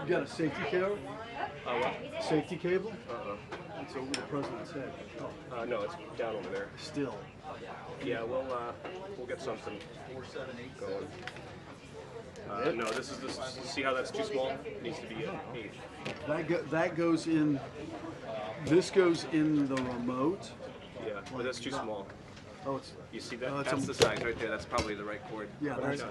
You got a safety cable? What? Safety cable? That's over the president's head. No, it's down over there. Still. Yeah, we'll get something going. No, this is this. See how that's too small? It needs to be an 8. That goes in. This goes in the remote. Yeah, but that's too small. Oh, it's. You see that? That's the size right there. That's probably the right cord. Yeah, that's.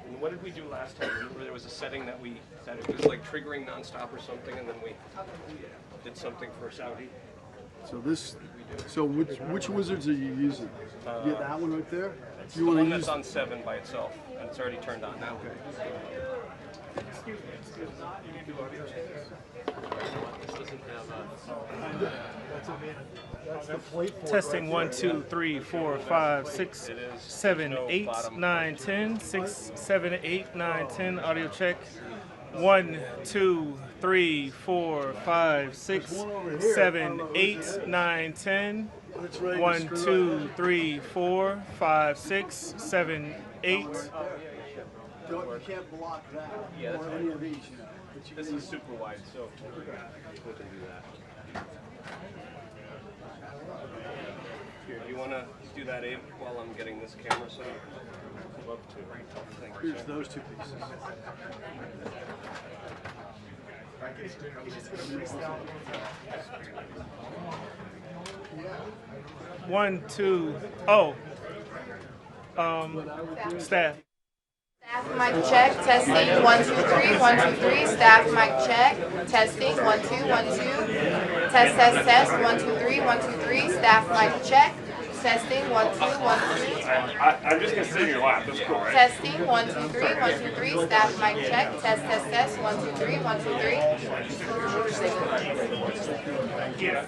And what did we do last time? Remember there was a setting that it was like triggering nonstop or something, and then we did something for Saudi. So this. So which wizards are you using? You get that one right there. You want to use that's on 7 by itself, and it's already turned on now. Okay. Excuse me. You need to audio This doesn't have Testing 1, 2, 3, 4, 5, 6, 7, 8, 9, 10. 6, 7, 8, 9, 10. Audio check. 1, 2, 3, 4, 5, 6, 7, 8, 9, 10. 1, 2, 3, 4, 5, 6, 7, 8. You can't block that. Yeah, that's or any of these. You know. This is super wide, so we can do that. Here, do you want to do that, Abe, while I'm getting this camera set up? I'd love to. Thanks. Here's those two pieces. 1, 2. Oh. Staff. Staff mic check, testing, 1, 2, 3, 1, 2, 3, staff mic check, testing, 1, 2, 1, 2, test, 1, 2, 3, 1, 2, 3, staff mic check, testing, 1, 2, 1, 2. I'm just going to sit in your lap, that's cool, right? Testing, 1, 2, 3, 1, 2, 3, staff mic check, test, 1, 2, 3, 1, 2, 3. Yeah.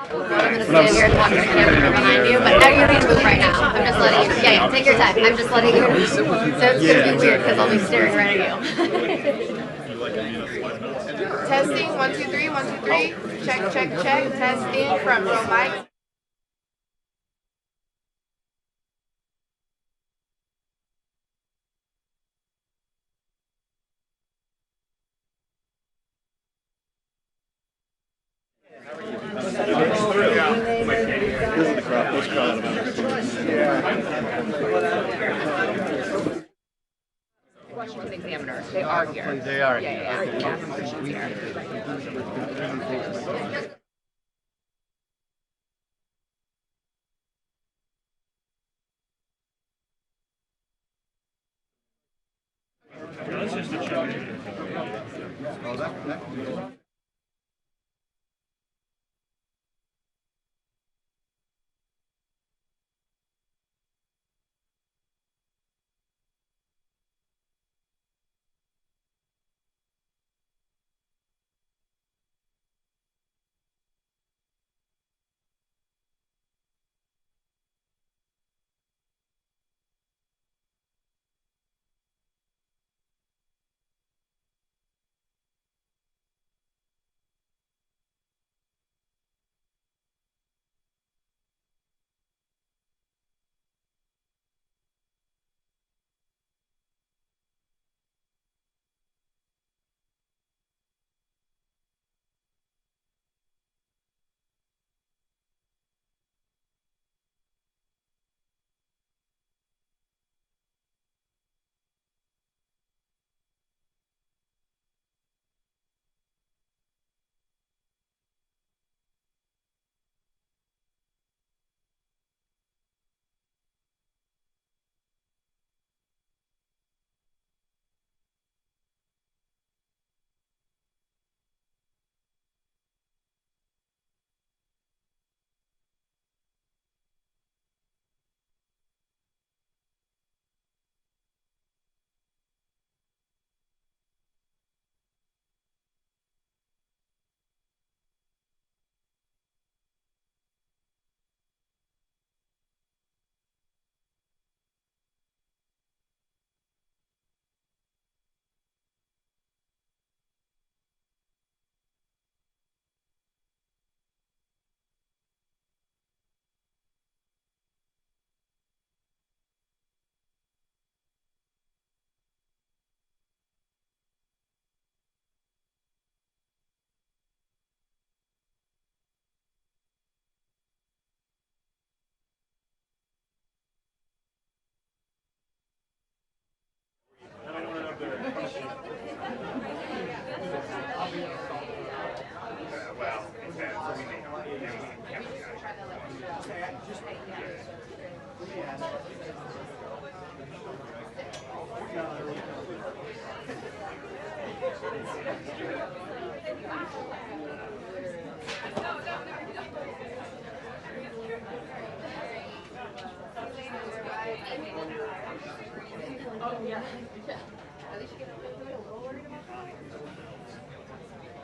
I'm going to stand here and talk to the camera behind you, but you're going to move right now. I'm just letting you. Yeah, take your time. I'm just letting you. So it's going to be weird because I'll be staring right at you. Testing, 1, 2, 3, 1, 2, 3. Check, testing, front row mic. Washington Examiner. They are here. They are here. Yeah.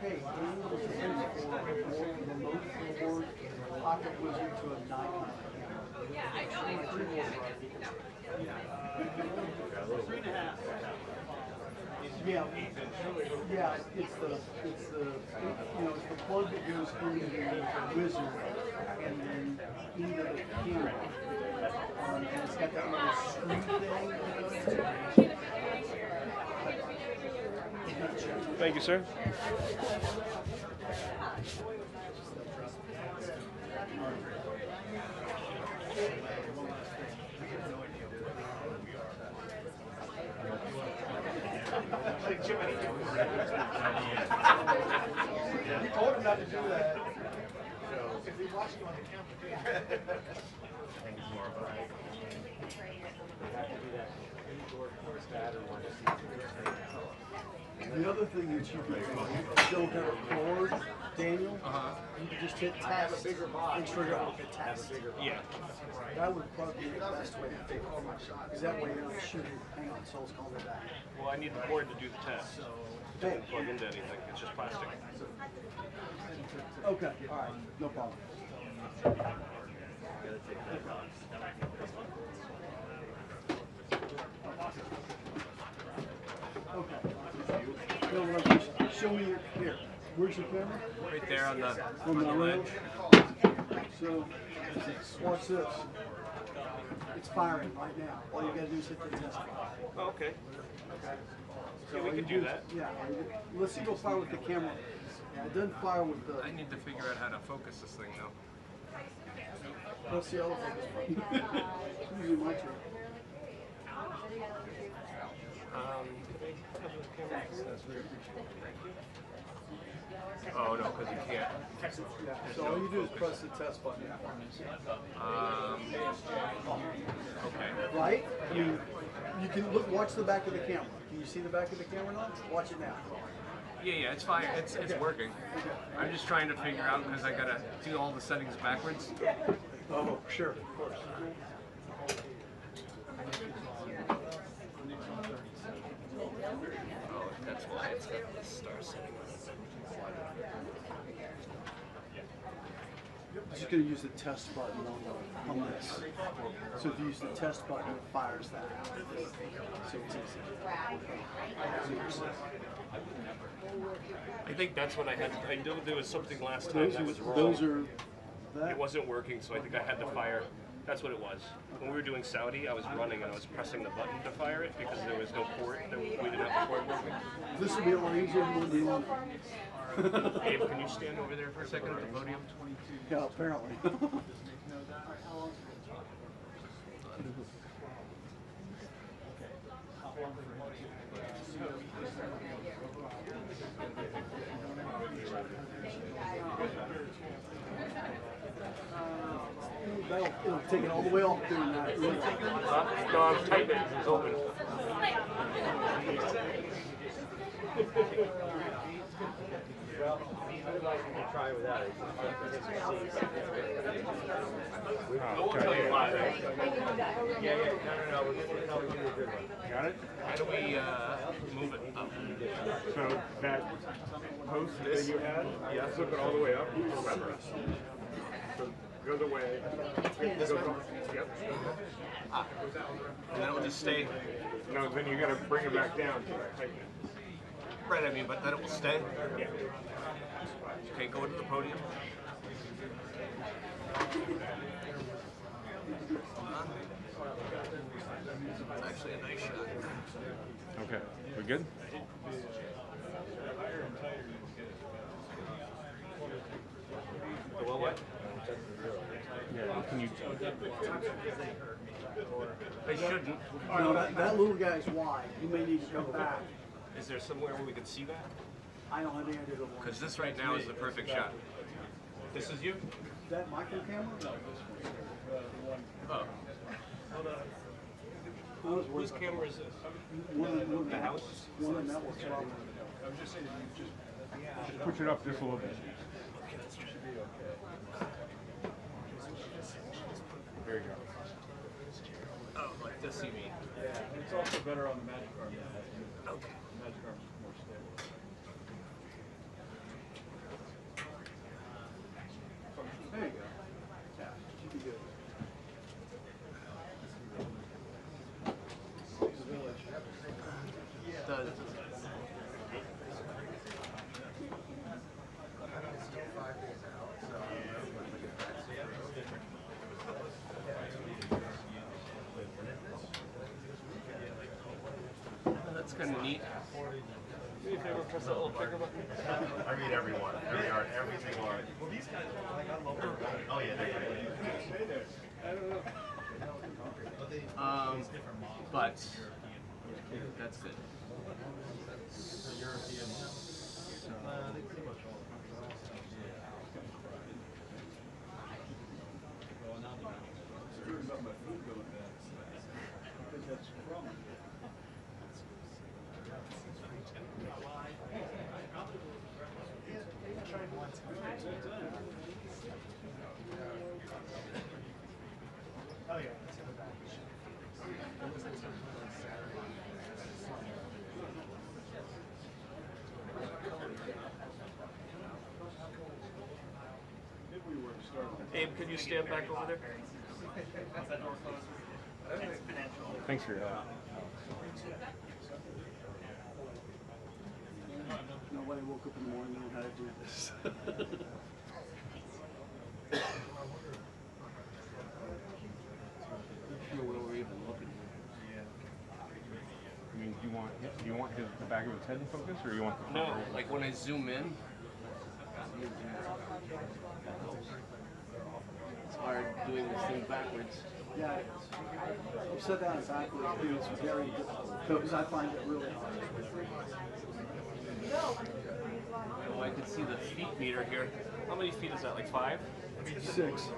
hey, Greenland was ready for a more remote forward pocket wizard to a Nikon camera. Yeah, it's the it's the plug that goes into the wizard and then into the camera. And it's got that little screw thing. Thank you, sir. You told him not to do that. If he's watching you on the camera. The other thing that you can still have it forward, Daniel, you can just hit test and trigger off the test. Yeah. That would probably be the best way to do it. Because that way you're not shooting. Hang on, Soul's calling me back. Well, I need the board to do the test. Hey. Don't plug into anything. It's just plastic. Okay, all right, no problem. Okay. No, show me your, here. Where's your camera? Right there on the ledge. So, watch this. It's firing right now. All you gotta do is hit the test button. Oh, okay. So Yeah, we all can you do that. Yeah. Let's see go fire with the camera. Yeah, it doesn't fire with the. I need to figure out how to focus this thing though. Press the other button. Usually my turn. Oh no, because you can't. Yeah, so all you do is press the test button. Okay. Right? I mean, you can look, watch the back of the camera. Can you see the back of the camera now? Watch it now. Yeah, it's fine. It's working. I'm just trying to figure out because I gotta do all the settings backwards. Oh, sure, of course. Oh, that's why it's got the star setting. I'm just going to use the test button on this. So if you use the test button, it fires that. So it's easy. I think that's what I had. I knew there was something last time that was wrong. Those are that. It wasn't working, so I think I had to fire. That's what it was. When we were doing Saudi, I was running and I was pressing the button to fire it because there was no port. We didn't have the port working. This will be a lot easier than the one. Abe, can you stand over there for a second at the podium? Yeah, apparently. It'll take it all the way off doing that. No, I'm typing. It's open. Try without it. I won't tell you why. Yeah. No. We're going to do a good one. Got it? How do we move it up? So that post that you had, flip it all the way up. Remember. So go the way. This one? Yep. And then it will just stay. No, then you got to bring it back down to tighten it. Right, I mean, but then it will stay. Yeah. Okay, go into the podium. It's actually a nice shot. Okay. We good? Well, what? Yeah. Can you? They shouldn't. No, that little guy's wide. You may need to go back. Is there somewhere where we can see that? I don't have any idea what one. Because this right now is the perfect shot. This is you? That micro camera? Oh. Whose camera is this? One The house? One of the networks probably. Push it up just a little bit. There you go. Oh, like this you mean? Yeah, it's also better on the Magic Card. Okay. The Magic Card is more stable. kind of neat. Do me a favor, press that little trigger button. I read everyone, every single article. Well, these guys are like, oh yeah, they're great. But that's good. Abe, could you stand back over there? Thanks for your help. Nobody woke up in the morning and knew how to do this. I mean, do you want the back of his head in focus, or you want the No, like when I zoom in, it's hard doing this thing backwards. Yeah, you said that backwards, it's very difficult, because I find it really hard. Oh, I can see the feet meter here. How many feet is that, like 5? 6.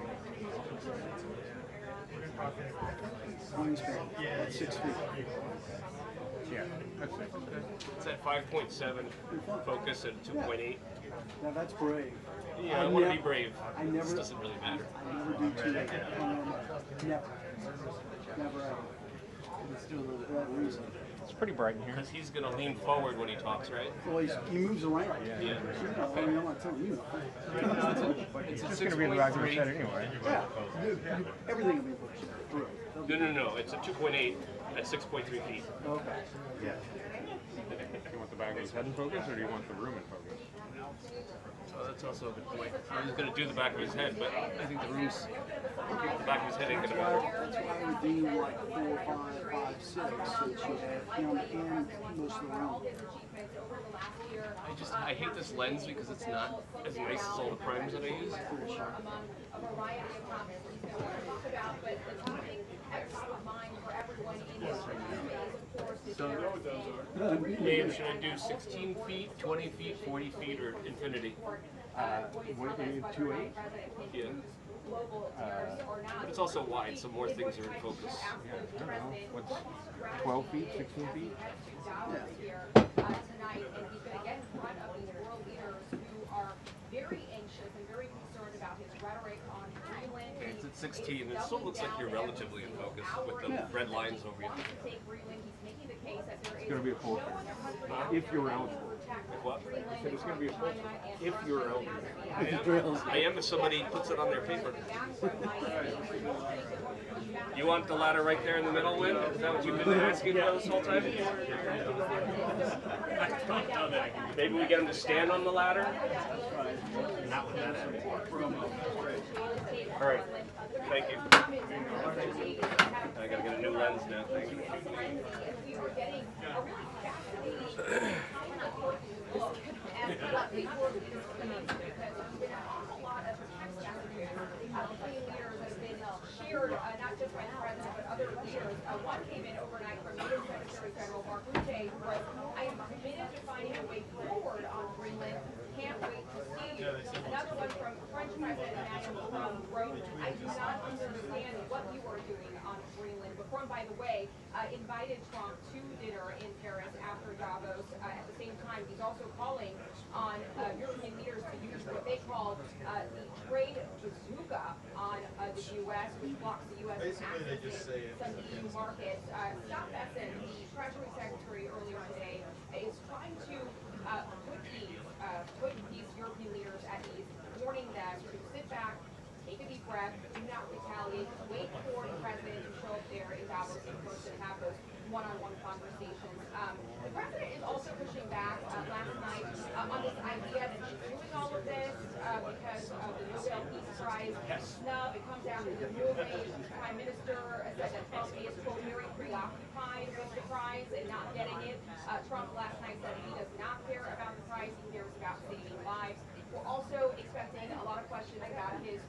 Wingspan, that's 6 feet. Yeah, that's it. It's at 5.7 focus and 2.8. Now that's brave. Yeah, I want to be brave. I never, This doesn't really matter. I never do 2. Never. Never ever. It's for that reason. It's pretty bright in here. Because he's going to lean forward when he talks, right? Well, he moves around. Yeah. You know, I mean, I'm not telling you. It's It's going to be in the back of his head anyway. Yeah, everything will be pushed through. No. It's a 2.8 at 6.3 feet. Okay. Yeah. Do you want the back of his head in focus, or do you want the room in focus? Oh, that's also a good point. I was going to do the back of his head, but I think the back of his head ain't going to matter. That's why I would do like 4, 5, 5, 6, so that you have him and most of the room. I hate this lens because it's not as nice as all the primes that I use. So, Dave, should I do 16 feet, 20 feet, 40 feet, or infinity? What, 2.8? Yeah. But it's also wide, so more things are in focus. Yeah, I don't know. What's 12 feet, 16 feet? Okay, it's at 16, and it still looks like you're relatively in focus with the red lines over you. It's going to be a full if you're eligible. What? I said it's going to be a full if you're eligible. I am if somebody puts it on their paper. You want the ladder right there in the middle, Lynn? Is that what you've been asking for this whole time? Maybe we get him to stand on the ladder? Not with that end. All right. Thank you. I gotta get a new lens now. Thank you. Shared, not just by the president, but other leaders. One came in overnight from NATO Secretary Karoline Leavitt, who wrote, I am committed to finding a way forward on Greenland. Can't wait to see you. Another one from French President Emmanuel Macron wrote, I do not understand what you are doing on Greenland. Macron, by the way, invited Trump to dinner in Paris after Davos. At the same time, he's also calling on European leaders to use what they call the trade bazooka on the U.S., which blocks the U.S. access to some EU markets. Scott Bessent, the Treasury Secretary earlier today, is trying to put these European leaders at ease, warning them to sit back, take a deep breath, do not retaliate, wait for the president to show up there in Davos in person and have those one-on-one conversations. The president is also pushing back last night on this idea that he's doing all of this because of the Nobel Peace Prize snub. It comes down to the Norway Prime Minister said that Trump is, quote, very preoccupied with the prize and not getting it. Trump last night said he does not care about the prize, he cares about saving lives. We're also expecting a lot of questions about his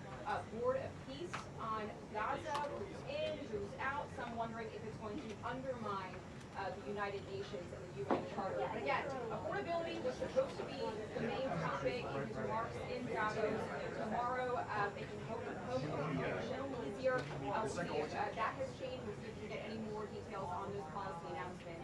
board of peace on Gaza, who's in, who's out, some wondering if it's going to undermine the United Nations and the UN Charter. But again, affordability was supposed to be the main topic in his remarks in Davos. Tomorrow, making home ownership easier. We'll see if that has changed. We'll see if we can get any more details on those policy announcements.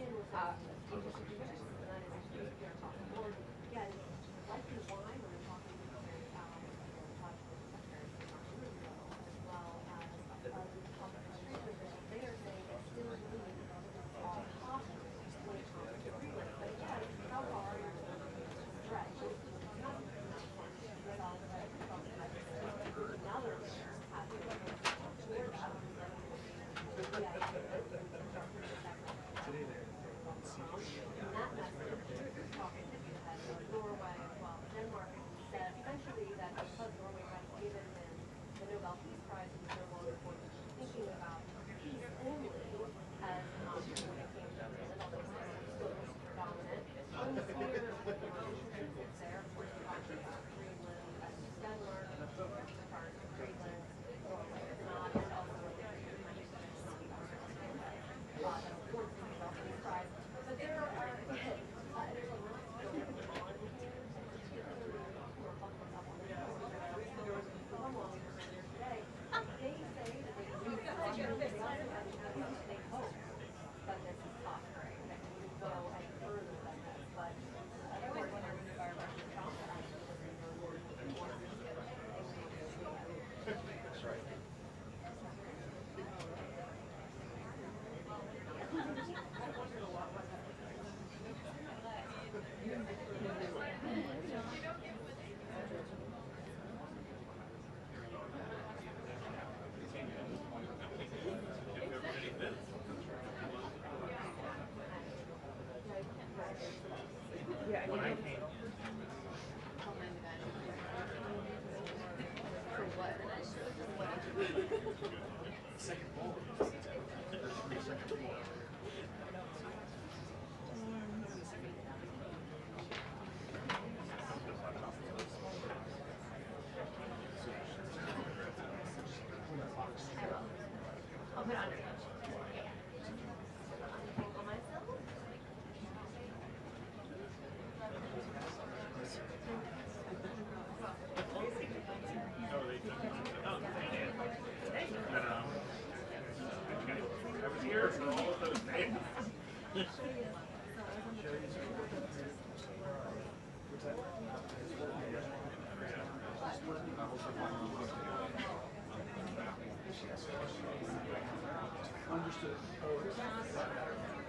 Understood.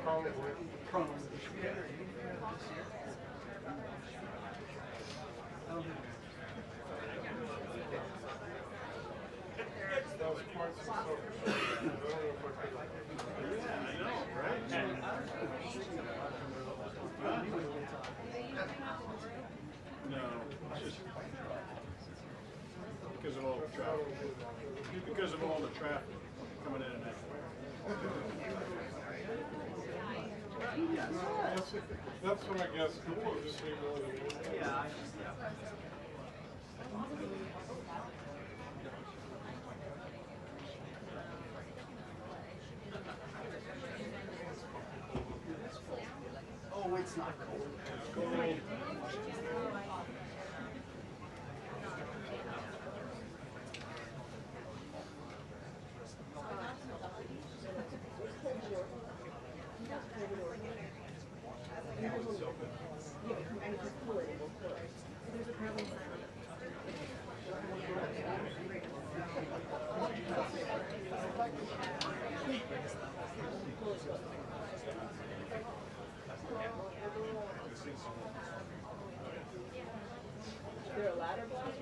Probably prone. Because of all the traffic coming in and out. That's what I guess people just seem really. Yeah. Oh, it's not cold. It's cold. There a ladder block?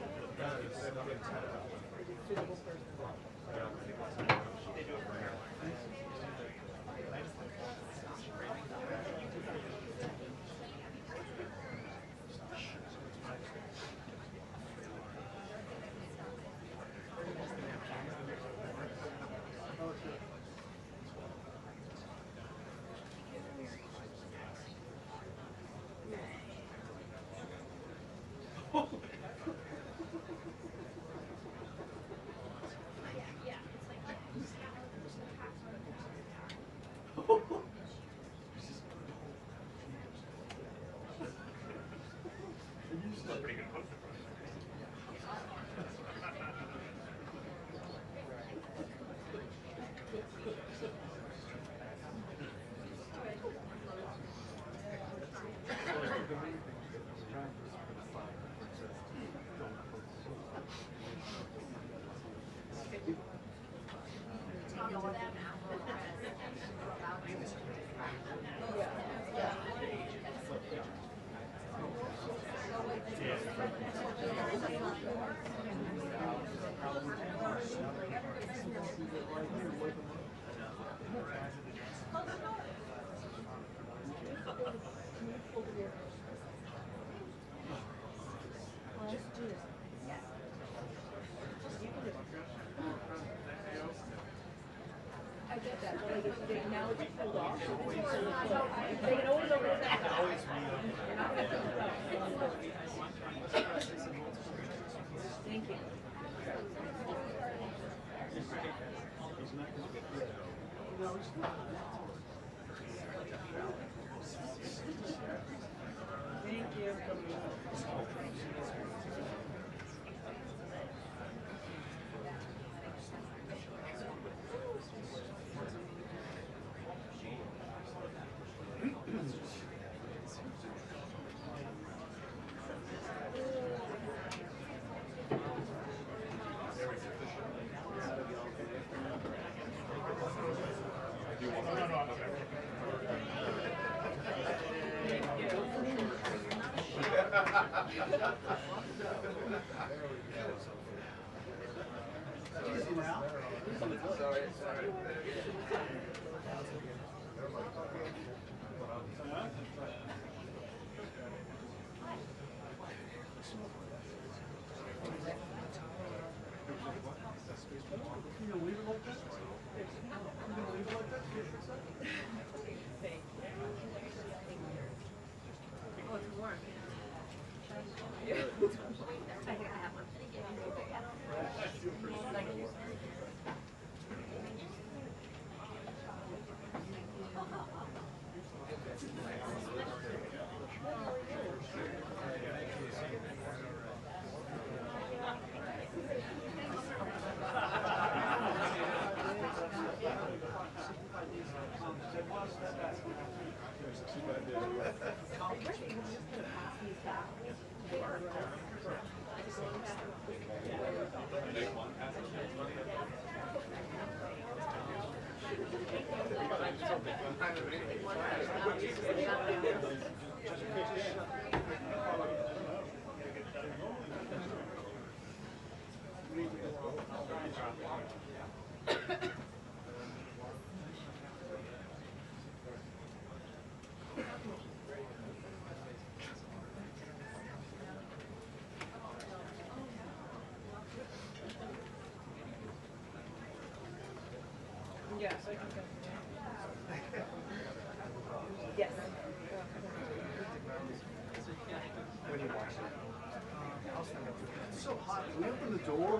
Easy now. You gonna leave it like that? You gonna leave it like that? Oh, it's warm. I think I have one. Yes, I can go. Yes. It's so hot. Can we open the door?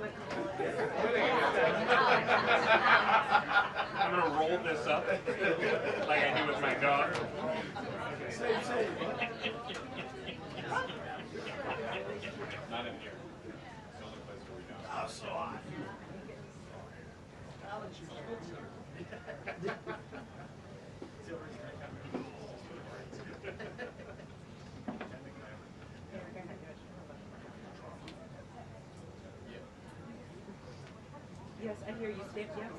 I'm gonna roll this up like I do with my dog. Same. Not in here. It's the only place where we don't. Oh, so hot. Yes, I hear you. Stand back.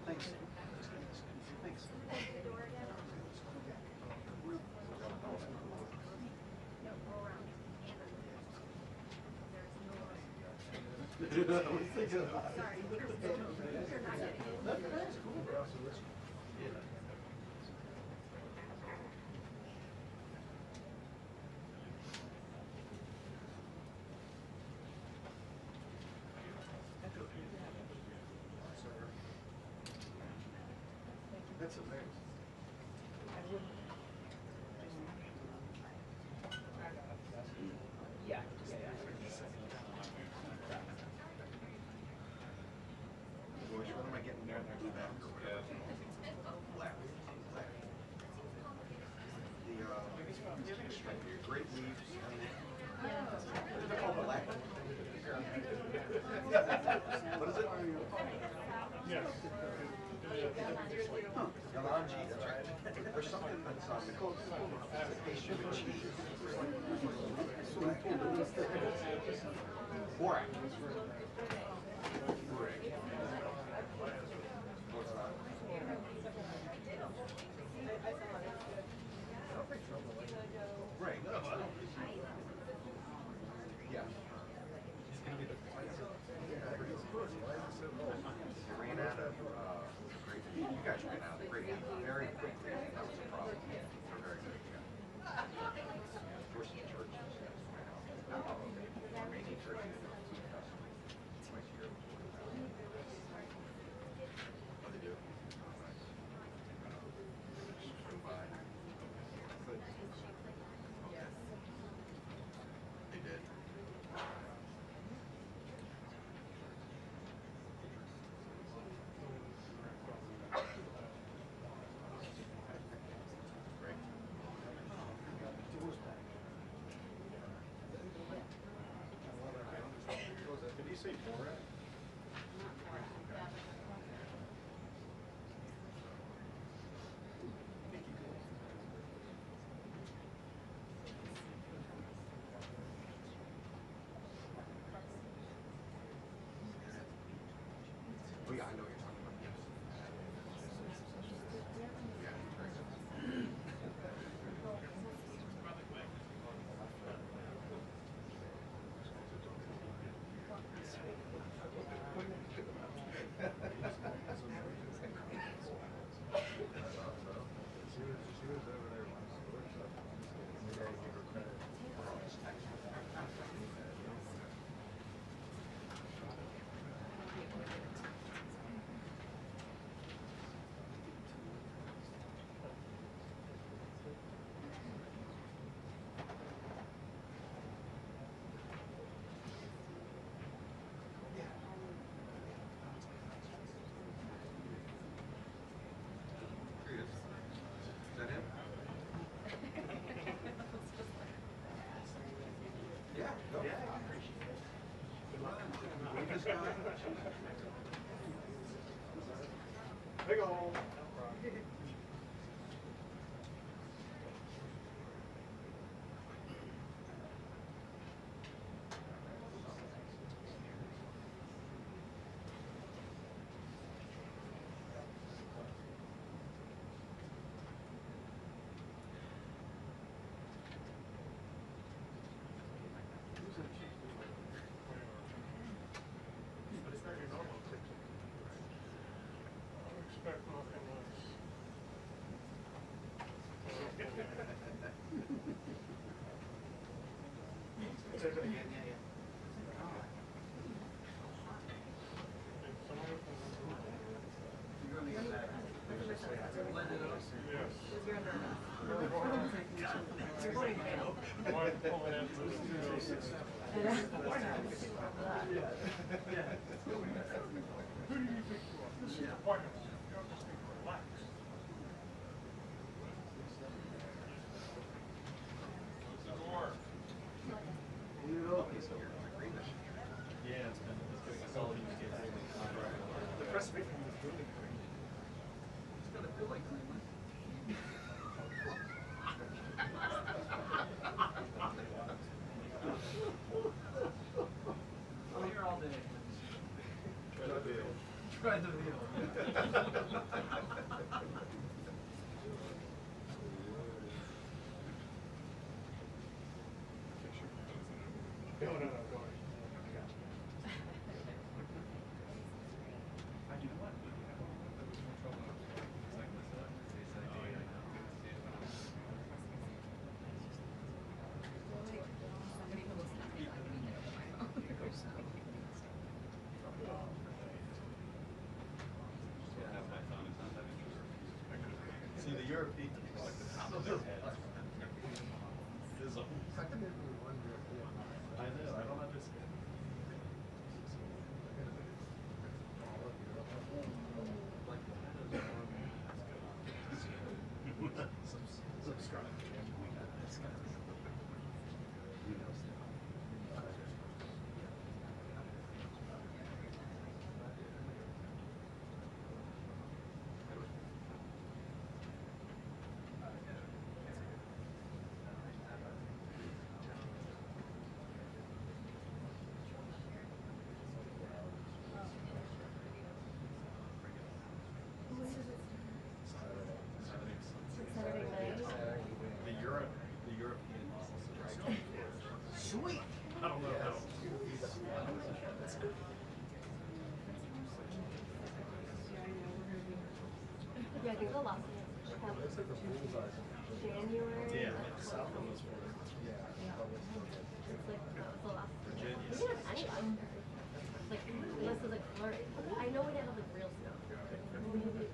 Thanks. I was thinking about it. That's cool, bro. That's amazing. Yeah. What am I getting there? The great leaves. They're called black. What is it? Yes. Galanji, that's right. There's something that's sugar cheese. Borax. Right. Yeah. Ran out of you guys right now. They're great. Very quickly, that was a problem. They're very good. Forcing churches. Remaining churches. Twice a year. What do they do? They did. Great. Did he say Borat? Oh yeah, I know what you're talking about. Yes. Yeah, he's very good. She was over there once. You gotta give her credit for all this text. Here he is. Is that him? Yeah. Go. This guy. Big ol'. But it's not your normal picture. Expect nothing less. Say that again, yeah, yeah. You're gonna get back. Blend it up. Yes. One One pulling in for the Who do you think you are? This is the White House. You have to speak relax. What's the door? Yeah, it's been a solid use case. The press secretary was really great. It's gonna feel like Greenland. I'm here all day. Try the deal. No, go ahead. See, the Europeans like the top of their head. I know, I don't understand. Subscribe. I think the last one was January. Yeah. It's like, that was the last one. We didn't have any last year. Like, unless it was like flurry. I know we didn't have like real snow. Maybe.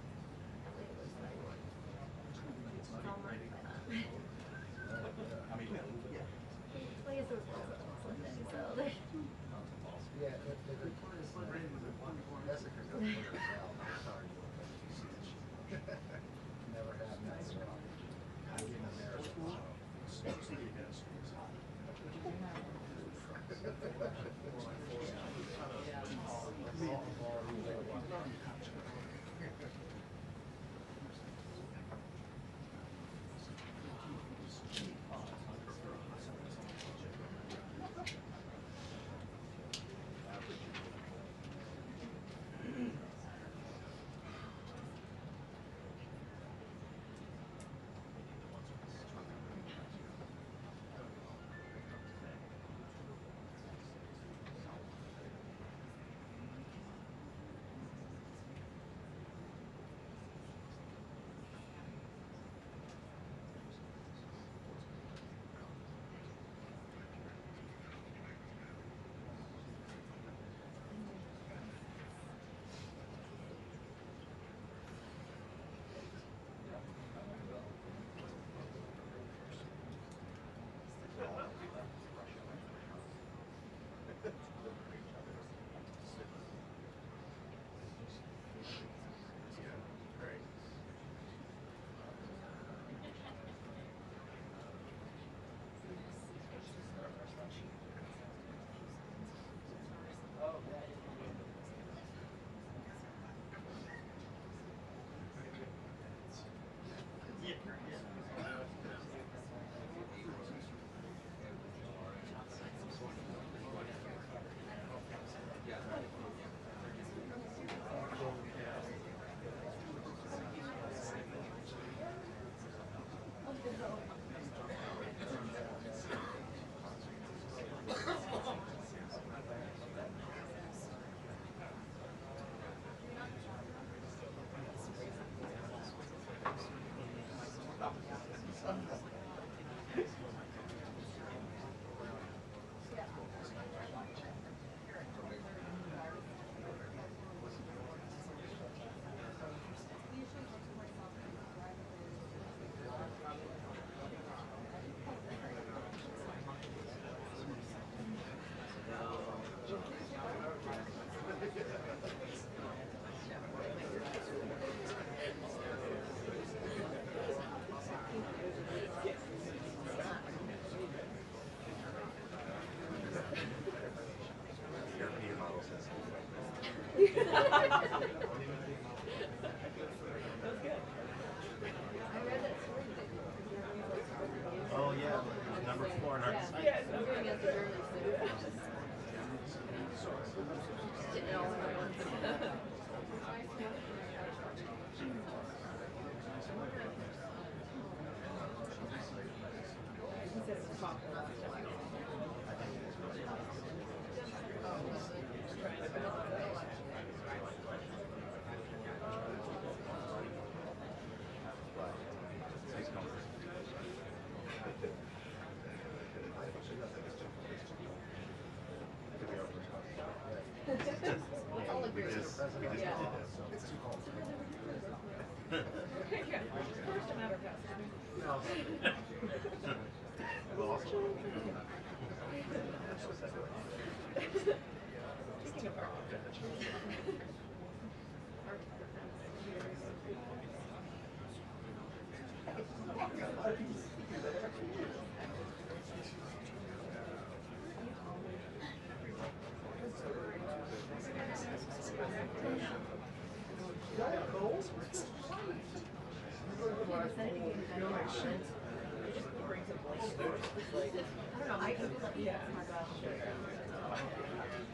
Oh yeah, number 4 in our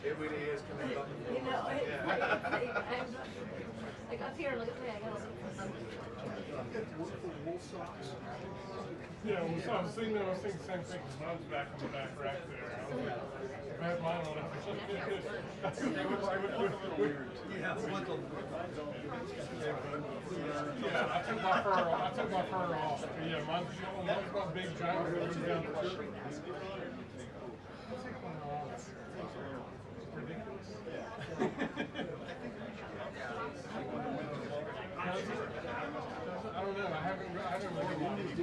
It really is coming up. You know, like up here, look at me, I got Yeah, well, so I was thinking the same thing, 'cause mine's back on the back rack there. I had mine on it. Yeah, I took my fur off. Yeah, mine's my big giant goes down the shirt. Ridiculous. I don't know. I haven't worn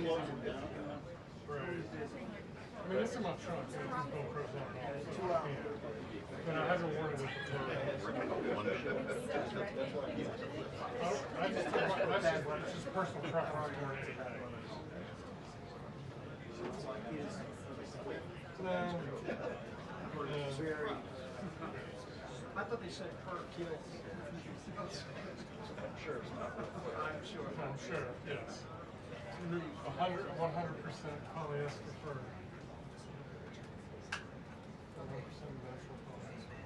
one. I mean, it's in my trunk. It's just Velcro's on it. Yeah. But I haven't worn it with the fur. I just took my, that's just personal preference more than anything. No. I thought they said per kill. I'm sure, yes. 100% polyester fur. 100% natural polyester.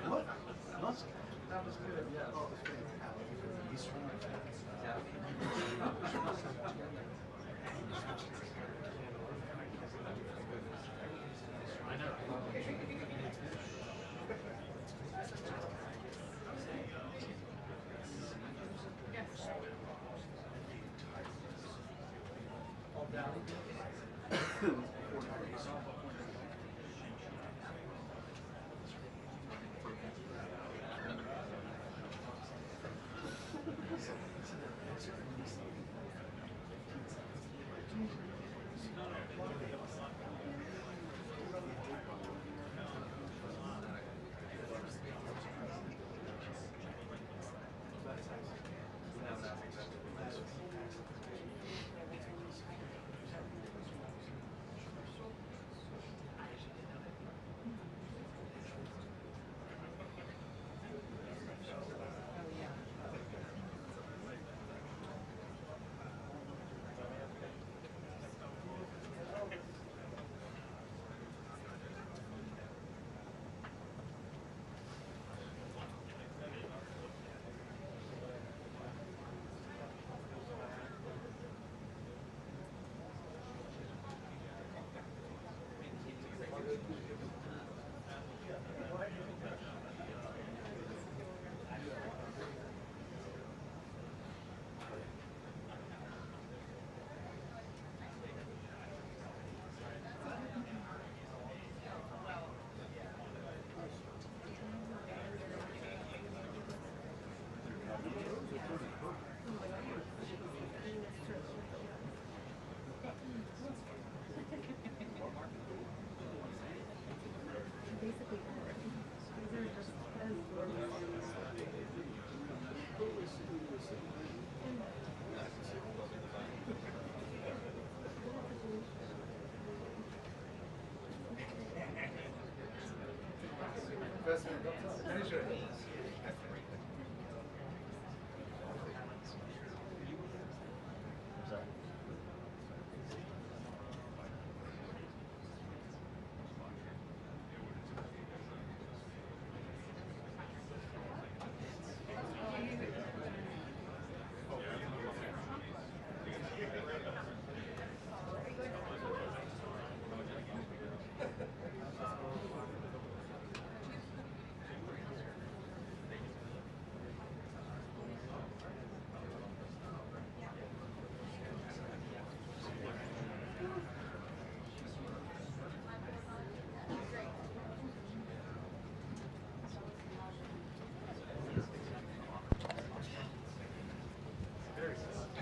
What? Musk? That was good, yeah. He's trying to I know. All down.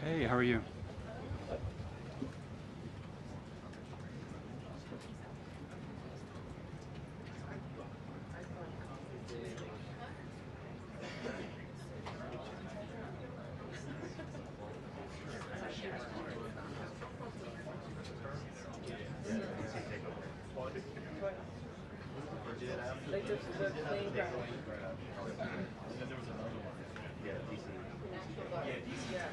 Hey, how are you? They took the clean crowd. Yeah.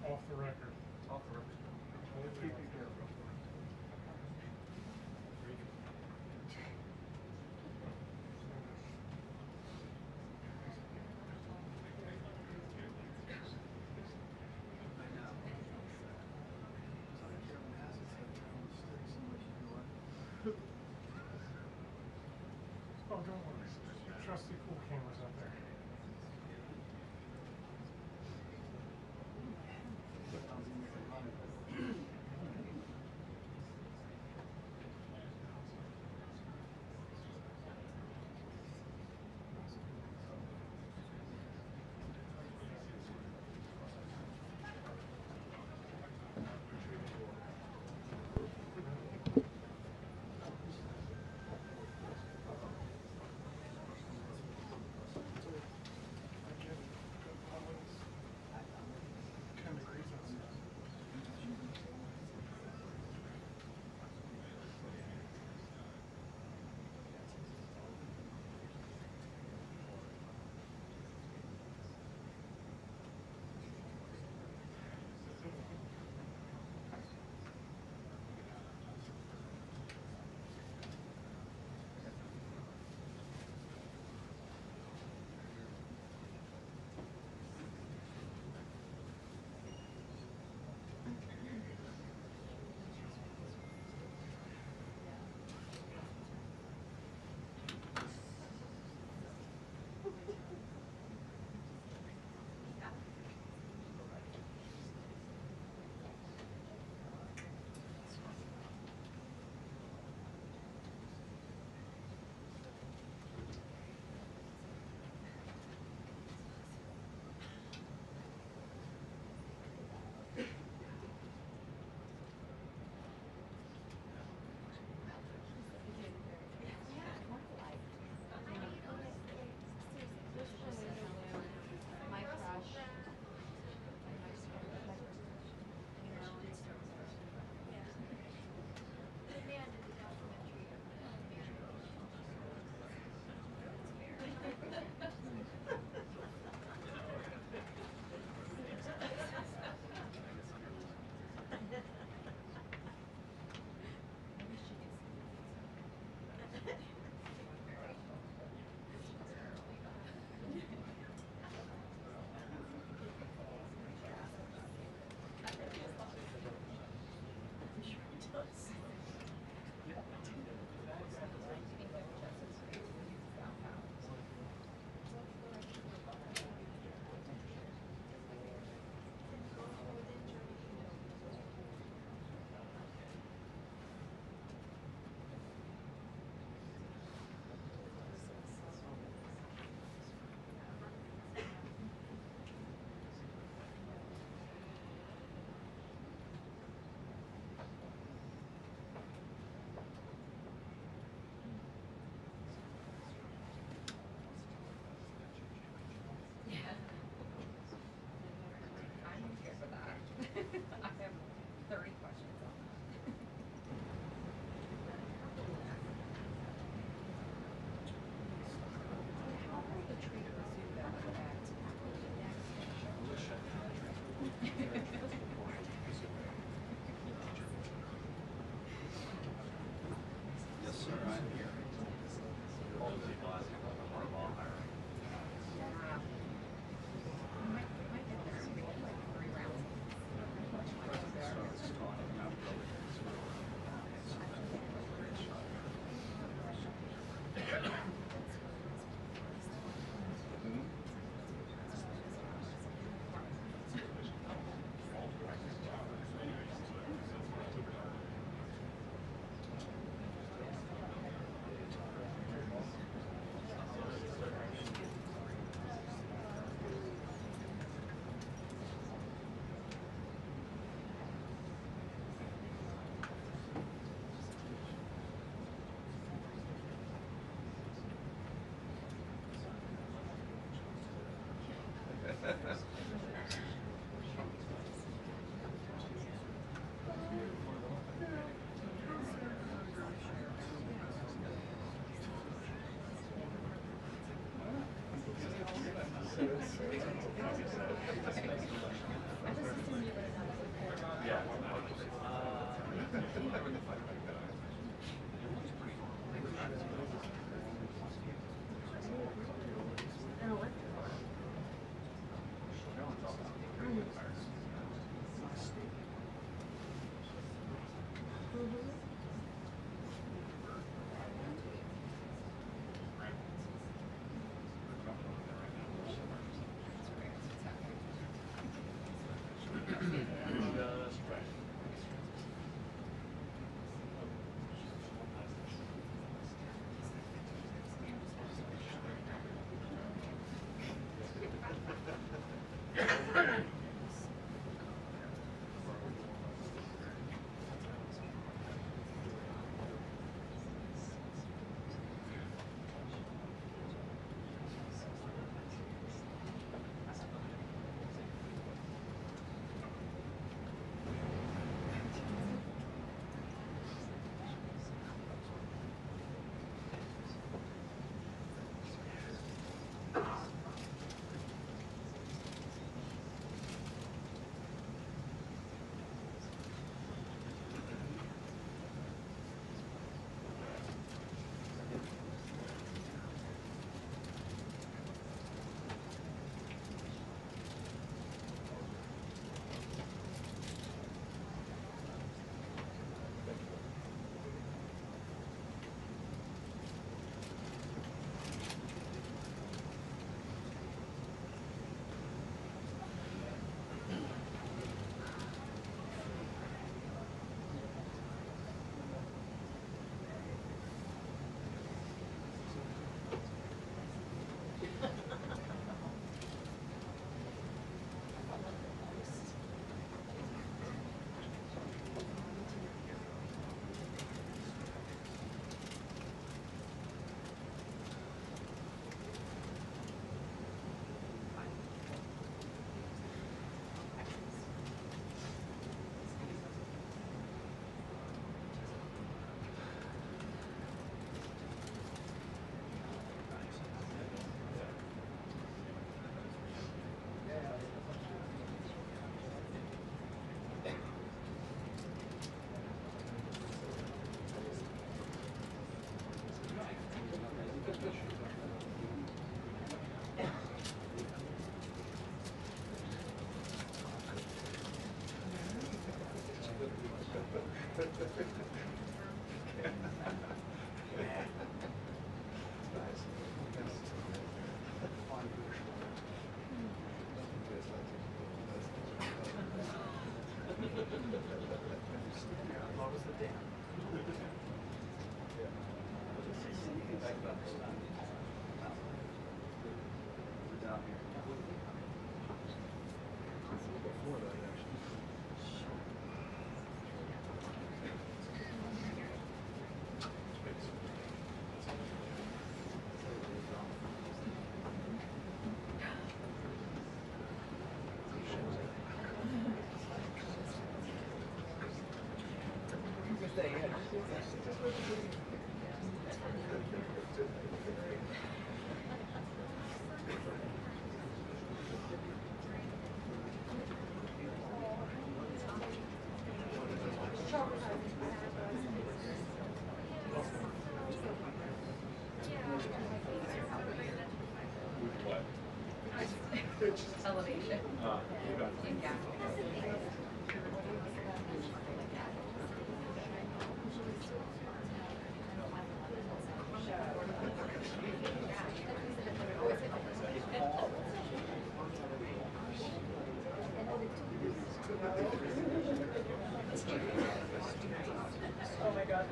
Off the record. Off the record. Keep it careful. Oh, don't worry. Trusty cool cameras up there. elevation. Yeah. Oh my God.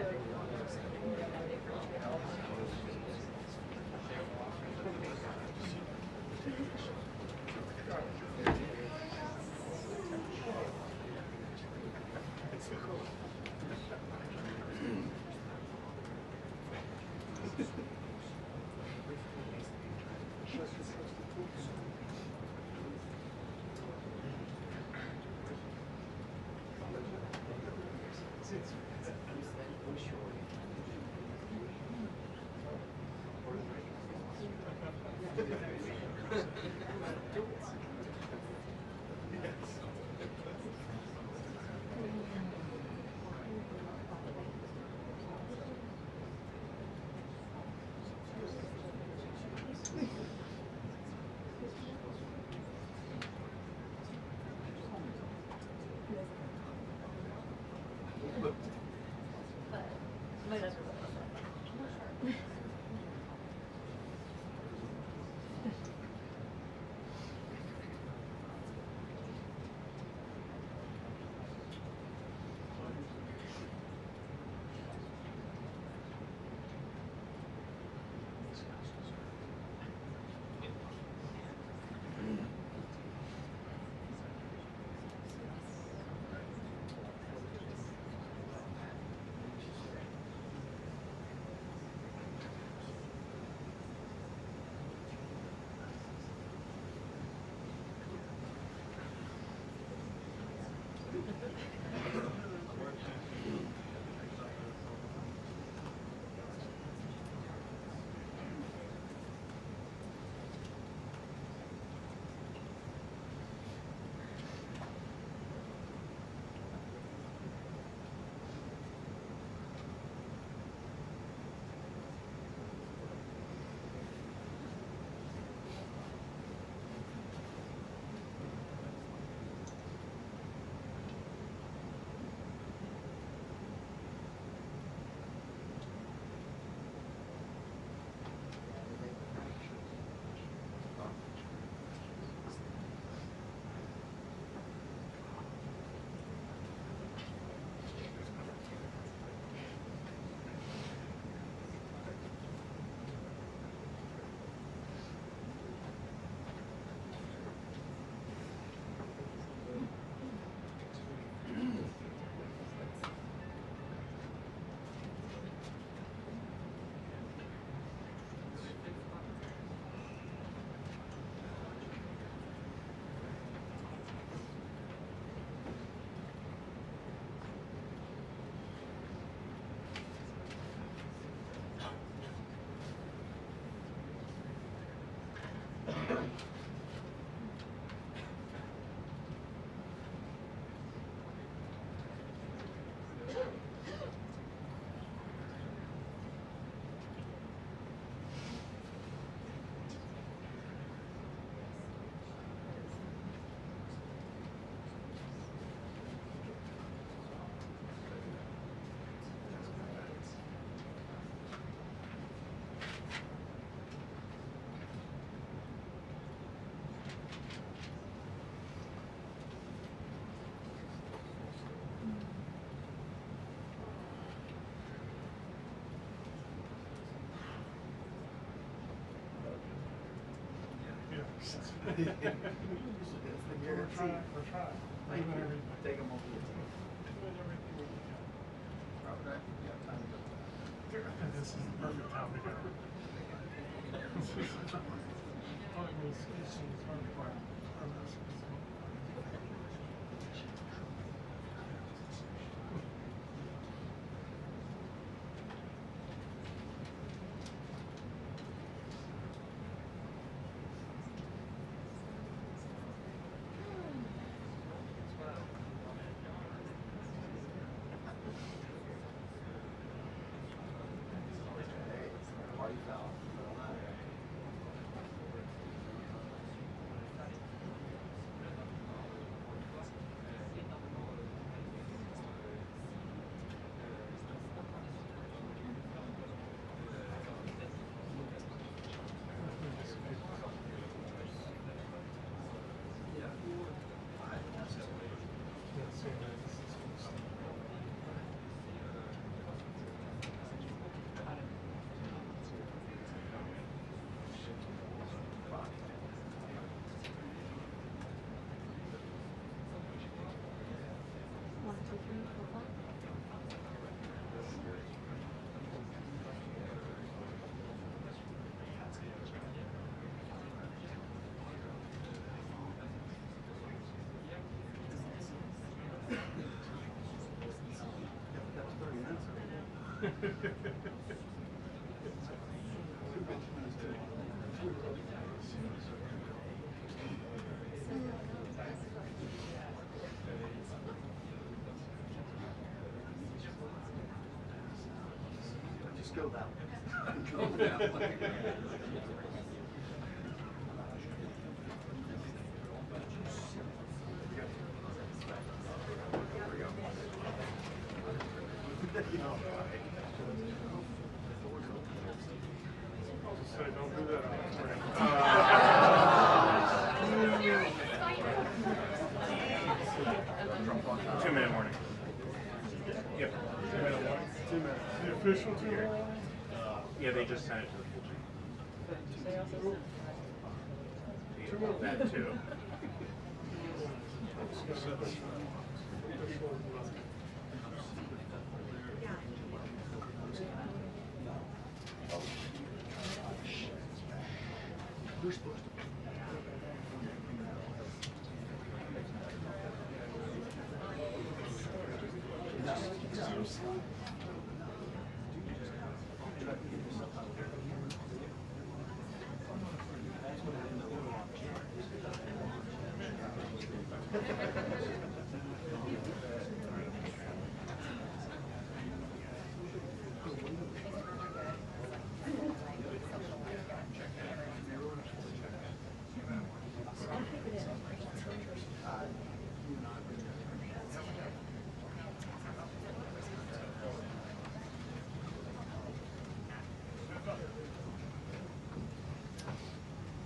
We're trying. Thank you. Take them over the team. Okay. Yeah, time to go. This is the perfect time to go. Just go that way. Control that way. Just say, don't do that on the screen. 2-minute warning. Yep. 2-minute warning. 2 minutes. The official 2-minute warning? Yeah, they just sent it to the future. That too. We're supposed to.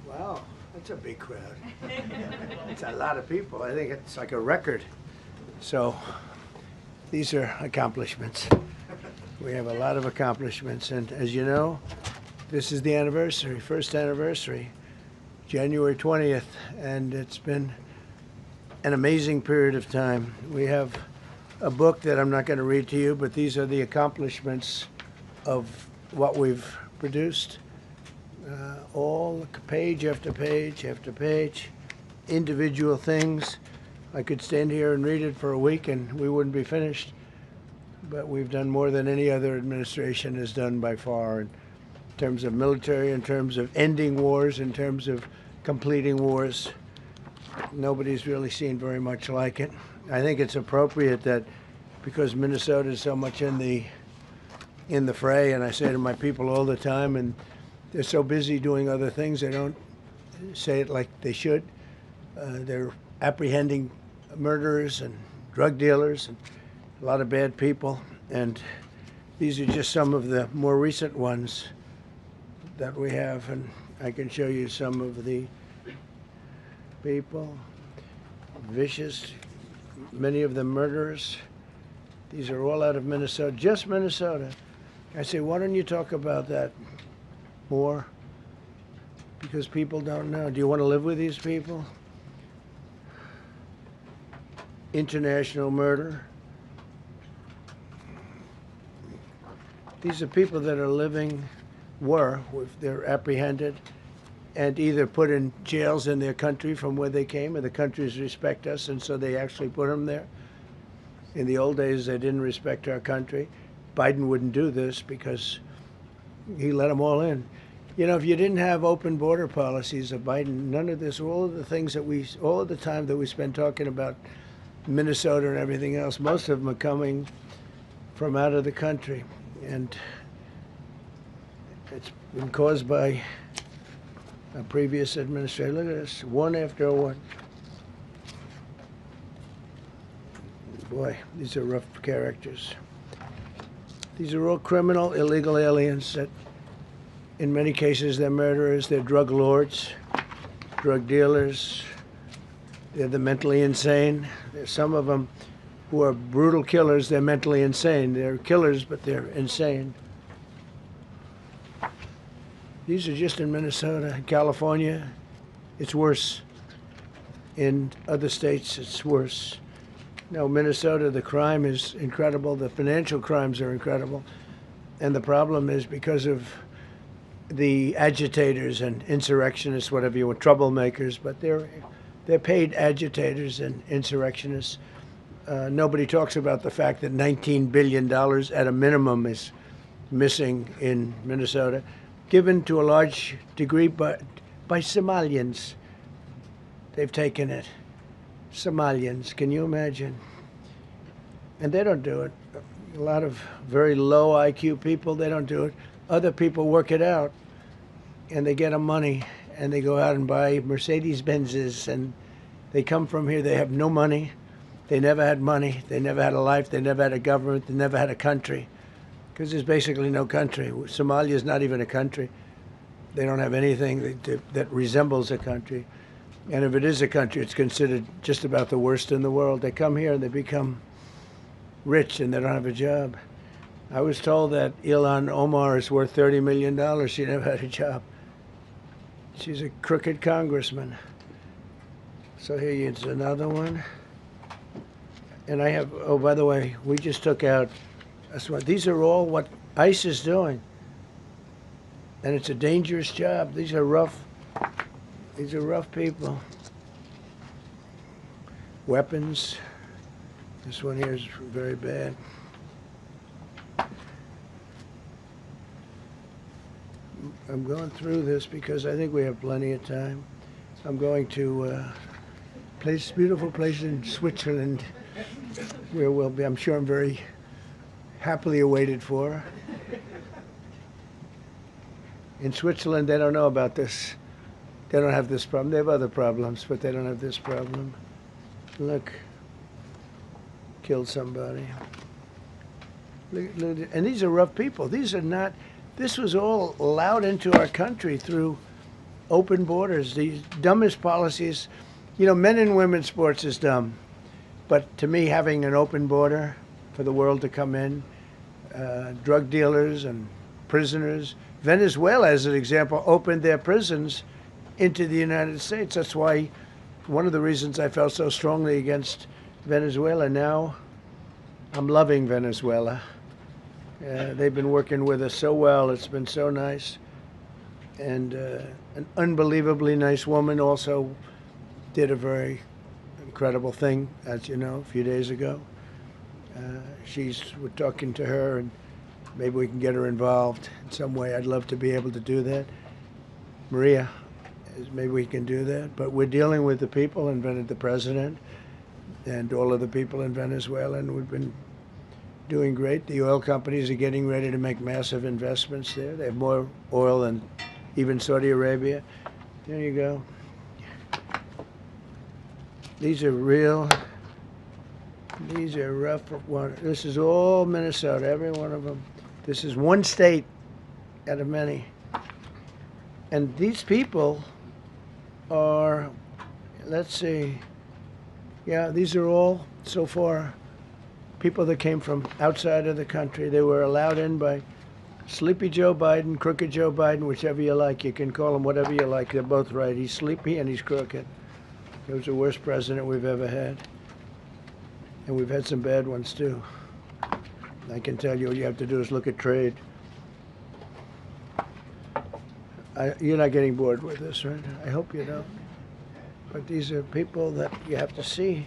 Wow, that's a big crowd. It's a lot of people. I think it's like a record. So these are accomplishments. We have a lot of accomplishments. And as you know, this is the anniversary, first anniversary, January 20th. And it's been an amazing period of time. We have a book that I'm not going to read to you, but these are the accomplishments of what we've produced. All page after page after page, individual things. I could stand here and read it for a week and we wouldn't be finished. But we've done more than any other administration has done by far in terms of military, in terms of ending wars, in terms of completing wars. Nobody's really seen very much like it. I think it's appropriate that because Minnesota is so much in the fray, and I say to my people all the time, and they're so busy doing other things, they don't say it like they should. They're apprehending murderers and drug dealers and a lot of bad people. And these are just some of the more recent ones that we have. And I can show you some of the people. Vicious, many of them murderers. These are all out of Minnesota, just Minnesota. I say, why don't you talk about that more? Because people don't know. Do you want to live with these people? International murder. These are people that are living, they're apprehended and either put in jails in their country from where they came, and the countries respect us, and so they actually put them there. In the old days, they didn't respect our country. Biden wouldn't do this because he let them all in. You know, if you didn't have open border policies of Biden, none of this, all of the things that all of the time that we spend talking about Minnesota and everything else, most of them are coming from out of the country. And it's been caused by a previous administration. Look at this, one after one. Boy, these are rough characters. These are all criminal, illegal aliens that, in many cases, they're murderers, they're drug lords, drug dealers, they're the mentally insane. There's some of them who are brutal killers, they're mentally insane. They're killers, but they're insane. These are just in Minnesota. In California, it's worse. In other states, it's worse. No, Minnesota, the crime is incredible. The financial crimes are incredible. And the problem is because of the agitators and insurrectionists, whatever you want, troublemakers, but they're paid agitators and insurrectionists. Nobody talks about the fact that $19 billion at a minimum is missing in Minnesota, given to a large degree by Somalians. They've taken it. Somalians, can you imagine? And they don't do it. A lot of very low IQ people, they don't do it. Other people work it out, and they get them money, and they go out and buy Mercedes-Benzes, and they come from here, they have no money. They never had money. They never had a life. They never had a government. They never had a country, because there's basically no country. Somalia is not even a country. They don't have anything that resembles a country. And if it is a country, it's considered just about the worst in the world. They come here and they become rich and they don't have a job. I was told that Ilhan Omar is worth $30 million. She never had a job. She's a crooked congressman. So here is another one. And I have, oh, by the way, we just took out, these are all what ICE is doing. And it's a dangerous job. These are rough people. Weapons. This one here is very bad. I'm going through this because I think we have plenty of time. I'm going to beautiful place in Switzerland where we'll be, I'm sure I'm very happily awaited for. In Switzerland, they don't know about this. They don't have this problem. They have other problems, but they don't have this problem. Look, killed somebody. Look, and these are rough people. These are not, this was all allowed into our country through open borders. These dumbest policies, you know, men and women's sports is dumb. But to me, having an open border for the world to come in, drug dealers and prisoners. Venezuela, as an example, opened their prisons into the United States. That's why one of the reasons I felt so strongly against Venezuela. Now I'm loving Venezuela. They've been working with us so well. It's been so nice. And an unbelievably nice woman also did a very incredible thing, as you know, a few days ago. We're talking to her, and maybe we can get her involved in some way. I'd love to be able to do that. Maria, maybe we can do that. But we're dealing with the people and the president and all of the people in Venezuela, and we've been doing great. The oil companies are getting ready to make massive investments there. They have more oil than even Saudi Arabia. There you go. These are real. These are rough. This is all Minnesota, every one of them. This is one state out of many. And these people are, let's see, yeah, these are all, so far, people that came from outside of the country. They were allowed in by Sleepy Joe Biden, Crooked Joe Biden, whichever you like. You can call him whatever you like. They're both right. He's sleepy and he's crooked. He was the worst president we've ever had. And we've had some bad ones, too. I can tell you, all you have to do is look at trade. You're not getting bored with this, right? I hope you don't. But these are people that you have to see.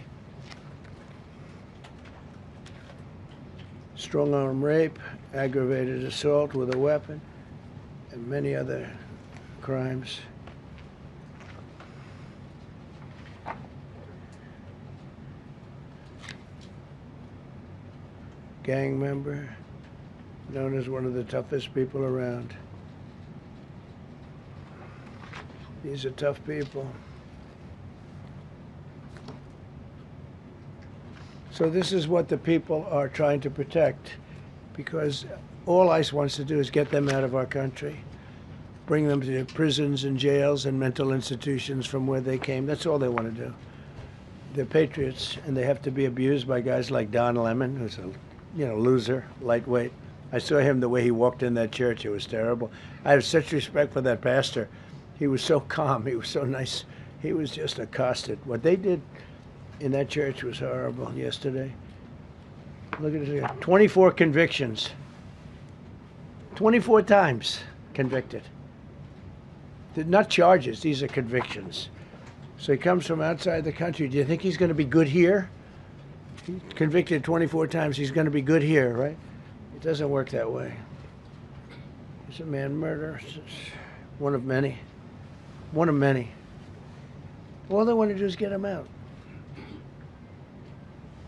Strong-arm rape, aggravated assault with a weapon, and many other crimes. Gang member, known as one of the toughest people around. These are tough people. So this is what the people are trying to protect, because all ICE wants to do is get them out of our country, bring them to prisons and jails and mental institutions from where they came. That's all they want to do. They're patriots, and they have to be abused by guys like Don Lemon, who's a loser, lightweight. I saw him the way he walked in that church. It was terrible. I have such respect for that pastor. He was so calm. He was so nice. He was just accosted. What they did in that church was horrible yesterday. Look at it. 24 convictions. 24 times convicted. They're not charges. These are convictions. So he comes from outside the country. Do you think he's going to be good here? He's convicted 24 times. He's going to be good here, right? It doesn't work that way. There's a man murdered. One of many. One of many. All they want to do is get him out.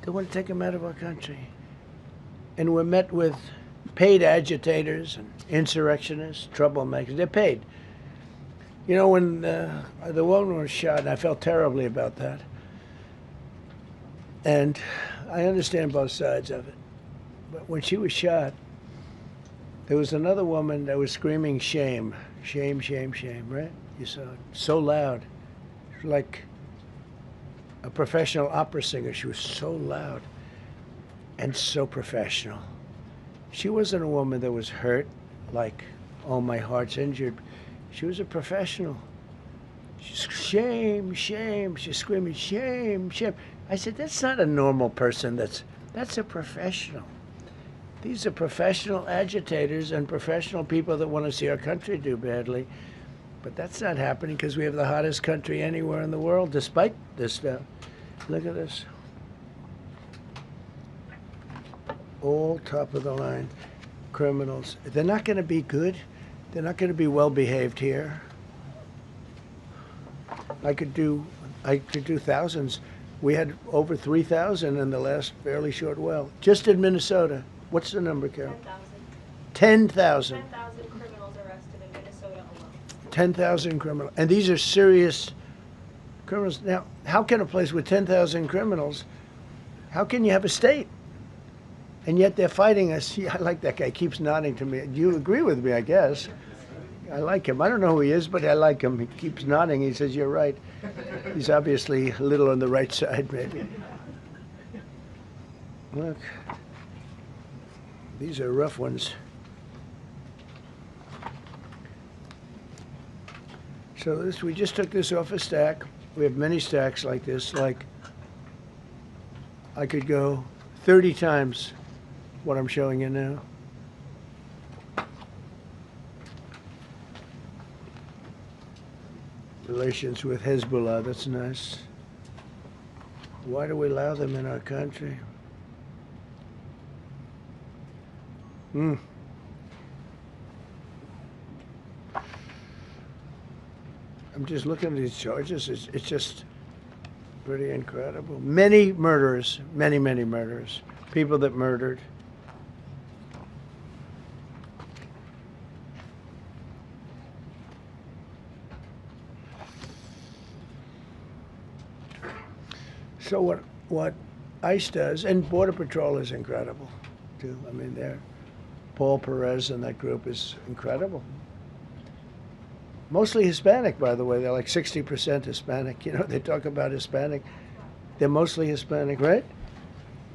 They want to take him out of our country. And we're met with paid agitators and insurrectionists, troublemakers. They're paid. You know, when the woman was shot, and I felt terribly about that. And I understand both sides of it. But when she was shot, there was another woman that was screaming shame, shame, shame, shame, right? You saw it. So loud. Like a professional opera singer. She was so loud and so professional. She wasn't a woman that was hurt, like, oh, my heart's injured. She was a professional. She's shame, shame. She's screaming shame, shame. I said, that's not a normal person. That's a professional. These are professional agitators and professional people that want to see our country do badly. But that's not happening because we have the hottest country anywhere in the world, despite this stuff. Look at this. All top of the line criminals. They're not going to be good. They're not going to be well behaved here. I could do thousands. We had over 3,000 in the last fairly short while. Just in Minnesota. What's the number, Carol? 10,000. 10,000 criminals arrested in Minnesota alone. 10,000 criminals. And these are serious criminals. Now, how can a place with 10,000 criminals, how can you have a state? And yet they're fighting us. Yeah, I like that guy. He keeps nodding to me. You agree with me, I guess. I like him. I don't know who he is, but I like him. He keeps nodding. He says, you're right. He's obviously a little on the right side, maybe. Look. These are rough ones. So this, we just took this off a stack. We have many stacks like this. Like, I could go 30 times what I'm showing you now. Relations with Hezbollah, that's nice. Why do we allow them in our country? I'm just looking at these charges. It's just pretty incredible. Many murderers, many, many murderers. People that murdered. So what ICE does, and Border Patrol is incredible, too. I mean, Paul Perez and that group is incredible. Mostly Hispanic, by the way. They're like 60% Hispanic. You know, they talk about Hispanic. They're mostly Hispanic, right?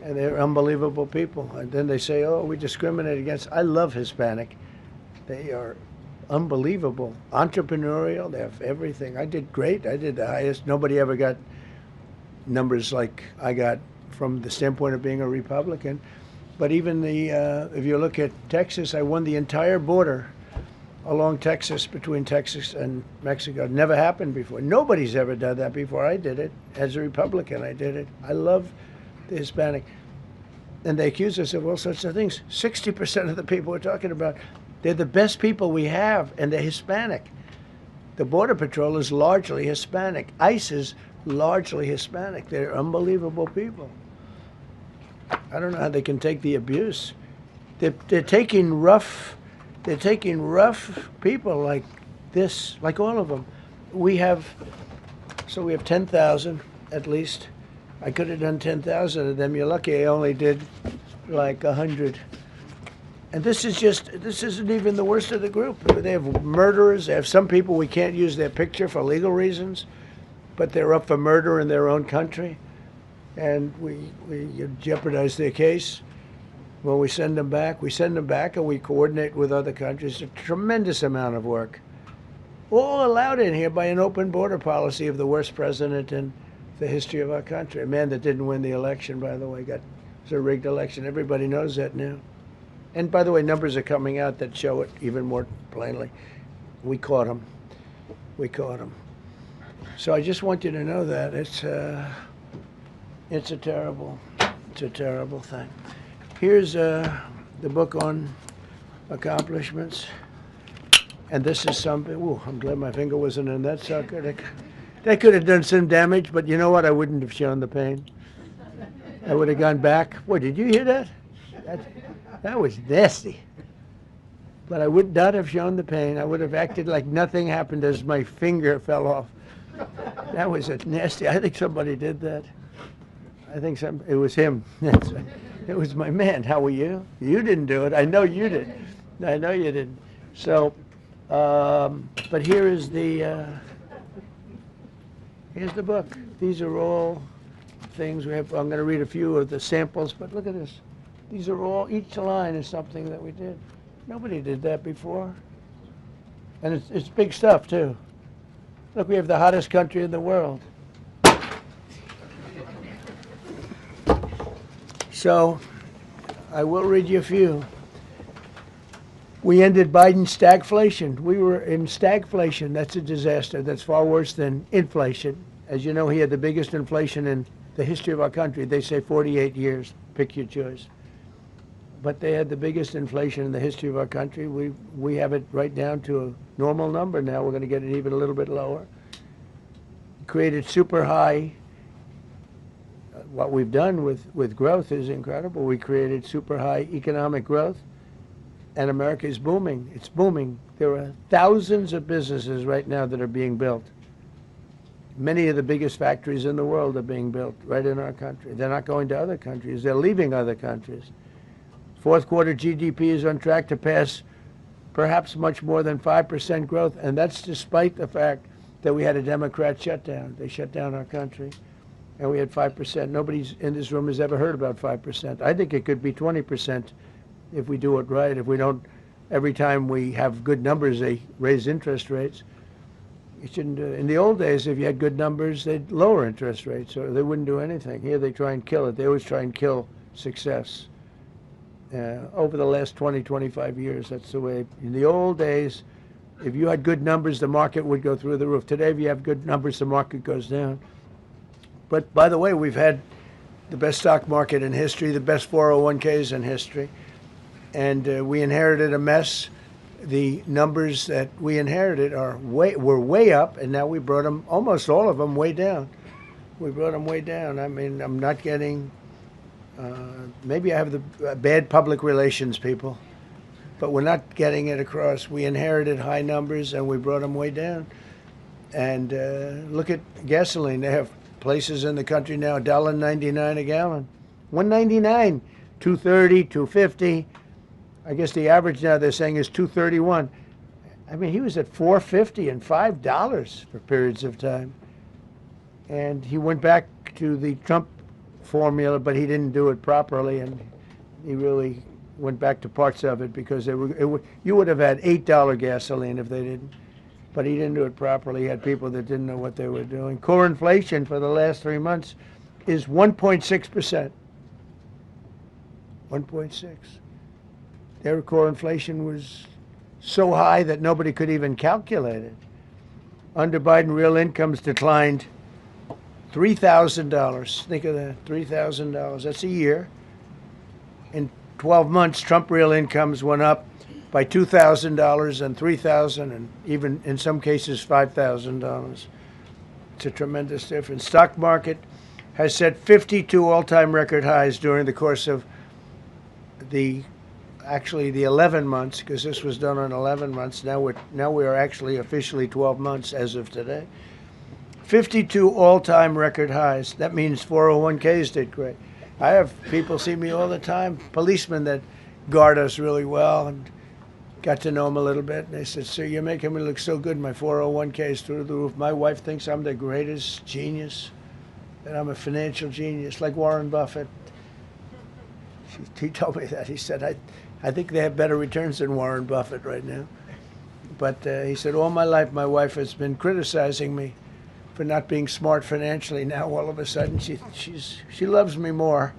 And they're unbelievable people. And then they say, oh, we discriminate against. I love Hispanic. They are unbelievable. Entrepreneurial. They have everything. I did great. I did the highest. Nobody ever got numbers like I got from the standpoint of being a Republican. But even if you look at Texas, I won the entire border along Texas, between Texas and Mexico. It never happened before. Nobody's ever done that before. I did it. As a Republican, I did it. I love the Hispanic. And they accuse us of all sorts of things. 60% of the people we're talking about, they're the best people we have, and they're Hispanic. The Border Patrol is largely Hispanic. ICE is largely Hispanic. They're unbelievable people. I don't know how they can take the abuse. They're taking rough people like this, like all of them. We have 10,000 at least. I could have done 10,000 of them. You're lucky I only did like 100. And this isn't even the worst of the group. They have murderers. They have some people we can't use their picture for legal reasons, but they're up for murder in their own country. And we jeopardize their case. When we send them back and we coordinate with other countries. A tremendous amount of work. All allowed in here by an open border policy of the worst president in the history of our country. A man that didn't win the election, by the way. It was a rigged election. Everybody knows that now. And by the way, numbers are coming out that show it even more plainly. We caught him. We caught him. So I just want you to know that it's a terrible thing. Here's the book on accomplishments. And this is something, ooh, I'm glad my finger wasn't in that sucker. That could have done some damage, but you know what? I wouldn't have shown the pain. I would have gone back. Boy, did you hear that? That was nasty. But I would not have shown the pain. I would have acted like nothing happened as my finger fell off. That was a nasty. I think somebody did that. I think it was him. It was my man. How were you? You didn't do it. I know you did. I know you didn't. So, but here is here's the book. These are all things we have. I'm going to read a few of the samples, but look at this. These are all, each line is something that we did. Nobody did that before. And it's big stuff, too. Look, we have the hottest country in the world. So, I will read you a few. We ended Biden's stagflation. We were in stagflation. That's a disaster. That's far worse than inflation. As you know, he had the biggest inflation in the history of our country. They say 48 years. Pick your choice. But they had the biggest inflation in the history of our country. We have it right down to a normal number now. We're going to get it even a little bit lower. Created super high. What we've done with growth is incredible. We created super high economic growth, and America is booming. It's booming. There are thousands of businesses right now that are being built. Many of the biggest factories in the world are being built right in our country. They're not going to other countries. They're leaving other countries. Fourth quarter GDP is on track to pass perhaps much more than 5% growth, and that's despite the fact that we had a Democrat shutdown. They shut down our country, and we had 5%. Nobody in this room has ever heard about 5%. I think it could be 20% if we do it right. If we don't, every time we have good numbers, they raise interest rates. You shouldn't do it. In the old days, if you had good numbers, they'd lower interest rates, or they wouldn't do anything. Here they try and kill it. They always try and kill success. Over the last 20, 25 years, that's the way. In the old days, if you had good numbers, the market would go through the roof. Today, if you have good numbers, the market goes down. But by the way, we've had the best stock market in history, the best 401ks in history, and we inherited a mess. The numbers that we inherited were way up, and now we brought them, almost all of them, way down. We brought them way down. I mean, I'm not getting, maybe I have the bad public relations people, but we're not getting it across. We inherited high numbers, and we brought them way down. And look at gasoline. They have places in the country now, $1.99 a gallon. $1.99, $2.30, $2.50. I guess the average now they're saying is $2.31. I mean, he was at $4.50 and $5 for periods of time. And he went back to the Trump formula, but he didn't do it properly, and he really went back to parts of it because they were. You would have had $8 gasoline if they didn't, but he didn't do it properly. He had people that didn't know what they were doing. Core inflation for the last 3 months is 1.6%. 1.6. Their core inflation was so high that nobody could even calculate it. Under Biden, real incomes declined $3,000. Think of that, $3,000. That's a year. In 12 months, Trump real incomes went up by $2,000 and $3,000 and even in some cases $5,000. It's a tremendous difference. Stock market has set 52 all-time record highs during the course of the 11 months, because this was done on 11 months. Now we are actually officially 12 months as of today. 52 all-time record highs. That means 401ks did great. I have people see me all the time, policemen that guard us really well, and got to know them a little bit. And they said, "Sir, you're making me look so good. My 401k is through the roof. My wife thinks I'm the greatest genius, that I'm a financial genius, like Warren Buffett." He told me that. He said, I think they have better returns than Warren Buffett right now. But he said, all my life my wife has been criticizing me for not being smart financially. Now all of a sudden she loves me more.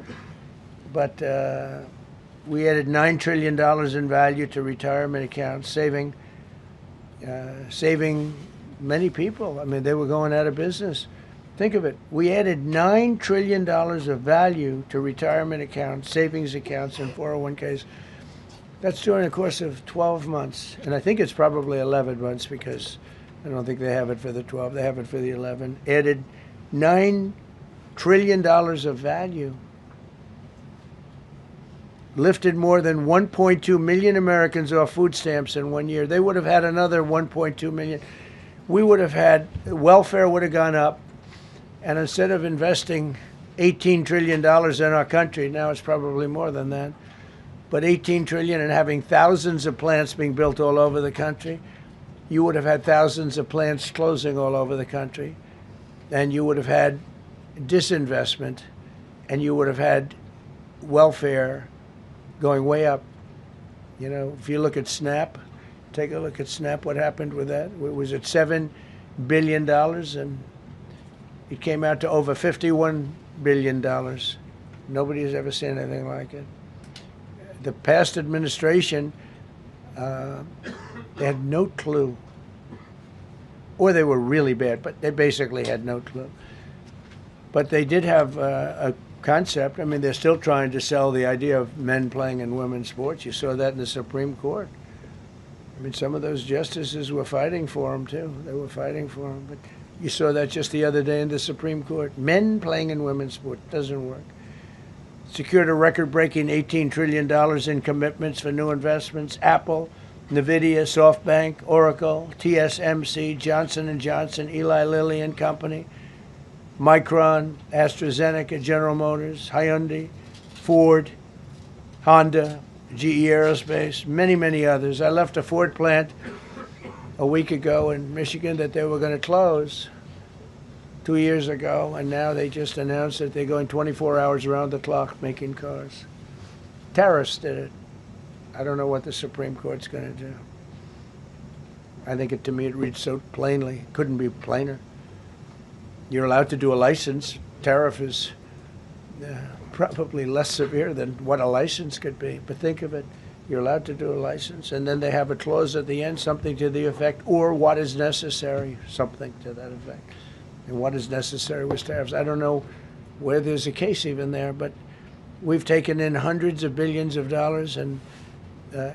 But we added $9 trillion in value to retirement accounts, saving many people. I mean, they were going out of business. Think of it. We added $9 trillion of value to retirement accounts, savings accounts, and 401ks. That's during the course of 12 months. And I think it's probably 11 months because I don't think they have it for the 12. They have it for the 11. Added $9 trillion of value. Lifted more than 1.2 million Americans off food stamps in 1 year. They would have had another 1.2 million. We would have had, welfare would have gone up. And instead of investing $18 trillion in our country, now it's probably more than that, but $18 trillion and having thousands of plants being built all over the country, you would have had thousands of plants closing all over the country. And you would have had disinvestment, and you would have had welfare going way up. You know, if you look at SNAP, take a look at SNAP, what happened with that? It was at $7 billion, and it came out to over $51 billion. Nobody has ever seen anything like it. The past administration, they had no clue. Or they were really bad, but they basically had no clue. But they did have a concept. I mean, they're still trying to sell the idea of men playing in women's sports. You saw that in the Supreme Court. I mean, some of those justices were fighting for them, too. They were fighting for them. But you saw that just the other day in the Supreme Court. Men playing in women's sports doesn't work. Secured a record-breaking $18 trillion in commitments for new investments. Apple, NVIDIA, SoftBank, Oracle, TSMC, Johnson & Johnson, Eli Lilly and Company, Micron, AstraZeneca, General Motors, Hyundai, Ford, Honda, GE Aerospace, many, many others. I left a Ford plant a week ago in Michigan that they were going to close 2 years ago, and now they just announced that they're going 24 hours around the clock making cars. Tariffs did it. I don't know what the Supreme Court's going to do. I think to me it reads so plainly. Couldn't be plainer. You're allowed to do a license. Tariff is probably less severe than what a license could be. But think of it. You're allowed to do a license, and then they have a clause at the end, something to the effect, or what is necessary, something to that effect. And what is necessary was tariffs. I don't know where there's a case even there, but we've taken in hundreds of billions of dollars, and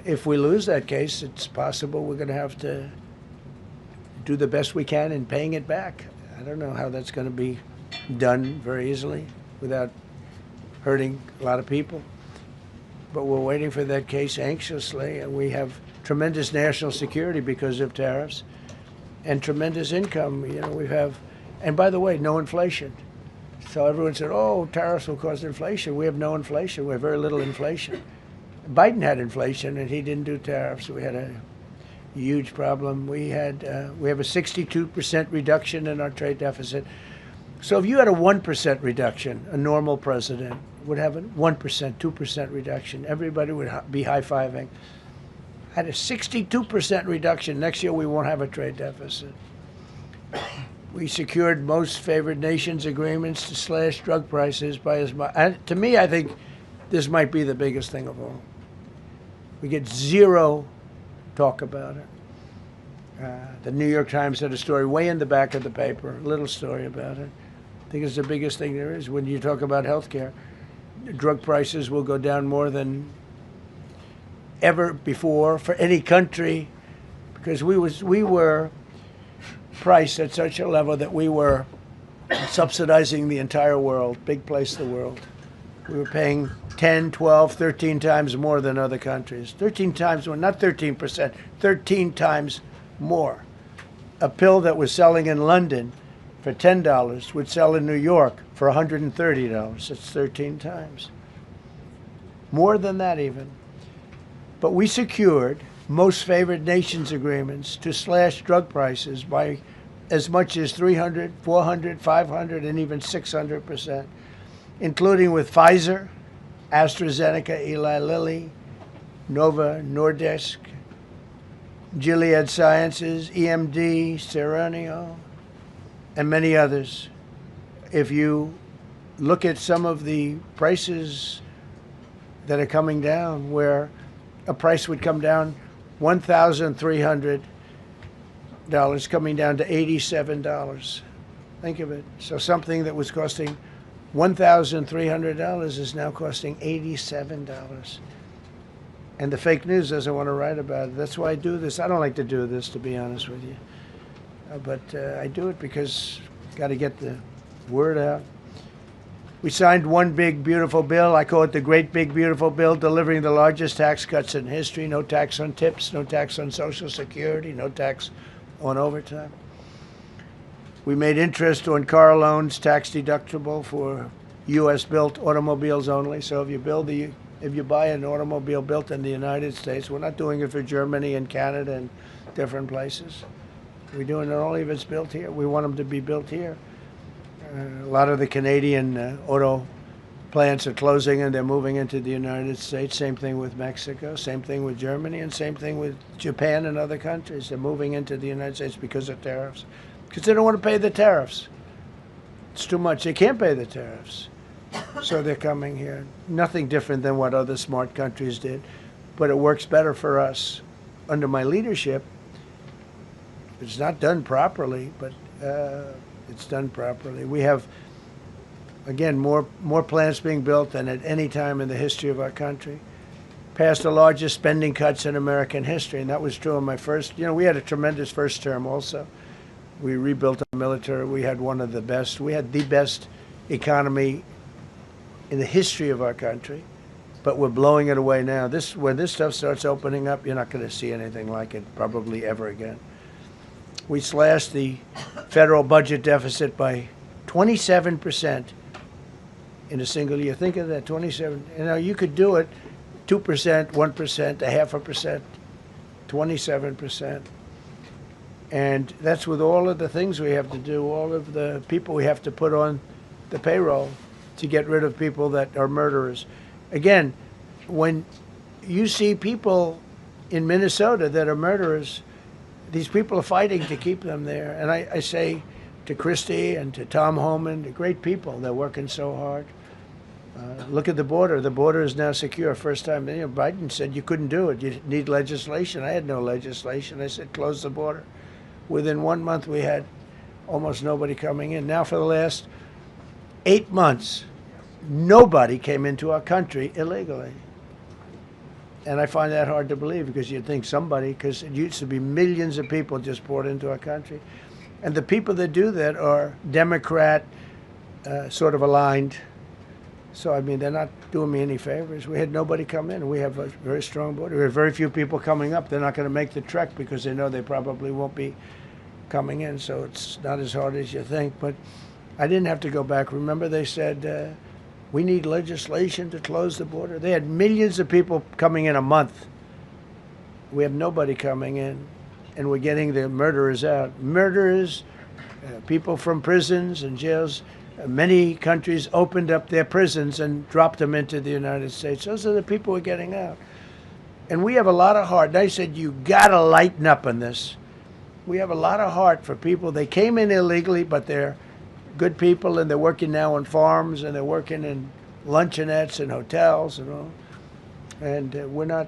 if we lose that case, it's possible we're going to have to do the best we can in paying it back. I don't know how that's going to be done very easily without hurting a lot of people. But we're waiting for that case anxiously, and we have tremendous national security because of tariffs and tremendous income. You know, we have, and by the way, no inflation. So everyone said, oh, tariffs will cause inflation. We have no inflation. We have very little inflation. Biden had inflation, and he didn't do tariffs. We had a huge problem. We have a 62% reduction in our trade deficit. So if you had a 1% reduction, a normal president would have a 1%, 2% reduction. Everybody would be high-fiving. Had a 62% reduction. Next year we won't have a trade deficit. We secured most favored nations agreements to slash drug prices by as much. To me, I think this might be the biggest thing of all. We get zero talk about it. The New York Times had a story way in the back of the paper, a little story about it. I think it's the biggest thing there is when you talk about health care. Drug prices will go down more than ever before for any country because we were priced at such a level that we were subsidizing the entire world, big place of the world. We were paying 10, 12, 13 times more than other countries. 13 times more, not 13%, 13 times more. A pill that was selling in London for $10 would sell in New York for $130. It's 13 times. More than that even. But we secured most favored nations agreements to slash drug prices by as much as 300, 400, 500, and even 600%, including with Pfizer, AstraZeneca, Eli Lilly, Novo Nordisk, Gilead Sciences, EMD, Serenio, and many others. If you look at some of the prices that are coming down, where a price would come down $1,300 coming down to $87. Think of it. So something that was costing $1,300 is now costing $87. And the fake news doesn't want to write about it. That's why I do this. I don't like to do this, to be honest with you. But I do it because got to get the word out. We signed one big, beautiful bill. I call it the Great Big Beautiful Bill, delivering the largest tax cuts in history. No tax on tips, no tax on Social Security, no tax on overtime. We made interest on car loans tax deductible for U.S. built automobiles only. So if you buy an automobile built in the United States, we're not doing it for Germany and Canada and different places. We're doing it only if it's built here. We want them to be built here. A lot of the Canadian auto plants are closing and they're moving into the United States. Same thing with Mexico, same thing with Germany, and same thing with Japan and other countries. They're moving into the United States because of tariffs. Because they don't want to pay the tariffs. It's too much. They can't pay the tariffs. So they're coming here. Nothing different than what other smart countries did. But it works better for us under my leadership. It's not done properly, but it's done properly. We have, again, more plants being built than at any time in the history of our country. Passed the largest spending cuts in American history, and that was true in my first. We had a tremendous first term also. We rebuilt our military. We had one of the best. We had the best economy in the history of our country, but we're blowing it away now. When this stuff starts opening up, you're not going to see anything like it probably ever again. We slashed the federal budget deficit by 27% in a single year. Think of that, 27. You could do it 2%, 1%, 0.5%, 27%. And that's with all of the things we have to do, all of the people we have to put on the payroll to get rid of people that are murderers. Again, when you see people in Minnesota that are murderers, these people are fighting to keep them there. And I say to Christie and to Tom Homan, the great people, they're working so hard. Look at the border. The border is now secure. First time, Biden said you couldn't do it. You need legislation. I had no legislation. I said close the border. Within 1 month, we had almost nobody coming in. Now for the last 8 months, nobody came into our country illegally. And I find that hard to believe because you'd think somebody, because it used to be millions of people just poured into our country. And the people that do that are Democrat sort of aligned. So, they're not doing me any favors. We had nobody come in. We have a very strong border. We have very few people coming up. They're not going to make the trek because they know they probably won't be coming in. So it's not as hard as you think. But I didn't have to go back. Remember, they said, we need legislation to close the border. They had millions of people coming in a month. We have nobody coming in, and we're getting the murderers out. Murderers, people from prisons and jails. Many countries opened up their prisons and dropped them into the United States. Those are the people we're getting out. And we have a lot of heart. And I said, you got to lighten up on this. We have a lot of heart for people. They came in illegally, but they're good people, and they're working now on farms, and they're working in luncheonettes and hotels and all. And we're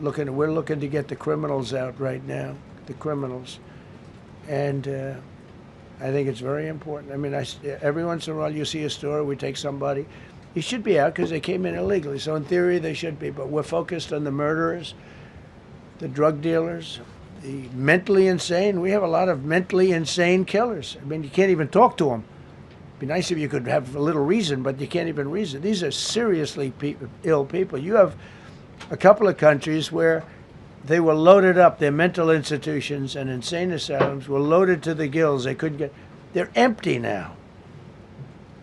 looking to get the criminals out right now, the criminals. And I think it's very important. Every once in a while you see a story, we take somebody. He should be out because they came in illegally. So in theory they should be, but we're focused on the murderers, the drug dealers, the mentally insane. We have a lot of mentally insane killers. You can't even talk to them. It'd be nice if you could have a little reason, but you can't even reason. These are seriously ill people. You have a couple of countries where they were loaded up. Their mental institutions and insane asylums were loaded to the gills. They couldn't get. They're empty now.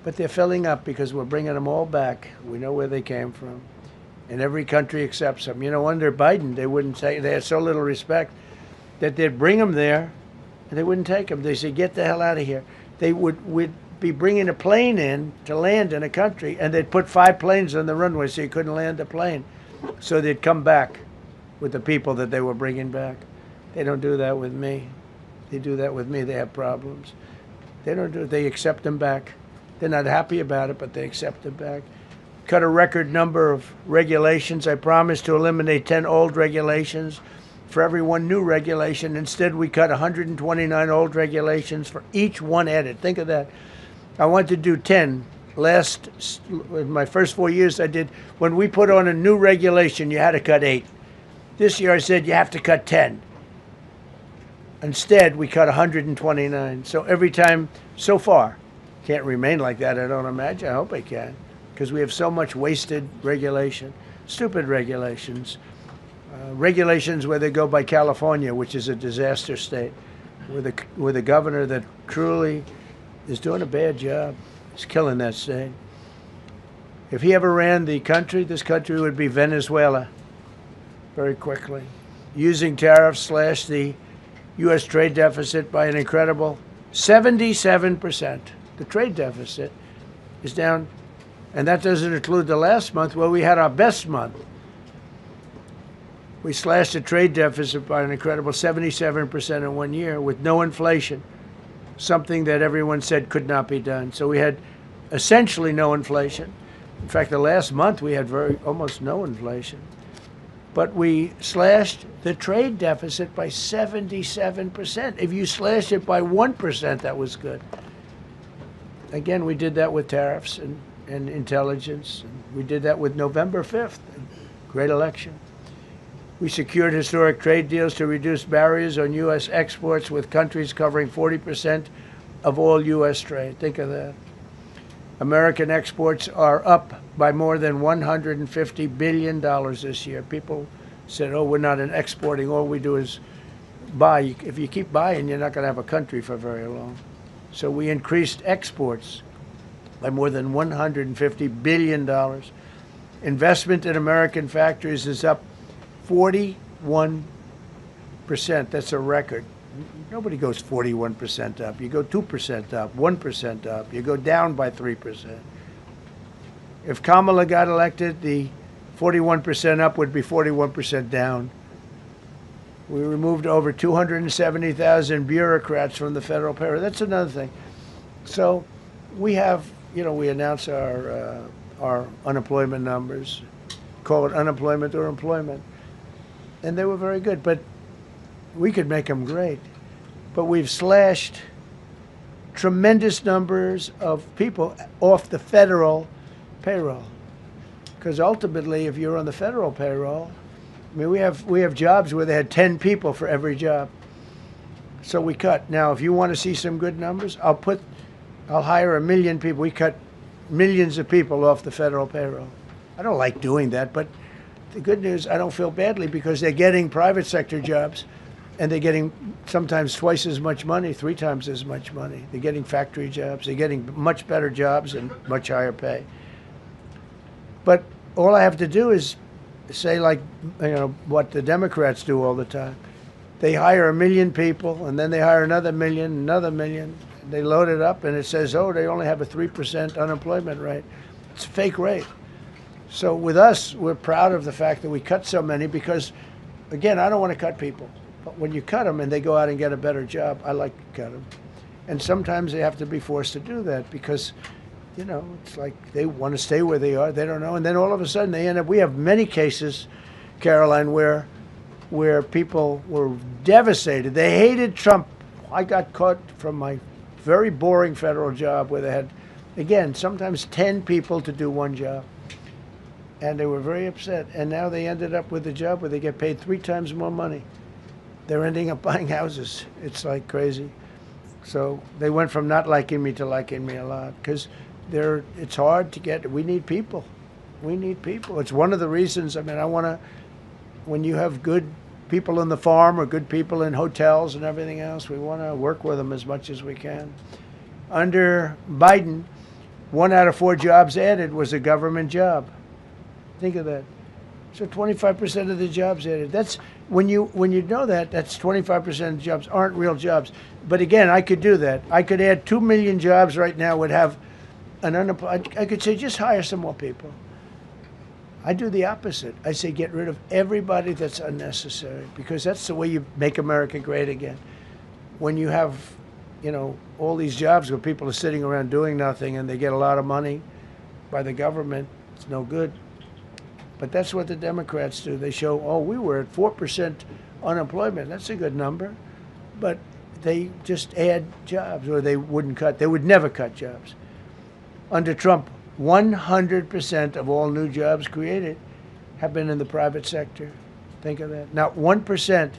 But they're filling up because we're bringing them all back. We know where they came from. And every country accepts them. Under Biden, they wouldn't take. They had so little respect that they'd bring them there, and they wouldn't take them. They said, get the hell out of here. They would be bringing a plane in to land in a country, and they'd put 5 planes on the runway so you couldn't land the plane. So they'd come back with the people that they were bringing back. They don't do that with me. They do that with me, they have problems. They don't do it. They accept them back. They're not happy about it, but they accept them back. Cut a record number of regulations. I promised to eliminate 10 old regulations for every one new regulation. Instead, we cut 129 old regulations for each one added. Think of that. I want to do 10 in my first 4 years I did, when we put on a new regulation, you had to cut 8. This year I said you have to cut 10. Instead, we cut 129. So every time, so far, can't remain like that, I don't imagine. I hope I can, because we have so much wasted regulation, stupid regulations. Regulations where they go by California, which is a disaster state, with a governor that truly is doing a bad job. He's killing that state. If he ever ran the country, this country would be Venezuela very quickly. Using tariffs slashed the U.S. trade deficit by an incredible 77%. The trade deficit is down, and that doesn't include the last month where we had our best month. We slashed the trade deficit by an incredible 77% in 1 year with no inflation, something that everyone said could not be done. So we had essentially no inflation. In fact, the last month we had almost no inflation. But we slashed the trade deficit by 77%. If you slashed it by 1%, that was good. Again, we did that with tariffs and intelligence. We did that with November 5th, great election. We secured historic trade deals to reduce barriers on U.S. exports with countries covering 40% of all U.S. trade. Think of that. American exports are up by more than $150 billion this year. People said, oh, we're not exporting. All we do is buy. If you keep buying, you're not going to have a country for very long. So we increased exports by more than $150 billion. Investment in American factories is up 41%. That's a record. Nobody goes 41% up. You go 2% up, 1% up. You go down by 3%. If Kamala got elected, the 41% up would be 41% down. We removed over 270,000 bureaucrats from the federal payroll. That's another thing. So we have, we announce our unemployment numbers, call it unemployment or employment. And they were very good, but we could make them great. But we've slashed tremendous numbers of people off the federal payroll. Because ultimately, if you're on the federal payroll, I mean, we have jobs where they had 10 people for every job. So we cut. Now, if you want to see some good numbers, I'll hire 1 million people. We cut millions of people off the federal payroll. I don't like doing that, but the good news, I don't feel badly because they're getting private sector jobs and they're getting sometimes twice as much money, 3 times as much money. They're getting factory jobs. They're getting much better jobs and much higher pay. But all I have to do is say, like, what the Democrats do all the time. They hire 1 million people and then they hire another million. They load it up and it says, oh, they only have a 3% unemployment rate. It's a fake rate. So with us, we're proud of the fact that we cut so many because, again, I don't want to cut people. But when you cut them and they go out and get a better job, I like to cut them. And sometimes they have to be forced to do that because, it's like they want to stay where they are. They don't know. And then all of a sudden they end up, we have many cases, Karoline, where people were devastated. They hated Trump. I got caught from my very boring federal job where they had, again, sometimes 10 people to do one job. And they were very upset. And now they ended up with a job where they get paid 3 times more money. They're ending up buying houses. It's like crazy. So they went from not liking me to liking me a lot because it's hard to get. We need people. We need people. It's one of the reasons. I mean, when you have good people on the farm or good people in hotels and everything else, we want to work with them as much as we can. Under Biden, 1 out of 4 jobs added was a government job. Think of that. So 25% of the jobs added. That's when you know that, that's 25% of the jobs aren't real jobs. But again, I could do that. I could add 2 million jobs right now, would have an unemployment. I could say just hire some more people. I do the opposite. I say get rid of everybody that's unnecessary because that's the way you make America great again. When you have, all these jobs where people are sitting around doing nothing and they get a lot of money by the government, it's no good. But that's what the Democrats do. They show, oh, we were at 4% unemployment. That's a good number. But they just add jobs, or they wouldn't cut. They would never cut jobs. Under Trump, 100% of all new jobs created have been in the private sector. Think of that. Not 1%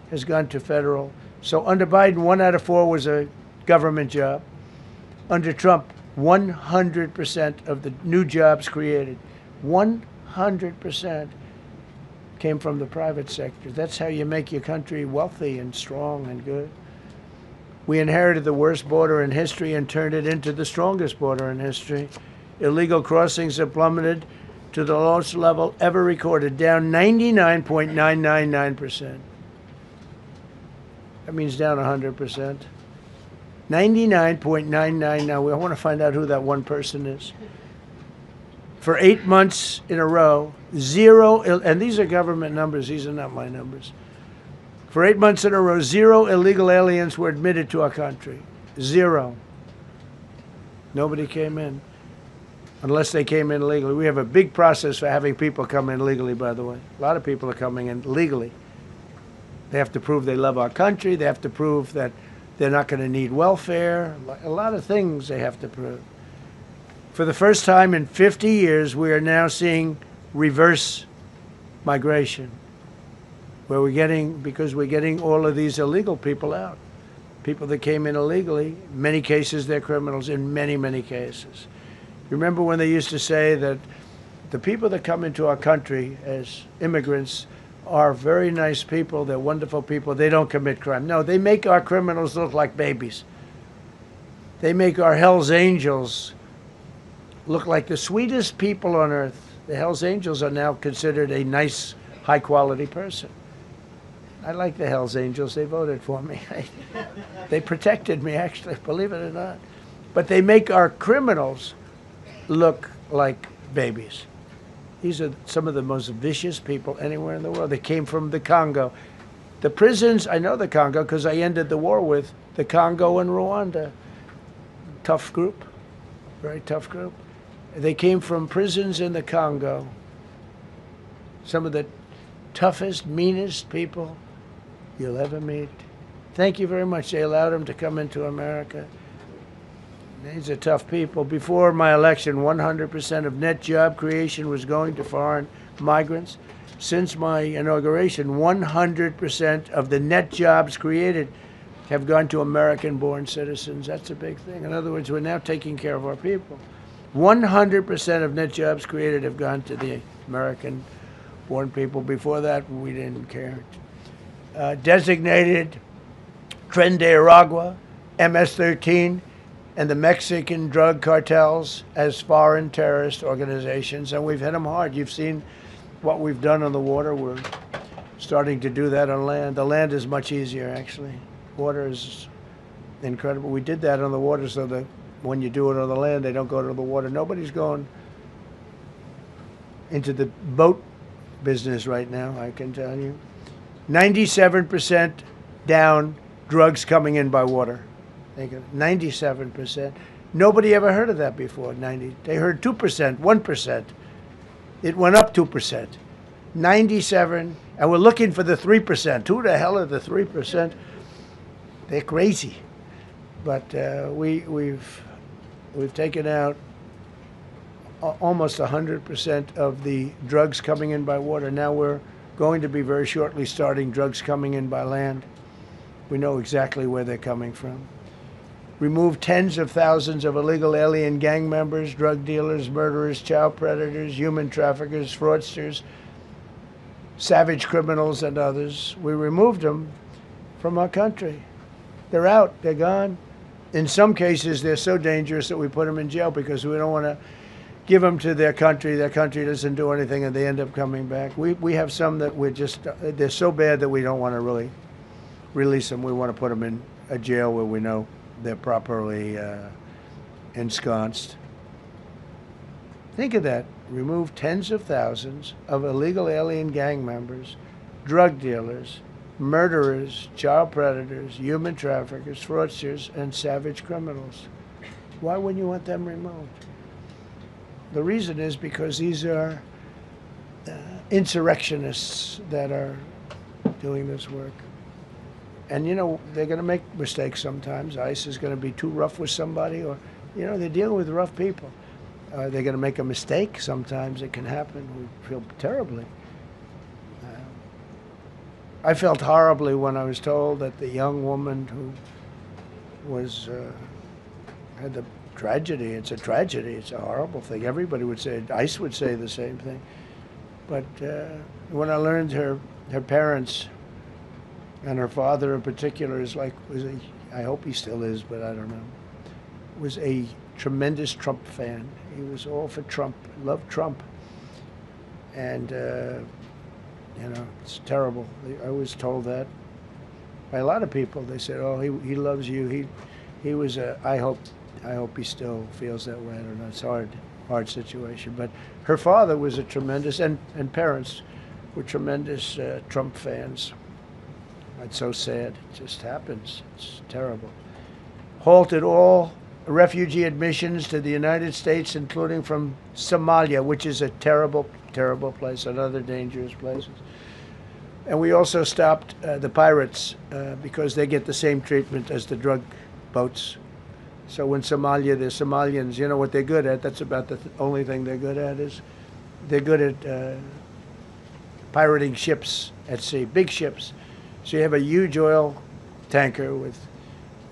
has gone to federal. So under Biden, 1 out of 4 was a government job. Under Trump, 100% of the new jobs created, 100% came from the private sector. That's how you make your country wealthy and strong and good. We inherited the worst border in history and turned it into the strongest border in history. Illegal crossings have plummeted to the lowest level ever recorded, down 99.999%. That means down 100%. 99.999. I want to find out who that one person is. For 8 months in a row, zero, and these are government numbers, these are not my numbers. For 8 months in a row, 0 illegal aliens were admitted to our country. 0. Nobody came in, unless they came in legally. We have a big process for having people come in legally, by the way. A lot of people are coming in legally. They have to prove they love our country. They have to prove that they're not going to need welfare. A lot of things they have to prove. For the first time in 50 years, we are now seeing reverse migration, where because we're getting all of these illegal people out. People that came in illegally, in many cases they're criminals, in many, many cases. Remember when they used to say that the people that come into our country as immigrants are very nice people, they're wonderful people, they don't commit crime. No, they make our criminals look like babies. They make our Hell's Angels look like the sweetest people on earth. The Hell's Angels are now considered a nice, high-quality person. I like the Hell's Angels. They voted for me. They protected me, actually, believe it or not. But they make our criminals look like babies. These are some of the most vicious people anywhere in the world. They came from the Congo. The prisons, I know the Congo because I ended the war with the Congo and Rwanda. Tough group, very tough group. They came from prisons in the Congo. Some of the toughest, meanest people you'll ever meet. Thank you very much. They allowed them to come into America. These are tough people. Before my election, 100% of net job creation was going to foreign migrants. Since my inauguration, 100% of the net jobs created have gone to American-born citizens. That's a big thing. In other words, we're now taking care of our people. 100% of net jobs created have gone to the American-born people. Before that, we didn't care. Designated Tren de Aragua, MS-13, and the Mexican drug cartels as foreign terrorist organizations, and we've hit them hard. You've seen what we've done on the water. We're starting to do that on land. The land is much easier, actually. Water is incredible. We did that on the water so that when you do it on the land, they don't go to the water. Nobody's going into the boat business right now, I can tell you. 97% down drugs coming in by water. 97%. Nobody ever heard of that before. They heard 2%, 1%. It went up 2%. 97, and we're looking for the 3%. Who the hell are the 3%? They're crazy. But we've taken out almost 100% of the drugs coming in by water. Now we're going to be very shortly starting drugs coming in by land. We know exactly where they're coming from. Removed tens of thousands of illegal alien gang members, drug dealers, murderers, child predators, human traffickers, fraudsters, savage criminals, and others. We removed them from our country. They're out. They're gone. In some cases, they're so dangerous that we put them in jail because we don't want to give them to their country. Their country doesn't do anything, and they end up coming back. We have some that they're so bad that we don't want to really release them. We want to put them in a jail where we know they're properly ensconced. Think of that. Remove tens of thousands of illegal alien gang members, drug dealers, murderers, child predators, human traffickers, fraudsters, and savage criminals. Why wouldn't you want them removed? The reason is because these are insurrectionists that are doing this work. And, you know, they're going to make mistakes sometimes. ICE is going to be too rough with somebody, or, you know, they're dealing with rough people. Are they going to make a mistake? Sometimes it can happen. We feel terribly. I felt horribly when I was told that the young woman who was had the tragedy. It's a tragedy. It's a horrible thing. Everybody would say, ICE would say the same thing. But when I learned her parents and her father in particular I hope he still is, but I don't know, was a tremendous Trump fan. He was all for Trump, loved Trump. And, it's terrible. I was told that by a lot of people. They said, oh, he loves you. He was I hope he still feels that way. I don't know. It's a hard situation. But her father was a tremendous, and parents were tremendous Trump fans. It's so sad. It just happens. It's terrible. Halted all refugee admissions to the United States, including from Somalia, which is a terrible, terrible place, another dangerous place. And we also stopped the pirates because they get the same treatment as the drug boats. So when Somalia, the Somalians, you know what they're good at? That's about the only thing they're good at is they're good at pirating ships at sea, big ships. So you have a huge oil tanker with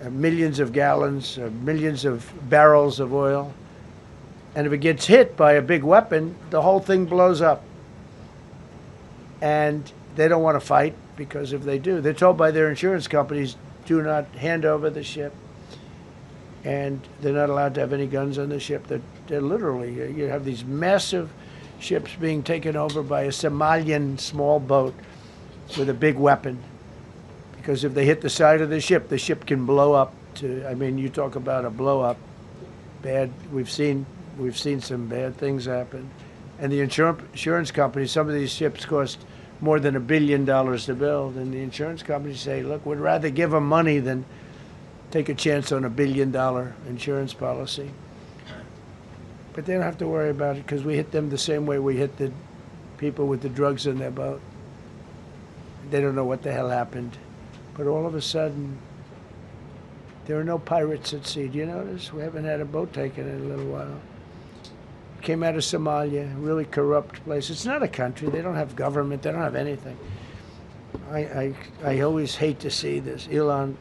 millions of gallons, millions of barrels of oil. And if it gets hit by a big weapon, the whole thing blows up. And they don't want to fight, because if they do, they're told by their insurance companies, do not hand over the ship. And they're not allowed to have any guns on the ship. They're literally, you have these massive ships being taken over by a Somalian small boat with a big weapon. Because if they hit the side of the ship can blow up you talk about a blow up. Bad, we've seen some bad things happen. And the insurance companies, some of these ships cost more than $1 billion to build. And the insurance companies say, look, we'd rather give them money than take a chance on $1 billion insurance policy. But they don't have to worry about it, because we hit them the same way we hit the people with the drugs in their boat. They don't know what the hell happened. But all of a sudden, there are no pirates at sea. Do you notice? We haven't had a boat taken in a little while. Came out of Somalia, really corrupt place. It's not a country. They don't have government. They don't have anything. I always hate to see this. Ilan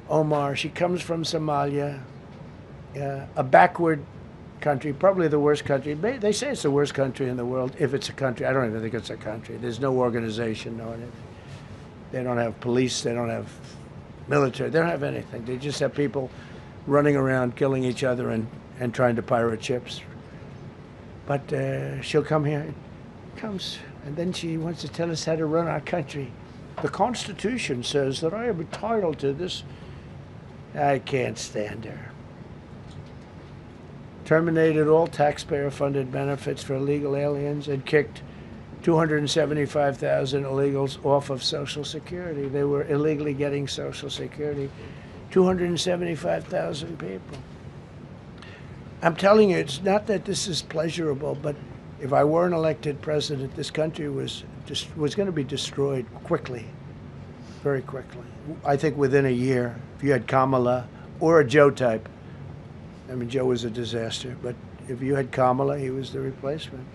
Omar, she comes from Somalia, a backward country, probably the worst country. They say it's the worst country in the world, if it's a country. I don't even think it's a country. There's no organization, no anything. They don't have police. They don't have military. They don't have anything. They just have people running around, killing each other and trying to pirate ships. But she'll come here, comes, and then she wants to tell us how to run our country. The Constitution says that I am entitled to this. I can't stand her. Terminated all taxpayer-funded benefits for illegal aliens and kicked 275,000 illegals off of Social Security. They were illegally getting Social Security. 275,000 people. I'm telling you, it's not that this is pleasurable, but if I weren't elected president, this country was going to be destroyed quickly, very quickly. I think within a year, if you had Kamala or a Joe type. I mean, Joe was a disaster, but if you had Kamala, he was the replacement.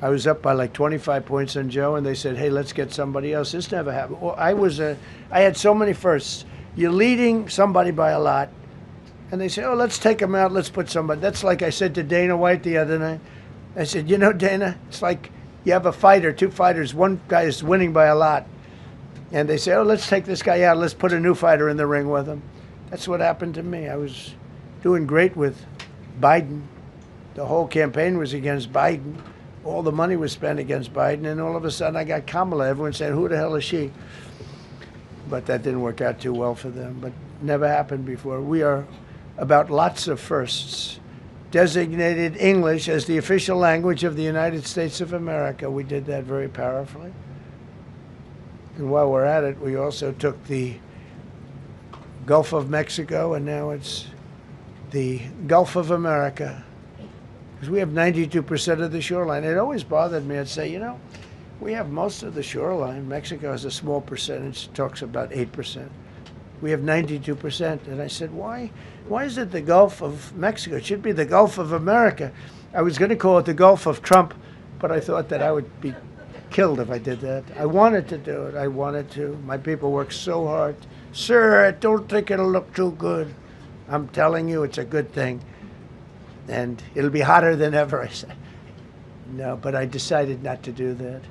I was up by like 25 points on Joe, and they said, hey, let's get somebody else. This never happened. Well, I had so many firsts. You're leading somebody by a lot, and they say, oh, let's take him out, let's put somebody. That's like I said to Dana White the other night. I said, you know, Dana, it's like you have a fighter, two fighters, one guy is winning by a lot. And they say, oh, let's take this guy out, let's put a new fighter in the ring with him. That's what happened to me. I was doing great with Biden. The whole campaign was against Biden. All the money was spent against Biden, and all of a sudden I got Kamala. Everyone said, who the hell is she? But that didn't work out too well for them, but never happened before. We are about lots of firsts. Designated English as the official language of the United States of America. We did that very powerfully. And while we're at it, we also took the Gulf of Mexico, and now it's the Gulf of America. Because we have 92% of the shoreline. It always bothered me. I'd say, you know, we have most of the shoreline. Mexico has a small percentage, talks about 8%. We have 92%. And I said, why is it the Gulf of Mexico? It should be the Gulf of America. I was going to call it the Gulf of Trump, but I thought that I would be killed if I did that. I wanted to do it. I wanted to. My people worked so hard. Sir, I don't think it'll look too good. I'm telling you, it's a good thing. And it'll be hotter than ever, I said. No, but I decided not to do that.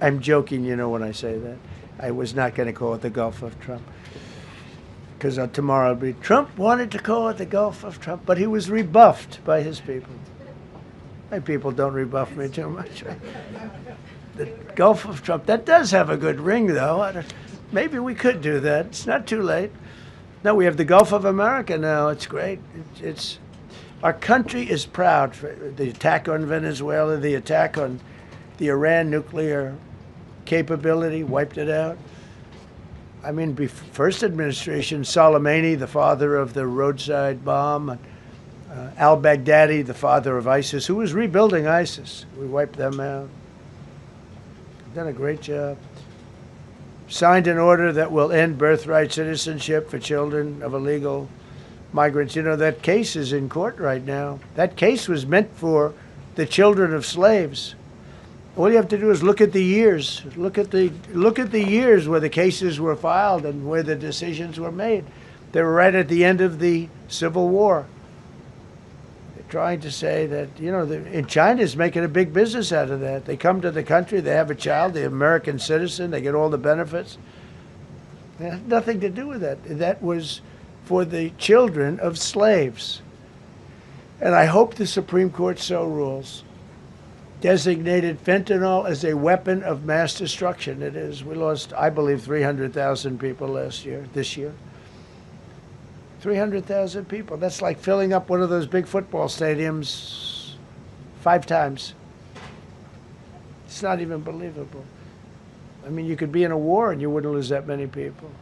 I'm joking, you know, when I say that. I was not going to call it the Gulf of Trump. Because tomorrow it'll be, Trump wanted to call it the Gulf of Trump, but he was rebuffed by his people. My people don't rebuff me too much. The Gulf of Trump, that does have a good ring, though. Maybe we could do that. It's not too late. No, we have the Gulf of America now. It's great. Our country is proud for the attack on Venezuela, the attack on the Iran nuclear capability, wiped it out. I mean, first administration, Soleimani, the father of the roadside bomb, al-Baghdadi, the father of ISIS, who was rebuilding ISIS. We wiped them out. Done a great job. Signed an order that will end birthright citizenship for children of illegal migrants. You know, that case is in court right now. That case was meant for the children of slaves. All you have to do is look at the years. Look at the years where the cases were filed and where the decisions were made. They were right at the end of the Civil War. They're trying to say that, you know, and China's making a big business out of that. They come to the country, they have a child, the American citizen, they get all the benefits. It had nothing to do with that. That was for the children of slaves. And I hope the Supreme Court so rules. Designated fentanyl as a weapon of mass destruction. It is. We lost, I believe, 300,000 people this year. 300,000 people. That's like filling up one of those big football stadiums 5 times. It's not even believable. I mean, you could be in a war and you wouldn't lose that many people.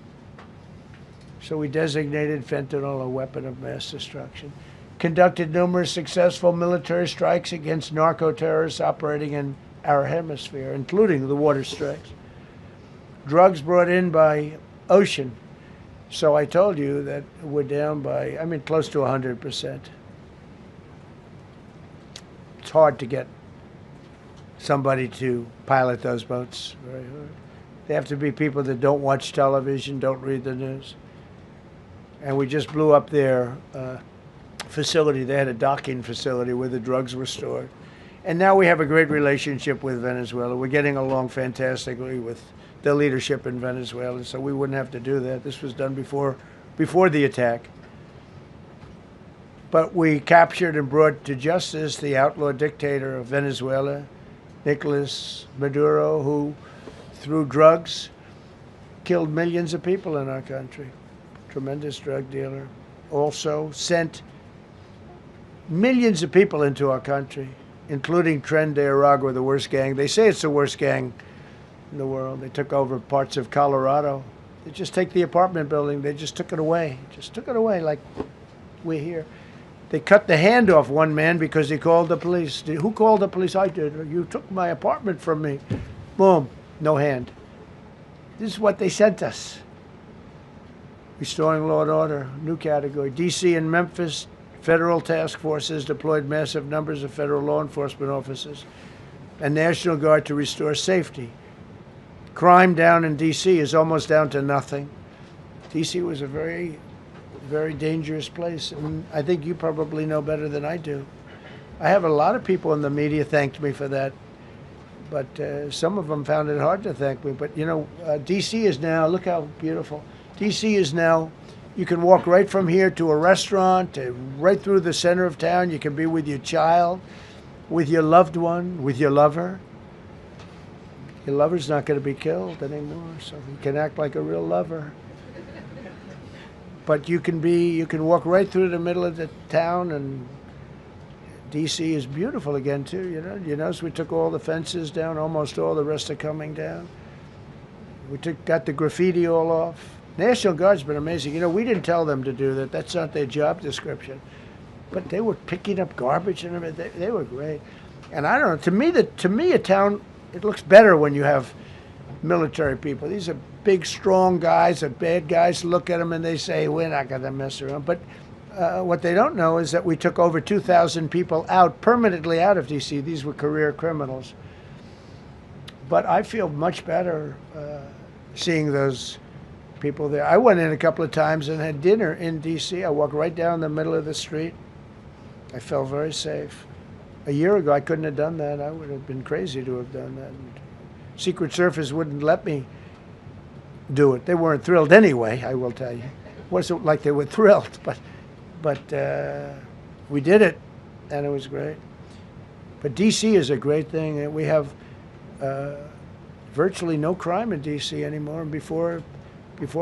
So we designated fentanyl a weapon of mass destruction. Conducted numerous successful military strikes against narco-terrorists operating in our hemisphere, including the water strikes. Drugs brought in by ocean. So I told you that we're down by, I mean, close to 100%. It's hard to get somebody to pilot those boats. Very hard. They have to be people that don't watch television, don't read the news. And we just blew up their facility. They had a docking facility where the drugs were stored. And now we have a great relationship with Venezuela. We're getting along fantastically with the leadership in Venezuela, so we wouldn't have to do that. This was done before the attack. But we captured and brought to justice the outlaw dictator of Venezuela, Nicolas Maduro, who, through drugs, killed millions of people in our country. Tremendous drug dealer. Also sent millions of people into our country, including Tren de Aragua, the worst gang. They say it's the worst gang in the world. They took over parts of Colorado. They just take the apartment building. They just took it away. Just took it away like we're here. They cut the hand off one man because he called the police. Who called the police? I did. You took my apartment from me. Boom. No hand. This is what they sent us. Restoring law and order, new category. D.C. and Memphis, federal task forces deployed massive numbers of federal law enforcement officers and National Guard to restore safety. Crime down in D.C. is almost down to nothing. D.C. was a very, very dangerous place, and I think you probably know better than I do. I have a lot of people in the media thanked me for that, but some of them found it hard to thank me. But, you know, D.C. is now, look how beautiful. D.C. is now, you can walk right from here to a restaurant, right through the center of town. You can be with your child, with your loved one, with your lover. Your lover's not going to be killed anymore, so you can act like a real lover. But you can walk right through the middle of the town, and D.C. is beautiful again, too. You notice we took all the fences down, almost all. The rest are coming down. We got the graffiti all off. National Guard's been amazing. You know, we didn't tell them to do that. That's not their job description. But they were picking up garbage and everything. They were great. And I don't know, to me a town, it looks better when you have military people. These are big, strong guys, are bad guys. Look at them and they say, we're not going to mess around. But what they don't know is that we took over 2,000 people out, permanently out of D.C. These were career criminals. But I feel much better seeing those people there. I went in a couple of times and had dinner in D.C. I walked right down the middle of the street. I felt very safe. A year ago, I couldn't have done that. I would have been crazy to have done that. And Secret Service wouldn't let me do it. They weren't thrilled anyway, I will tell you. It wasn't like they were thrilled, but we did it, and it was great. But D.C. is a great thing. We have virtually no crime in D.C. anymore. And before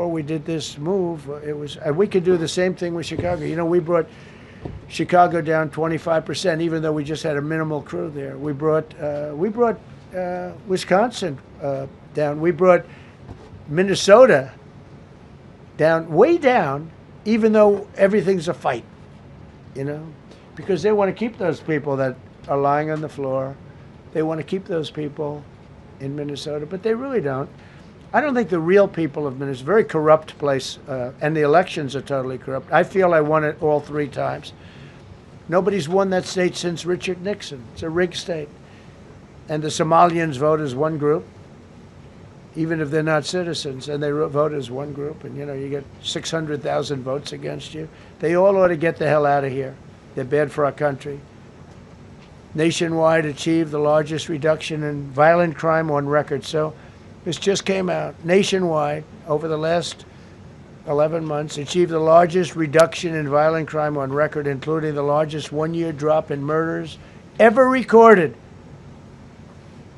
we did this move, it was we could do the same thing with Chicago. You know, we brought Chicago down 25%, even though we just had a minimal crew there. We brought Wisconsin down. We brought Minnesota down, way down, even though everything's a fight, you know, because they want to keep those people that are lying on the floor. They want to keep those people in Minnesota, but they really don't. I don't think the real people of Minnesota, it's a very corrupt place, and the elections are totally corrupt. I feel I won it all 3 times. Nobody's won that state since Richard Nixon. It's a rigged state. And the Somalians vote as one group, even if they're not citizens, and they vote as one group, and you know, you get 600,000 votes against you. They all ought to get the hell out of here. They're bad for our country. Nationwide achieved the largest reduction in violent crime on record. So this just came out. Nationwide, over the last 11 months, achieved the largest reduction in violent crime on record, including the largest one-year drop in murders ever recorded.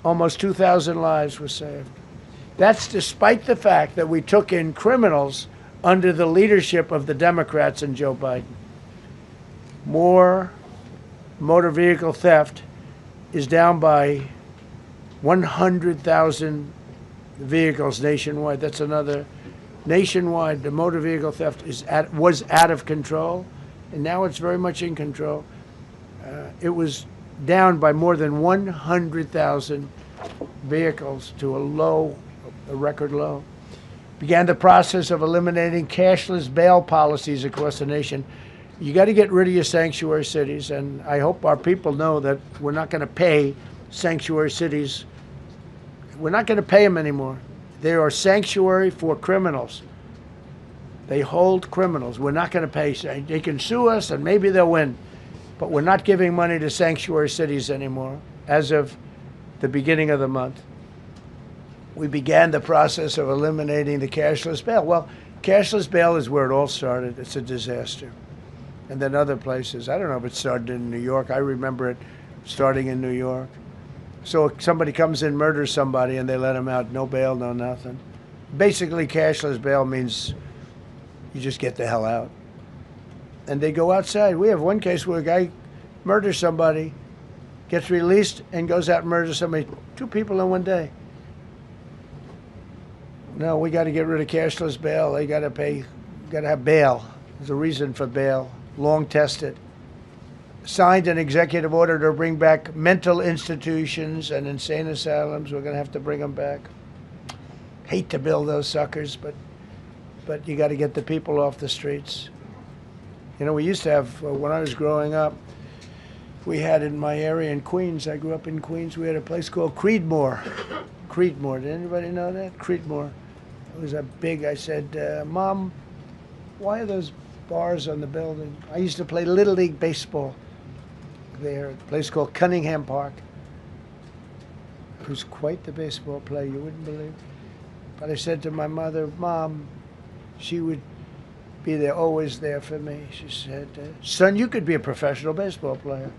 Almost 2,000 lives were saved. That's despite the fact that we took in criminals under the leadership of the Democrats and Joe Biden. More motor vehicle theft is down by 100,000 vehicles nationwide. That's another. Nationwide, the motor vehicle theft was out of control, and now it's very much in control. It was down by more than 100,000 vehicles to a record low. Began the process of eliminating cashless bail policies across the nation. You got to get rid of your sanctuary cities, and I hope our people know that we're not going to pay sanctuary cities. We're not going to pay them anymore. They are sanctuary for criminals. They hold criminals. We're not going to pay. They can sue us, and maybe they'll win, but we're not giving money to sanctuary cities anymore as of the beginning of the month. We began the process of eliminating the cashless bail. Well, cashless bail is where it all started. It's a disaster. And then other places. I don't know if it started in New York. I remember it starting in New York. So somebody comes in, murders somebody, and they let them out. No bail, no nothing. Basically, cashless bail means you just get the hell out. And they go outside. We have one case where a guy murders somebody, gets released, and goes out and murders somebody. 2 people in one day. No, we got to get rid of cashless bail. They got to pay, got to have bail. There's a reason for bail. Long tested. Signed an executive order to bring back mental institutions and insane asylums. We're going to have to bring them back. Hate to build those suckers, but you got to get the people off the streets. You know, we used to have, when I was growing up, we had in my area in Queens, I grew up in Queens, we had a place called Creedmoor. Creedmoor, did anybody know that? Creedmoor. It was a big, I said, Mom, why are those bars on the building? I used to play Little League baseball there at a place called Cunningham Park. It was quite the baseball player, you wouldn't believe. But I said to my mother, Mom, she would be there, always there for me. She said, son, you could be a professional baseball player.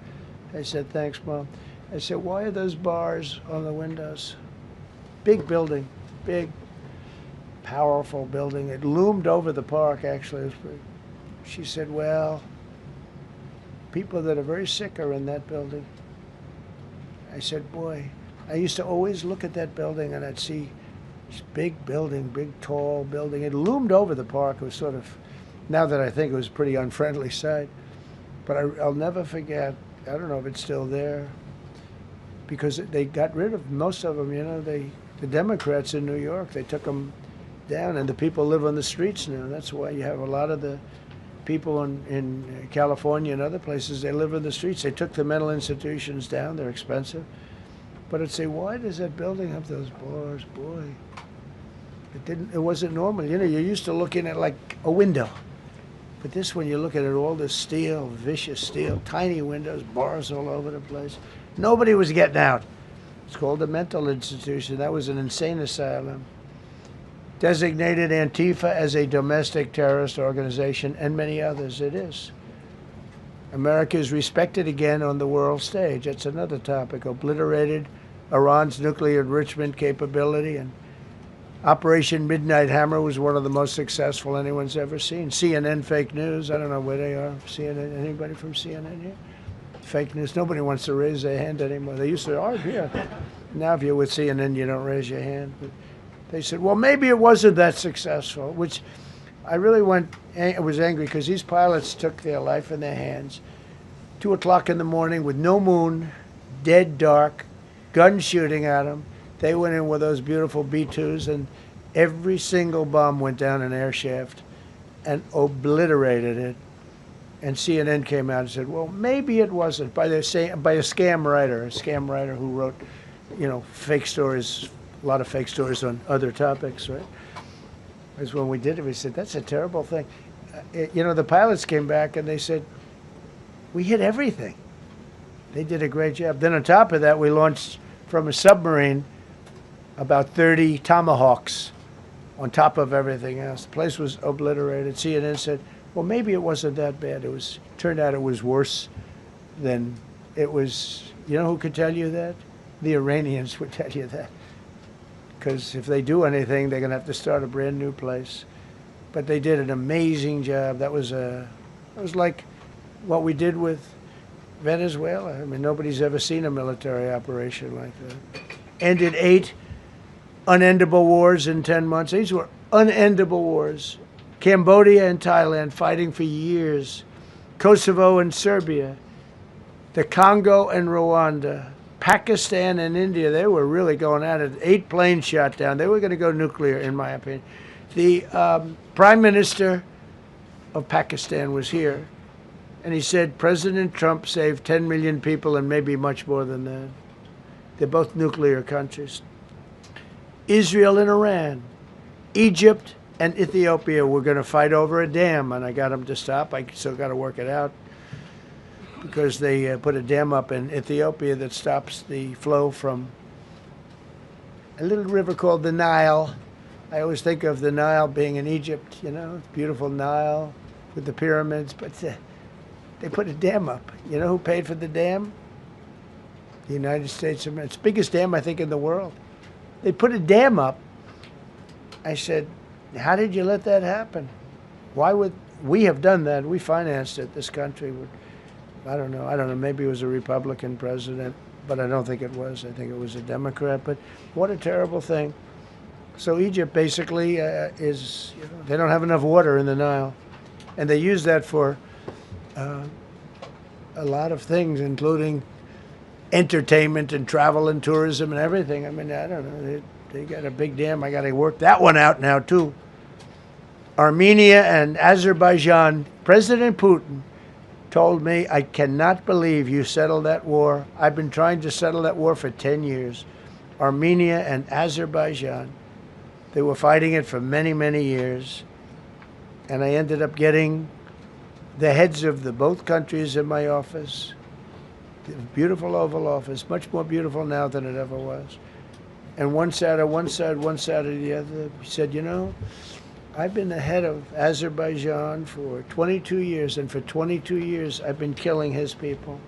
I said, thanks, Mom. I said, why are those bars on the windows? Big building, big, powerful building. It loomed over the park, actually. She said, well, people that are very sick are in that building. I said, boy, I used to always look at that building and I'd see this big building, big, tall building. It loomed over the park. It was sort of, now that I think it was a pretty unfriendly sight. But I'll never forget, I don't know if it's still there, because they got rid of most of them, you know, the Democrats in New York, they took them down, and the people live on the streets now. That's why you have a lot of the people in California and other places, they live in the streets. They took the mental institutions down. They're expensive. But I'd say, why does that building have those bars? Boy, it wasn't normal. You know, you're used to looking at like a window. But this one, you look at it, all this steel, vicious steel, tiny windows, bars all over the place. Nobody was getting out. It's called a mental institution. That was an insane asylum. Designated Antifa as a domestic terrorist organization, and many others. It is. America is respected again on the world stage. That's another topic. Obliterated Iran's nuclear enrichment capability, and Operation Midnight Hammer was one of the most successful anyone's ever seen. CNN fake news. I don't know where they are. CNN. Anybody from CNN here? Fake news. Nobody wants to raise their hand anymore. They used to argue. Yeah. Now, if you're with CNN, you don't raise your hand. But they said, well, maybe it wasn't that successful, which I really was angry because these pilots took their life in their hands. 2 o'clock in the morning with no moon, dead dark, guns shooting at them. They went in with those beautiful B-2s, and every single bomb went down an air shaft and obliterated it. And CNN came out and said, well, maybe it wasn't, by a scam writer who wrote, you know, fake stories, a lot of fake stories on other topics, right? Because when we did it, we said, that's a terrible thing. You know, the pilots came back and they said, we hit everything. They did a great job. Then on top of that, we launched from a submarine about 30 Tomahawks on top of everything else. The place was obliterated. CNN said, well, maybe it wasn't that bad. Turned out it was worse than it was. You know who could tell you that? The Iranians would tell you that. Because if they do anything, they're going to have to start a brand new place. But they did an amazing job. That was like what we did with Venezuela. I mean, nobody's ever seen a military operation like that. Ended 8 unendable wars in 10 months. These were unendable wars. Cambodia and Thailand fighting for years. Kosovo and Serbia. The Congo and Rwanda. Pakistan and India, they were really going at it. 8 planes shot down. They were going to go nuclear, in my opinion. The Prime Minister of Pakistan was here, and he said President Trump saved 10 million people and maybe much more than that. They're both nuclear countries. Israel and Iran. Egypt and Ethiopia were going to fight over a dam, and I got them to stop. I still got to work it out, because they put a dam up in Ethiopia that stops the flow from a little river called the Nile. I always think of the Nile being in Egypt, you know, beautiful Nile with the pyramids, but they put a dam up. You know who paid for the dam? The United States of America. It's the biggest dam, I think, in the world. They put a dam up. I said, how did you let that happen? Why would we have done that? We financed it. This country would. I don't know. Maybe it was a Republican president, but I don't think it was. I think it was a Democrat. But what a terrible thing. So Egypt basically is, you know, they don't have enough water in the Nile. And they use that for a lot of things, including entertainment and travel and tourism and everything. I mean, I don't know. They got a big dam. I got to work that one out now, too. Armenia and Azerbaijan, President Putin told me, I cannot believe you settled that war. I've been trying to settle that war for 10 years. Armenia and Azerbaijan. They were fighting it for many, many years. And I ended up getting the heads of both countries in my office. The beautiful Oval Office, much more beautiful now than it ever was. And one sat on one side of the other. He said, you know, I've been the head of Azerbaijan for 22 years, and for 22 years I've been killing his people.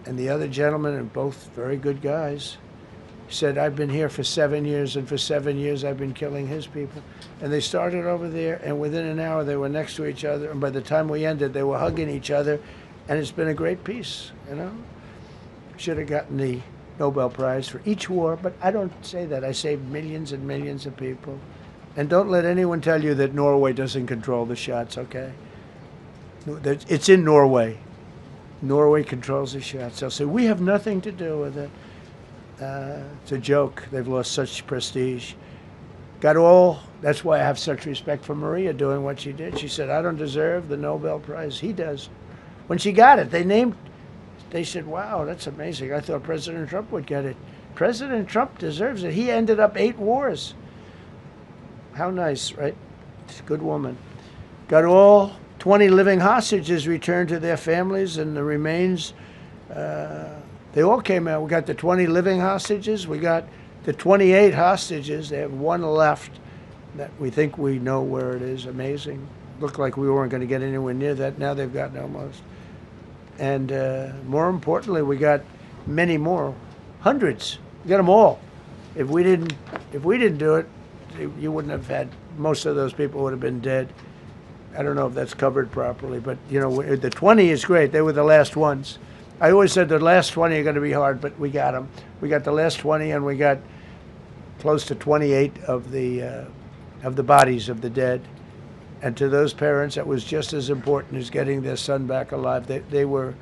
And the other gentleman, and both very good guys, said, I've been here for 7 years, and for 7 years I've been killing his people. And they started over there, and within an hour they were next to each other, and by the time we ended, they were hugging each other, and it's been a great peace, you know? Should have gotten the Nobel Prize for each war, but I don't say that. I saved millions and millions of people. And don't let anyone tell you that Norway doesn't control the shots, okay? It's in Norway. Norway controls the shots. They'll say, we have nothing to do with it. It's a joke. They've lost such prestige. got all, that's why I have such respect for Maria doing what she did. She said, I don't deserve the Nobel Prize. He does. When she got it, they said, wow, that's amazing. I thought President Trump would get it. President Trump deserves it. He ended up 8 wars. How nice, right? It's a good woman. Got all 20 living hostages returned to their families, and the remains, they all came out. We got the 20 living hostages. We got the 28 hostages. They have 1 left that we think we know where it is. Amazing. Looked like we weren't going to get anywhere near that. Now they've gotten almost. And more importantly, we got many more, hundreds. We got them all. If we didn't do it, you wouldn't have had, most of those people would have been dead. I don't know if that's covered properly, but you know, the 20 is great. They were the last ones. I always said the last 20 are going to be hard, but we got them. We got the last 20, and we got close to 28 of the bodies of the dead. And to those parents, that was just as important as getting their son back alive. They were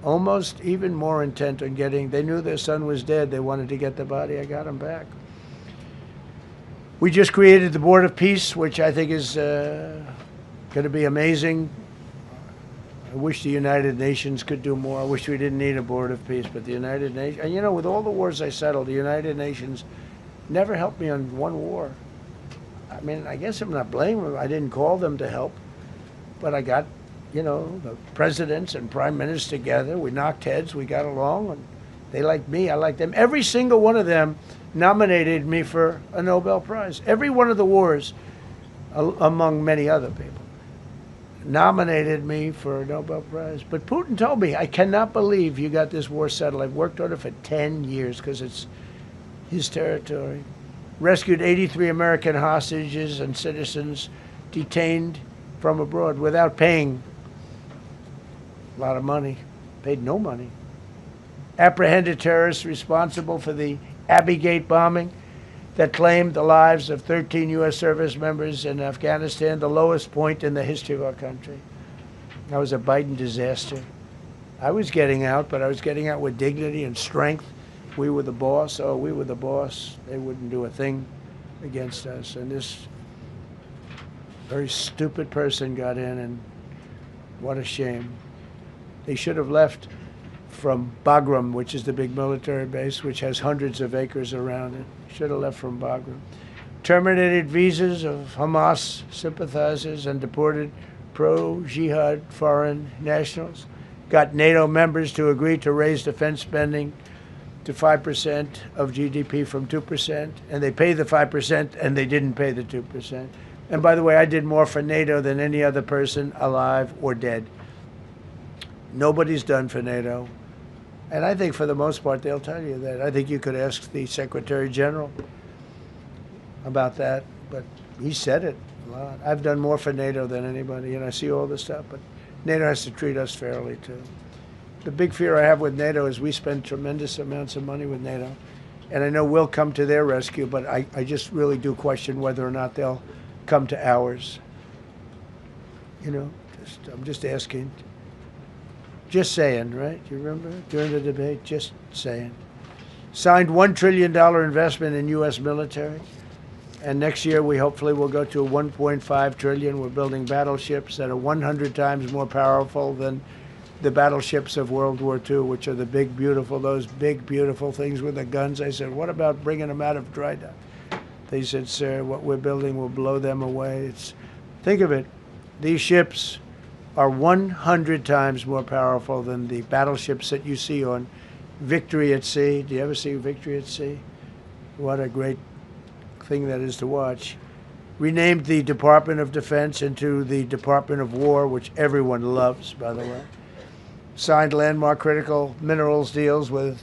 almost even more intent on getting, they knew their son was dead. They wanted to get the body. I got him back. We just created the Board of Peace, which I think is going to be amazing. I wish the United Nations could do more. I wish we didn't need a Board of Peace, but the United Nations, and you know, with all the wars I settled, the United Nations never helped me on one war. I mean, I guess I'm not blaming them. I didn't call them to help, but I got, you know, the presidents and prime ministers together. We knocked heads. We got along, and they liked me. I liked them. Every single one of them nominated me for a Nobel Prize. Every one of the wars, among many other people, nominated me for a Nobel Prize. But Putin told me, I cannot believe you got this war settled. I've worked on it for 10 years because it's his territory. Rescued 83 American hostages and citizens detained from abroad without paying a lot of money. Paid no money. Apprehended terrorists responsible for the Abbey Gate bombing that claimed the lives of 13 U.S. service members in Afghanistan, the lowest point in the history of our country. That was a Biden disaster. I was getting out, but I was getting out with dignity and strength. We were the boss. Oh, we were the boss. They wouldn't do a thing against us. And this very stupid person got in, and what a shame. They should have left from Bagram, which is the big military base, which has hundreds of acres around it. Should have left from Bagram. Terminated visas of Hamas sympathizers and deported pro-jihad foreign nationals. Got NATO members to agree to raise defense spending to 5% of GDP from 2%, and they pay the 5%, and they didn't pay the 2%. And by the way, I did more for NATO than any other person alive or dead. Nobody's done for NATO. And I think for the most part, they'll tell you that. I think you could ask the Secretary General about that, but he said it a lot. I've done more for NATO than anybody, and I see all this stuff, but NATO has to treat us fairly, too. The big fear I have with NATO is we spend tremendous amounts of money with NATO, and I know we'll come to their rescue, but I just really do question whether or not they'll come to ours. You know, I'm just asking. Just saying, right? You remember during the debate? Just saying. Signed $1 trillion investment in U.S. military, and next year we hopefully will go to a $1.5 trillion. We're building battleships that are 100 times more powerful than the battleships of World War II, which are the big, beautiful, those big, beautiful things with the guns. I said, what about bringing them out of dry dock? They said, sir, what we're building will blow them away. Think of it. These ships are 100 times more powerful than the battleships that you see on Victory at Sea. Do you ever see Victory at Sea? What a great thing that is to watch. Renamed the Department of Defense into the Department of War, which everyone loves, by the way. Signed landmark critical minerals deals with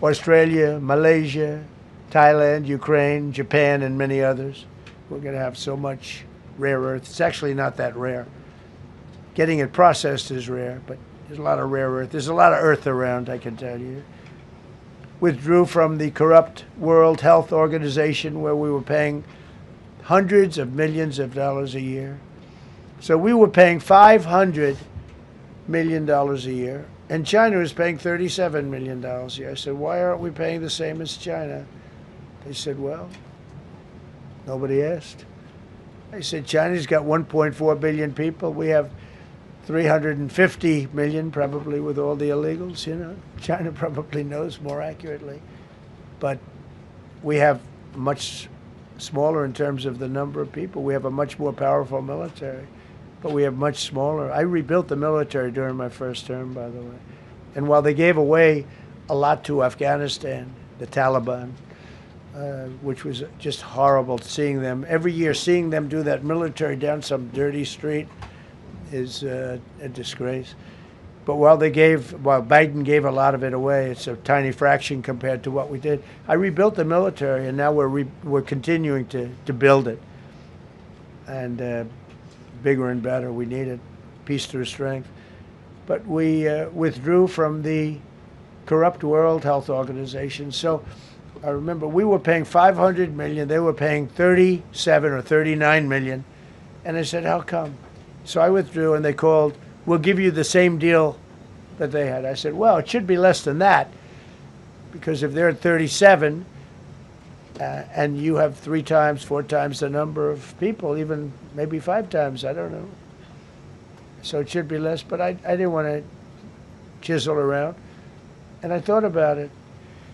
Australia, Malaysia, Thailand, Ukraine, Japan, and many others. We're going to have so much rare earth. It's actually not that rare. Getting it processed is rare, but there's a lot of rare earth. There's a lot of earth around, I can tell you. Withdrew from the corrupt World Health Organization, where we were paying hundreds of millions of dollars a year. So we were paying $500 million a year, and China was paying $37 million a year. I said, why aren't we paying the same as China? They said, well, Nobody asked. I said, China's got 1.4 billion people. We have 350 million, probably with all the illegals, you know. China probably knows more accurately. But we have much smaller in terms of the number of people. We have a much more powerful military, but we have much smaller. I rebuilt the military during my first term, by the way. And while they gave away a lot to Afghanistan, the Taliban, which was just horrible seeing them. Every year seeing them do that military down some dirty street is a disgrace. But while Biden gave a lot of it away, it's a tiny fraction compared to what we did. I rebuilt the military, and now we're continuing to build it. And bigger and better, we need it, peace through strength. But we withdrew from the corrupt World Health Organization. So I remember we were paying $500 million, they were paying 37 or 39 million. And I said, how come? So I withdrew, and they called, we'll give you the same deal that they had. I said, well, it should be less than that, because if they're at 37 and you have 3 times, 4 times the number of people, even maybe 5 times, I don't know. So it should be less, but I didn't want to chisel around. And I thought about it.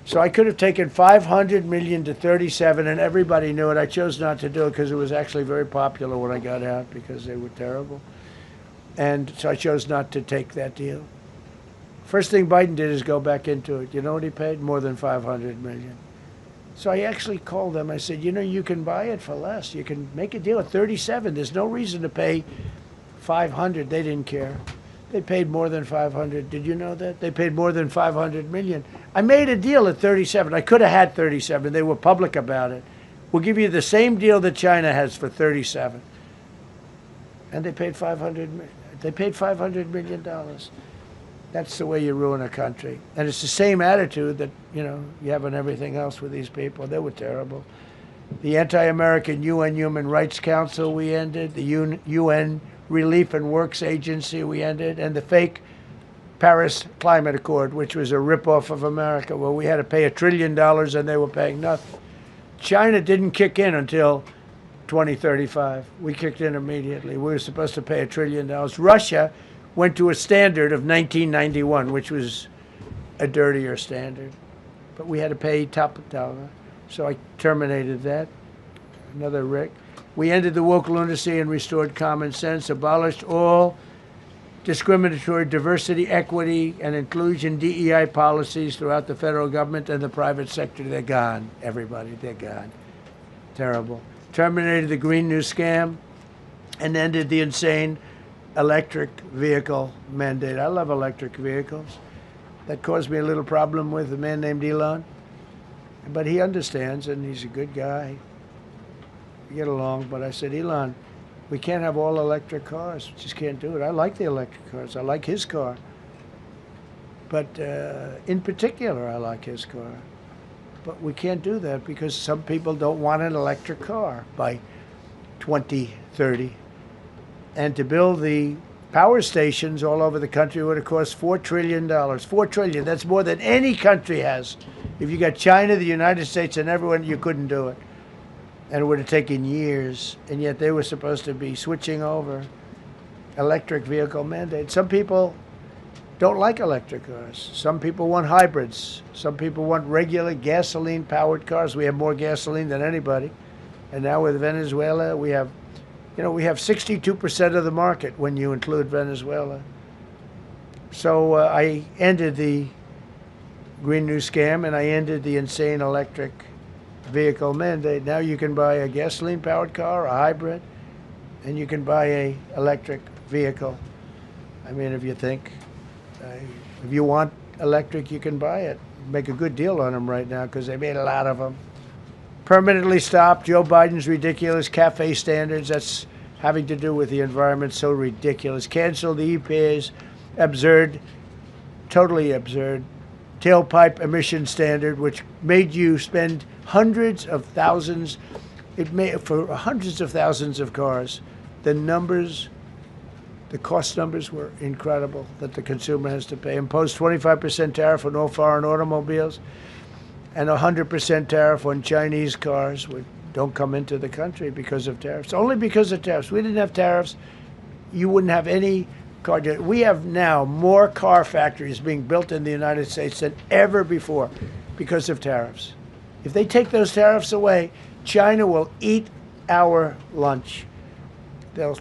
So I could have taken 500 million to 37, and everybody knew it. I chose not to do it because it was actually very popular when I got out, because they were terrible. And so I chose not to take that deal. First thing Biden did is go back into it. You know what he paid? More than 500 million. So I actually called them. I said, you know, you can buy it for less. You can make a deal at 37. There's no reason to pay 500. They didn't care. They paid more than 500. Did you know that? They paid more than 500 million. I made a deal at 37. I could have had 37. They were public about it. We'll give you the same deal that China has for 37. And they paid 500 million. They paid $500 million. That's the way you ruin a country. And it's the same attitude that, you know, you have on everything else with these people. They were terrible. The anti-American UN Human Rights Council we ended. The UN Relief and Works Agency we ended. And the fake Paris Climate Accord, which was a ripoff of America, where we had to pay $1 trillion and they were paying nothing. China didn't kick in until 2035. We kicked in immediately. We were supposed to pay $1 trillion. Russia went to a standard of 1991, which was a dirtier standard. But we had to pay top dollar. So I terminated that. Another Rick. We ended the woke lunacy and restored common sense, abolished all discriminatory diversity, equity, and inclusion DEI policies throughout the federal government and the private sector. They're gone, everybody. They're gone. Terrible. Terminated the Green New Scam and ended the insane electric vehicle mandate. I love electric vehicles. That caused me a little problem with a man named Elon. But he understands, and he's a good guy. We get along, but I said, Elon, we can't have all electric cars. We just can't do it. I like the electric cars. I like his car. But in particular, I like his car. But we can't do that because some people don't want an electric car by 2030. And to build the power stations all over the country would have cost $4 trillion. $4 trillion. That's more than any country has. If you got China, the United States, and everyone, you couldn't do it. And it would have taken years. And yet they were supposed to be switching over electric vehicle mandate. Some people don't like electric cars. Some people want hybrids. Some people want regular gasoline-powered cars. We have more gasoline than anybody. And now with Venezuela, we have 62% of the market when you include Venezuela. So I ended the Green New Scam, and I ended the insane electric vehicle mandate. Now you can buy a gasoline-powered car, a hybrid, and you can buy a electric vehicle. I mean, if you think, if you want electric, you can buy it. Make a good deal on them right now because they made a lot of them. Permanently stopped Joe Biden's ridiculous CAFE standards. That's having to do with the environment, so ridiculous. Cancel the EPA's absurd, totally absurd, tailpipe emission standard, which made you spend hundreds of thousands. It made for hundreds of thousands of cars. The numbers, the cost numbers were incredible that the consumer has to pay. Imposed 25% tariff on all foreign automobiles and 100% tariff on Chinese cars with don't come into the country because of tariffs. Only because of tariffs. We didn't have tariffs, you wouldn't have any car. We have now more car factories being built in the United States than ever before because of tariffs. If they take those tariffs away, China will eat our lunch. They'll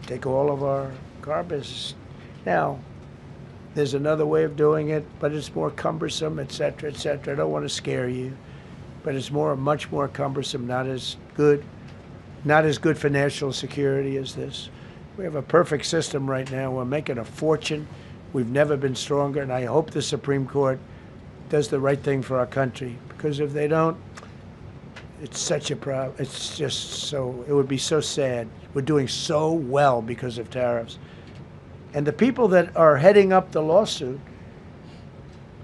take all of our car business. Now, there's another way of doing it, but it's more cumbersome, et cetera, et cetera. I don't want to scare you, but it's much more cumbersome, not as good for national security as this. We have a perfect system right now. We're making a fortune. We've never been stronger, and I hope the Supreme Court does the right thing for our country, because if they don't, it's such a problem. It's just so, it would be so sad. We're doing so well because of tariffs. And the people that are heading up the lawsuit,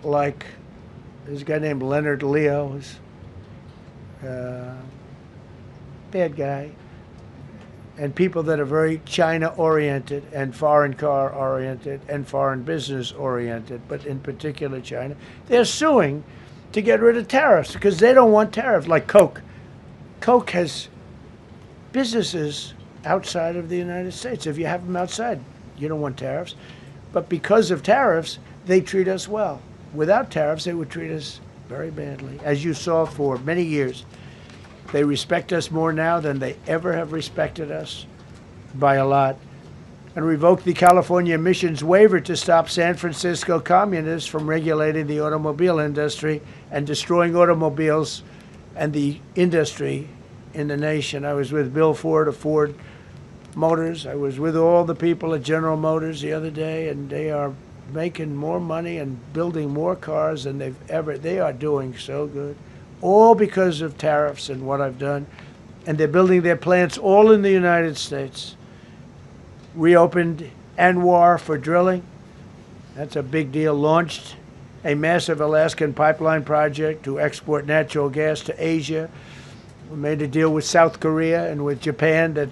like there's a guy named Leonard Leo, who's bad guy, and people that are very China-oriented and foreign car-oriented and foreign business-oriented, but in particular China, they're suing to get rid of tariffs because they don't want tariffs, like Coke. Coke has businesses outside of the United States. If you have them outside, you don't want tariffs. But because of tariffs, they treat us well. Without tariffs, they would treat us very badly, as you saw for many years. They respect us more now than they ever have respected us, by a lot. And revoked the California emissions waiver to stop San Francisco communists from regulating the automobile industry and destroying automobiles and the industry in the nation. I was with Bill Ford of Ford Motors. I was with all the people at General Motors the other day, and they are making more money and building more cars than they are doing so good. All because of tariffs and what I've done. And they're building their plants all in the United States. Reopened ANWR for drilling. That's a big deal. Launched a massive Alaskan pipeline project to export natural gas to Asia. We made a deal with South Korea and with Japan that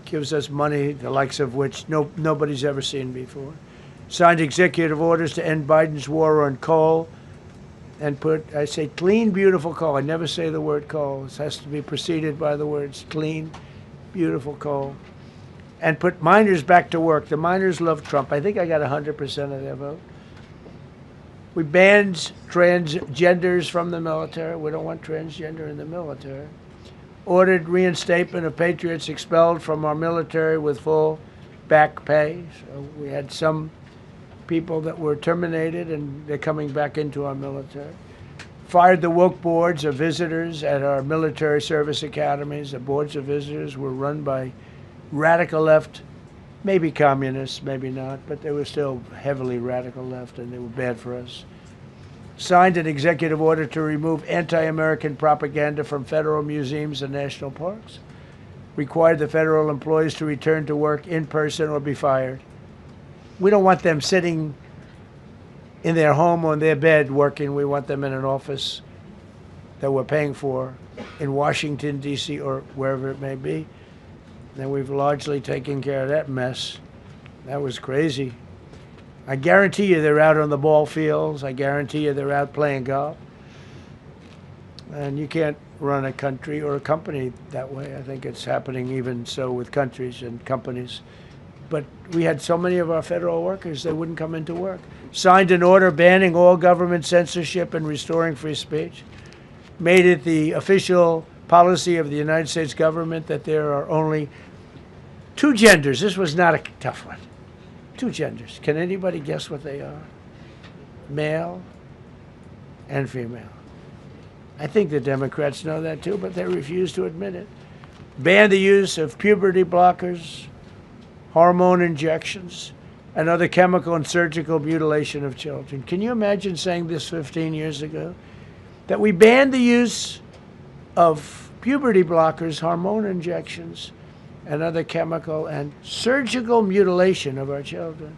gives us money, the likes of which nobody's ever seen before. Signed executive orders to end Biden's war on coal. And I say clean, beautiful coal. I never say the word coal. It has to be preceded by the words clean, beautiful coal. And put miners back to work. The miners love Trump. I think I got 100% of their vote. We banned transgenders from the military. We don't want transgender in the military. Ordered reinstatement of patriots expelled from our military with full back pay. So we had some people that were terminated, and they're coming back into our military. Fired the woke boards of visitors at our military service academies. The boards of visitors were run by radical left, maybe communists, maybe not, but they were still heavily radical left, and they were bad for us. Signed an executive order to remove anti-American propaganda from federal museums and national parks. Required the federal employees to return to work in person or be fired. We don't want them sitting in their home on their bed working. We want them in an office that we're paying for in Washington, D.C., or wherever it may be. And we've largely taken care of that mess. That was crazy. I guarantee you they're out on the ball fields. I guarantee you they're out playing golf. And you can't run a country or a company that way. I think it's happening even so with countries and companies. But we had so many of our federal workers, they wouldn't come into work. Signed an order banning all government censorship and restoring free speech. Made it the official policy of the United States government that there are only two genders. This was not a tough one. Two genders. Can anybody guess what they are? Male and female. I think the Democrats know that too, but they refuse to admit it. Banned the use of puberty blockers, hormone injections, and other chemical and surgical mutilation of children. Can you imagine saying this 15 years ago? That we banned the use of puberty blockers, hormone injections, and other chemical and surgical mutilation of our children.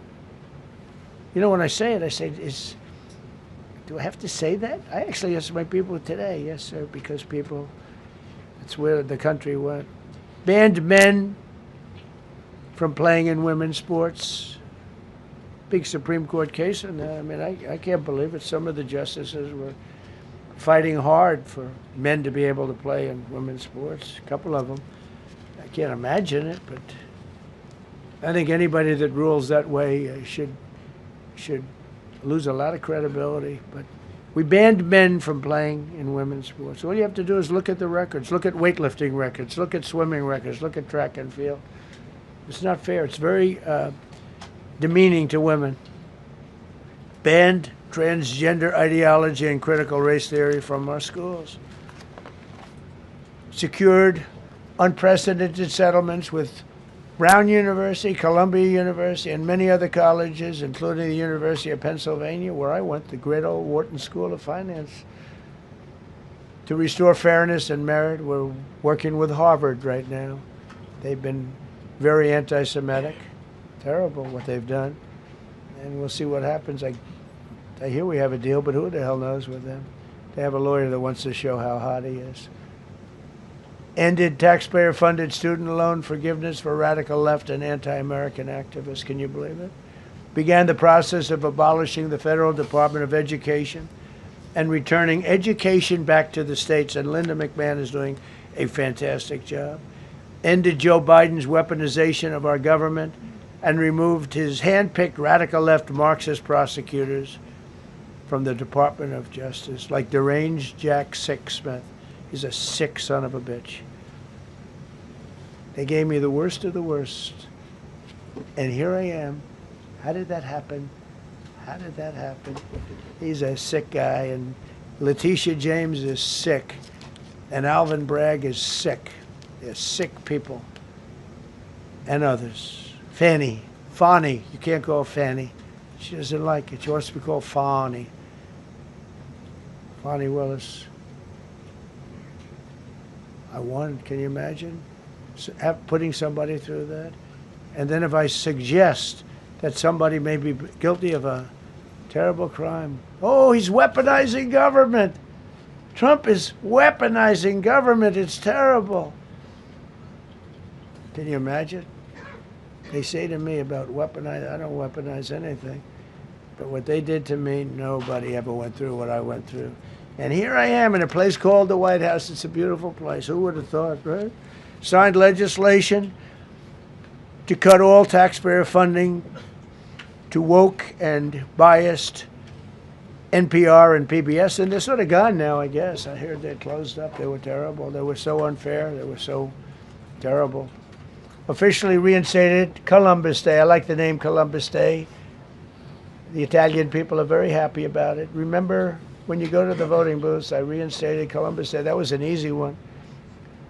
You know, when I say it, I say, do I have to say that? I actually asked my people today, yes, sir, because people, that's where the country went. Banned men from playing in women's sports. Big Supreme Court case, and I mean, I can't believe it. Some of the justices were fighting hard for men to be able to play in women's sports. A couple of them. I can't imagine it, but I think anybody that rules that way should lose a lot of credibility. But we banned men from playing in women's sports. All you have to do is look at the records. Look at weightlifting records. Look at swimming records. Look at track and field. It's not fair. It's very demeaning to women. Banned transgender ideology and critical race theory from our schools. Secured unprecedented settlements with Brown University, Columbia University, and many other colleges, including the University of Pennsylvania, where I went, the great old Wharton School of Finance. To restore fairness and merit, we're working with Harvard right now. They've been very anti-Semitic. Terrible what they've done. And we'll see what happens. I hear we have a deal, but who the hell knows with them? They have a lawyer that wants to show how hot he is. Ended taxpayer-funded student loan forgiveness for radical left and anti-American activists. Can you believe it? Began the process of abolishing the Federal Department of Education and returning education back to the states. And Linda McMahon is doing a fantastic job. Ended Joe Biden's weaponization of our government and removed his hand-picked radical left Marxist prosecutors from the Department of Justice, like deranged Jack Smith. He's a sick son of a bitch. They gave me the worst of the worst. And here I am. How did that happen? How did that happen? He's a sick guy, and Letitia James is sick, and Alvin Bragg is sick. They're sick people. And others. Fani, you can't call Fanny. She doesn't like it. She wants to be called Fani. Fani Willis. I won. Can you imagine putting somebody through that? And then if I suggest that somebody may be guilty of a terrible crime, oh, he's weaponizing government. Trump is weaponizing government. It's terrible. Can you imagine? They say to me about weaponize, I don't weaponize anything. But what they did to me, nobody ever went through what I went through. And here I am in a place called the White House. It's a beautiful place. Who would have thought, right? Signed legislation to cut all taxpayer funding to woke and biased NPR and PBS. And they're sort of gone now, I guess. I heard they closed up. They were terrible. They were so unfair. They were so terrible. Officially reinstated Columbus Day. I like the name Columbus Day. The Italian people are very happy about it. Remember, when you go to the voting booths, I reinstated Columbus Day. That was an easy one.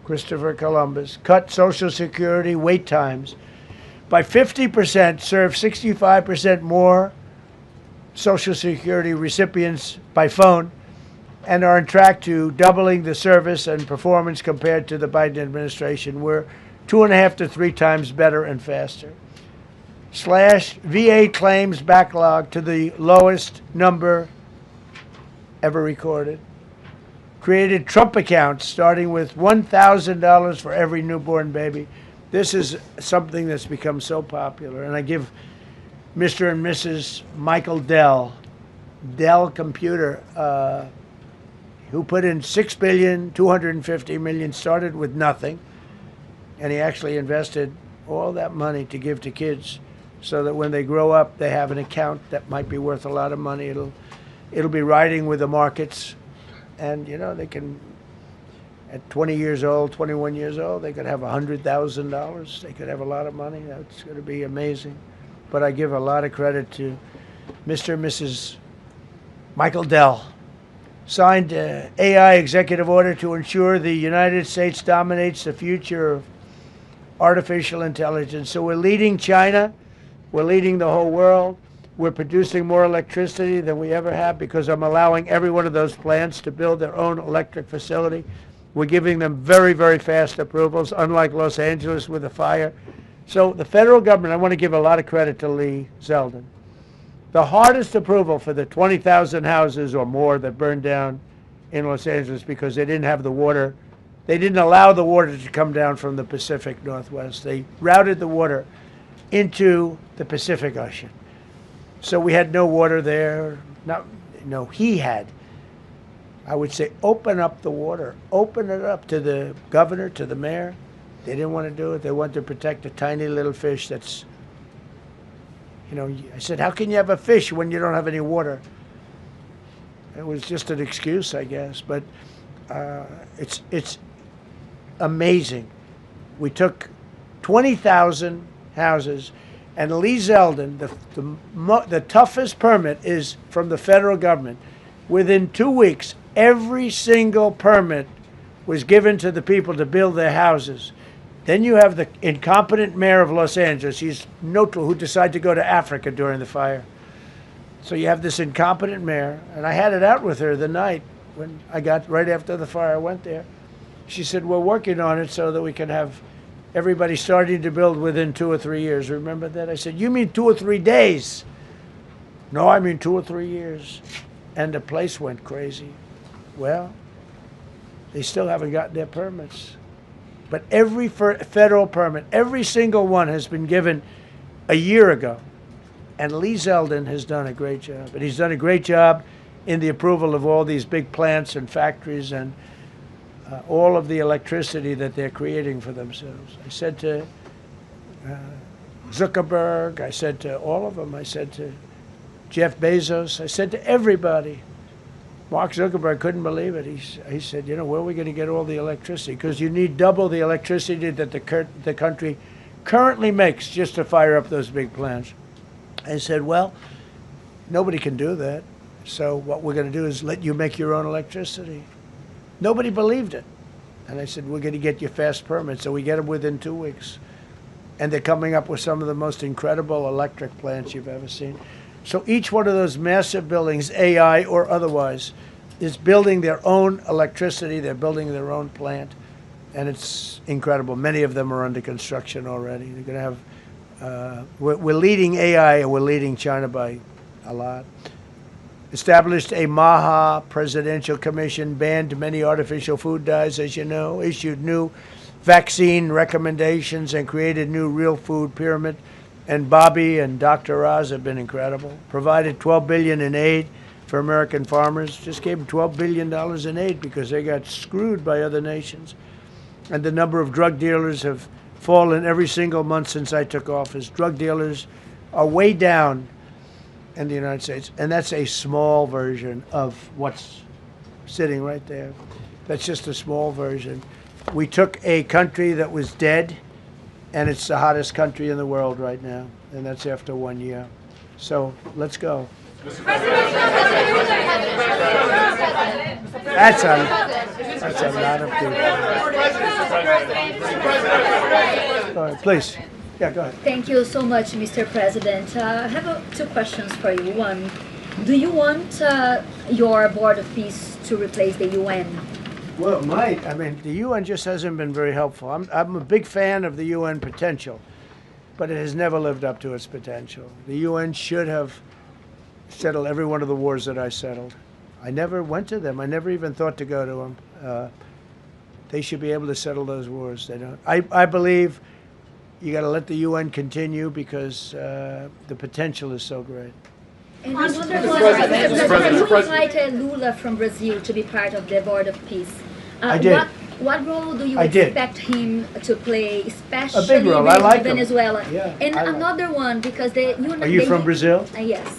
Christopher Columbus. Cut Social Security wait times by 50%, serve 65% more Social Security recipients by phone, and are on track to doubling the service and performance compared to the Biden administration. We're 2.5 to 3 times better and faster. Slash VA claims backlog to the lowest number ever recorded. Created Trump accounts starting with $1,000 for every newborn baby. This is something that's become so popular. And I give Mr. and Mrs. Michael Dell Computer, who put in $6.25 billion, started with nothing. And he actually invested all that money to give to kids so that when they grow up, they have an account that might be worth a lot of money. It'll be riding with the markets. And, you know, they can, at 20 years old, 21 years old, they could have $100,000. They could have a lot of money. That's going to be amazing. But I give a lot of credit to Mr. and Mrs. Michael Dell. Signed AI executive order to ensure the United States dominates the future of artificial intelligence. So we're leading China. We're leading the whole world. We're producing more electricity than we ever have because I'm allowing every one of those plants to build their own electric facility. We're giving them very, very fast approvals, unlike Los Angeles with the fire. So the federal government, I want to give a lot of credit to Lee Zeldin. The hardest approval for the 20,000 houses or more that burned down in Los Angeles because they didn't have the water. They didn't allow the water to come down from the Pacific Northwest. They routed the water into the Pacific Ocean. So we had no water there. No, he had. I would say open up the water. Open it up to the governor, to the mayor. They didn't want to do it. They wanted to protect a tiny little fish that's, you know, I said, how can you have a fish when you don't have any water? It was just an excuse, I guess. But it's amazing. We took 20,000 houses, and Lee Zeldin, the toughest permit is from the federal government. Within 2 weeks, every single permit was given to the people to build their houses. Then you have the incompetent mayor of Los Angeles. He's neutral, who decided to go to Africa during the fire. So you have this incompetent mayor, and I had it out with her the night when I got, right after the fire, I went there. She said, we're working on it so that we can have everybody starting to build within 2 or 3 years. Remember that? I said, you mean 2 or 3 days? No, I mean 2 or 3 years. And the place went crazy. Well, they still haven't gotten their permits. But every federal permit, every single one has been given a year ago. And Lee Zeldin has done a great job. And he's done a great job in the approval of all these big plants and factories and all of the electricity that they're creating for themselves. I said to Zuckerberg, I said to all of them, I said to Jeff Bezos, I said to everybody. Mark Zuckerberg couldn't believe it. He said, you know, where are we going to get all the electricity? Because you need double the electricity that the country currently makes just to fire up those big plants. I said, well, nobody can do that. So what we're going to do is let you make your own electricity. Nobody believed it. And I said, we're going to get you fast permits. So we get them within 2 weeks. And they're coming up with some of the most incredible electric plants you've ever seen. So each one of those massive buildings, AI or otherwise, is building their own electricity. They're building their own plant. And it's incredible. Many of them are under construction already. They're going to have, we're leading AI, and we're leading China by a lot. Established a MAHA presidential commission, banned many artificial food dyes, as you know, issued new vaccine recommendations, and created new real food pyramid. And Bobby and Dr. Oz have been incredible. Provided $12 billion in aid for American farmers. Just gave them $12 billion in aid because they got screwed by other nations. And the number of drug dealers have fallen every single month since I took office. Drug dealers are way down in the United States. And that's a small version of what's sitting right there. That's just a small version. We took a country that was dead, and it's the hottest country in the world right now, and that's after 1 year. So let's go. That's a lot of people. Go ahead, please. Yeah, go ahead. Thank you so much, Mr. President. I have 2 questions for you. One, do you want your Board of Peace to replace the UN? Well, it might. I mean, the UN just hasn't been very helpful. I'm a big fan of the UN potential, but it has never lived up to its potential. The UN should have settled every one of the wars that I settled. I never went to them. I never even thought to go to them. They should be able to settle those wars. They don't. I believe you got to let the UN continue because the potential is so great. And I wonder, you invited Lula from Brazil to be part of the Board of Peace. I did. What role do you expect him to play, especially a big role. I like Venezuela? Yeah, and another one, because the Are you from Brazil? Yes.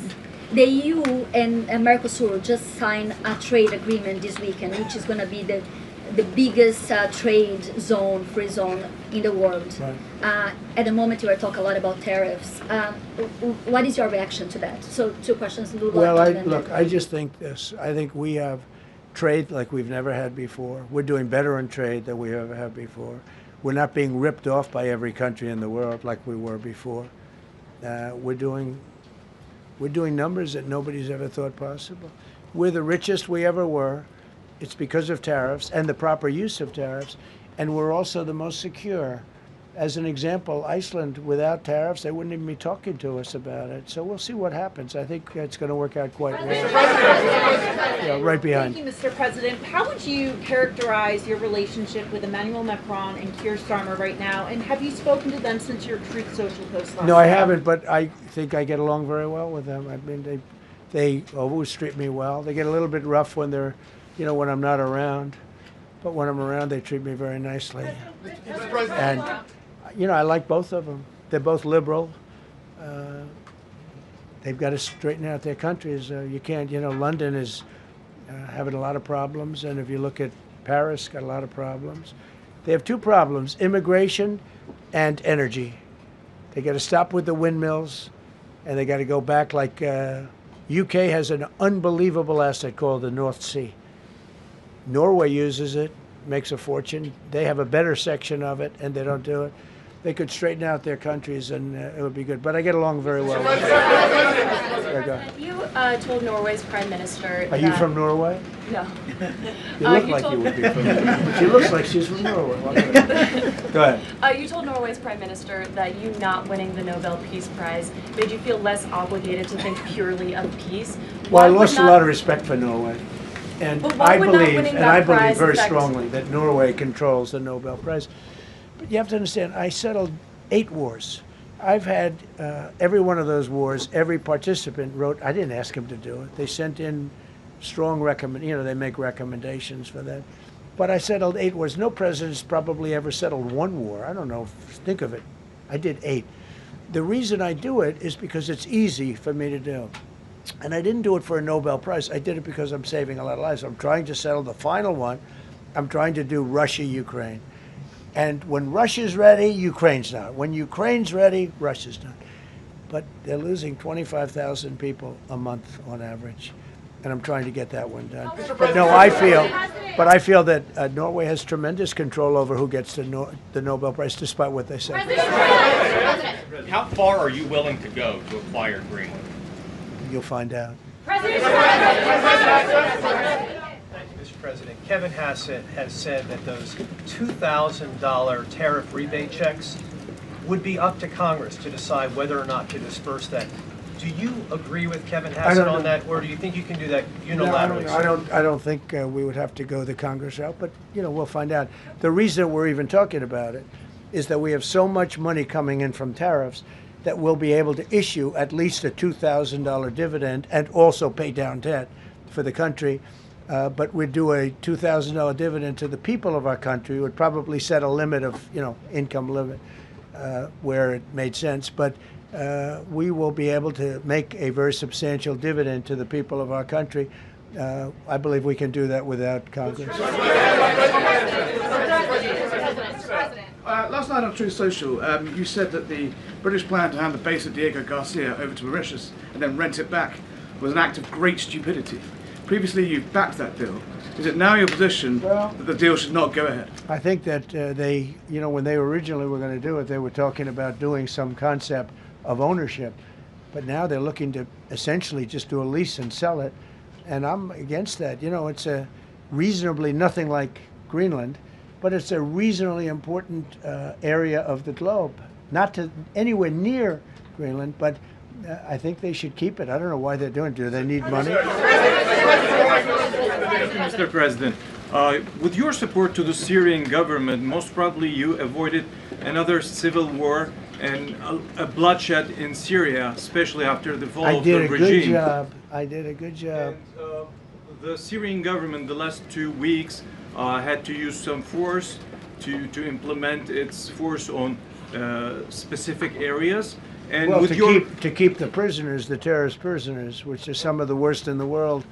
The EU and Mercosur just signed a trade agreement this weekend, which is going to be the biggest trade zone, free zone in the world. Right. At the moment, you are talking a lot about tariffs. What is your reaction to that? So 2 questions, Lula. Well, look, I just think this. I think we have trade like we've never had before. We're doing better in trade than we ever have before. We're not being ripped off by every country in the world like we were before. We're doing numbers that nobody's ever thought possible. We're the richest we ever were. It's because of tariffs and the proper use of tariffs, and we're also the most secure. As an example, Iceland, without tariffs, they wouldn't even be talking to us about it. So we'll see what happens. I think it's going to work out quite well. Yeah, right behind. Thank you, Mr. President. How would you characterize your relationship with Emmanuel Macron and Keir Starmer right now? And have you spoken to them since your Truth Social post last No, I night? haven't, but I think I get along very well with them. I mean, they always treat me well. They get a little bit rough when they're you know, when I'm not around. But when I'm around, they treat me very nicely. And, you know, I like both of them. They're both liberal. They've got to straighten out their countries. You can't, you know, London is having a lot of problems. And if you look at Paris, got a lot of problems. They have two problems, immigration and energy. They got to stop with the windmills, and they got to go back like UK has an unbelievable asset called the North Sea. Norway uses it, makes a fortune. They have a better section of it, and they don't do it. They could straighten out their countries, and it would be good. But I get along very well with them. You told Norway's prime minister. Are you from Norway? No. You look like you would be from Norway. But she looks like she's from Norway. Go ahead. You told Norway's prime minister that you not winning the Nobel Peace Prize made you feel less obligated to think purely of peace. Well, I lost a lot of respect for Norway. And I believe very strongly that Norway controls the Nobel Prize. But you have to understand, I settled 8 wars. I've had every one of those wars, every participant wrote, I didn't ask them to do it. They sent in strong they make recommendations for that. But I settled 8 wars. No president's probably ever settled 1 war. I don't know, think of it. I did 8. The reason I do it is because it's easy for me to do. And I didn't do it for a Nobel Prize. I did it because I'm saving a lot of lives. I'm trying to settle the final one. I'm trying to do Russia-Ukraine. And when Russia's ready, Ukraine's not. When Ukraine's ready, Russia's not. But they're losing 25,000 people a month on average. And I'm trying to get that one done. But no, I feel that Norway has tremendous control over who gets the Nobel Prize, despite what they say. How far are you willing to go to acquire Greenland? You'll find out. Mr. President, Kevin Hassett has said that those $2,000 tariff rebate checks would be up to Congress to decide whether or not to disperse that. Do you agree with Kevin Hassett on that, or do you think you can do that unilaterally? No, I don't think we would have to go the Congress route, but you know, we'll find out. The reason we're even talking about it is that we have so much money coming in from tariffs that we'll be able to issue at least a $2,000 dividend and also pay down debt for the country. But we'd do a $2,000 dividend to the people of our country. Would probably set a limit of, income limit where it made sense. But we will be able to make a very substantial dividend to the people of our country. I believe we can do that without Congress. Last night on Truth Social, you said that the British plan to hand the base of Diego Garcia over to Mauritius and then rent it back was an act of great stupidity. Previously, you've backed that deal. Is it now your position that the deal should not go ahead? I think that they, when they originally were going to do it, they were talking about doing some concept of ownership. But now they're looking to essentially just do a lease and sell it. And I'm against that. It's a reasonably nothing like Greenland, but it's a reasonably important area of the globe. Not to anywhere near Greenland, but I think they should keep it. I don't know why they're doing it. Do they need money? Mr. President, with your support to the Syrian government, most probably you avoided another civil war and a bloodshed in Syria, especially after the fall of the regime. I did a good job. And, the Syrian government the last 2 weeks had to use some force to implement its force on specific areas. And well, with to keep the prisoners, the terrorist prisoners, which are some of the worst in the world,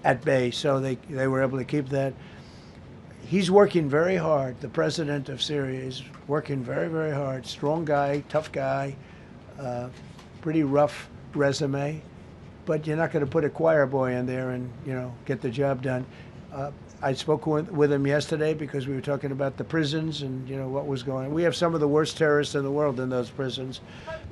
at bay. So they were able to keep that. He's working very hard. The president of Syria is working very, very hard. Strong guy, tough guy, pretty rough resume. But you're not going to put a choir boy in there and get the job done. I spoke with him yesterday because we were talking about the prisons and what was going on. We have some of the worst terrorists in the world in those prisons,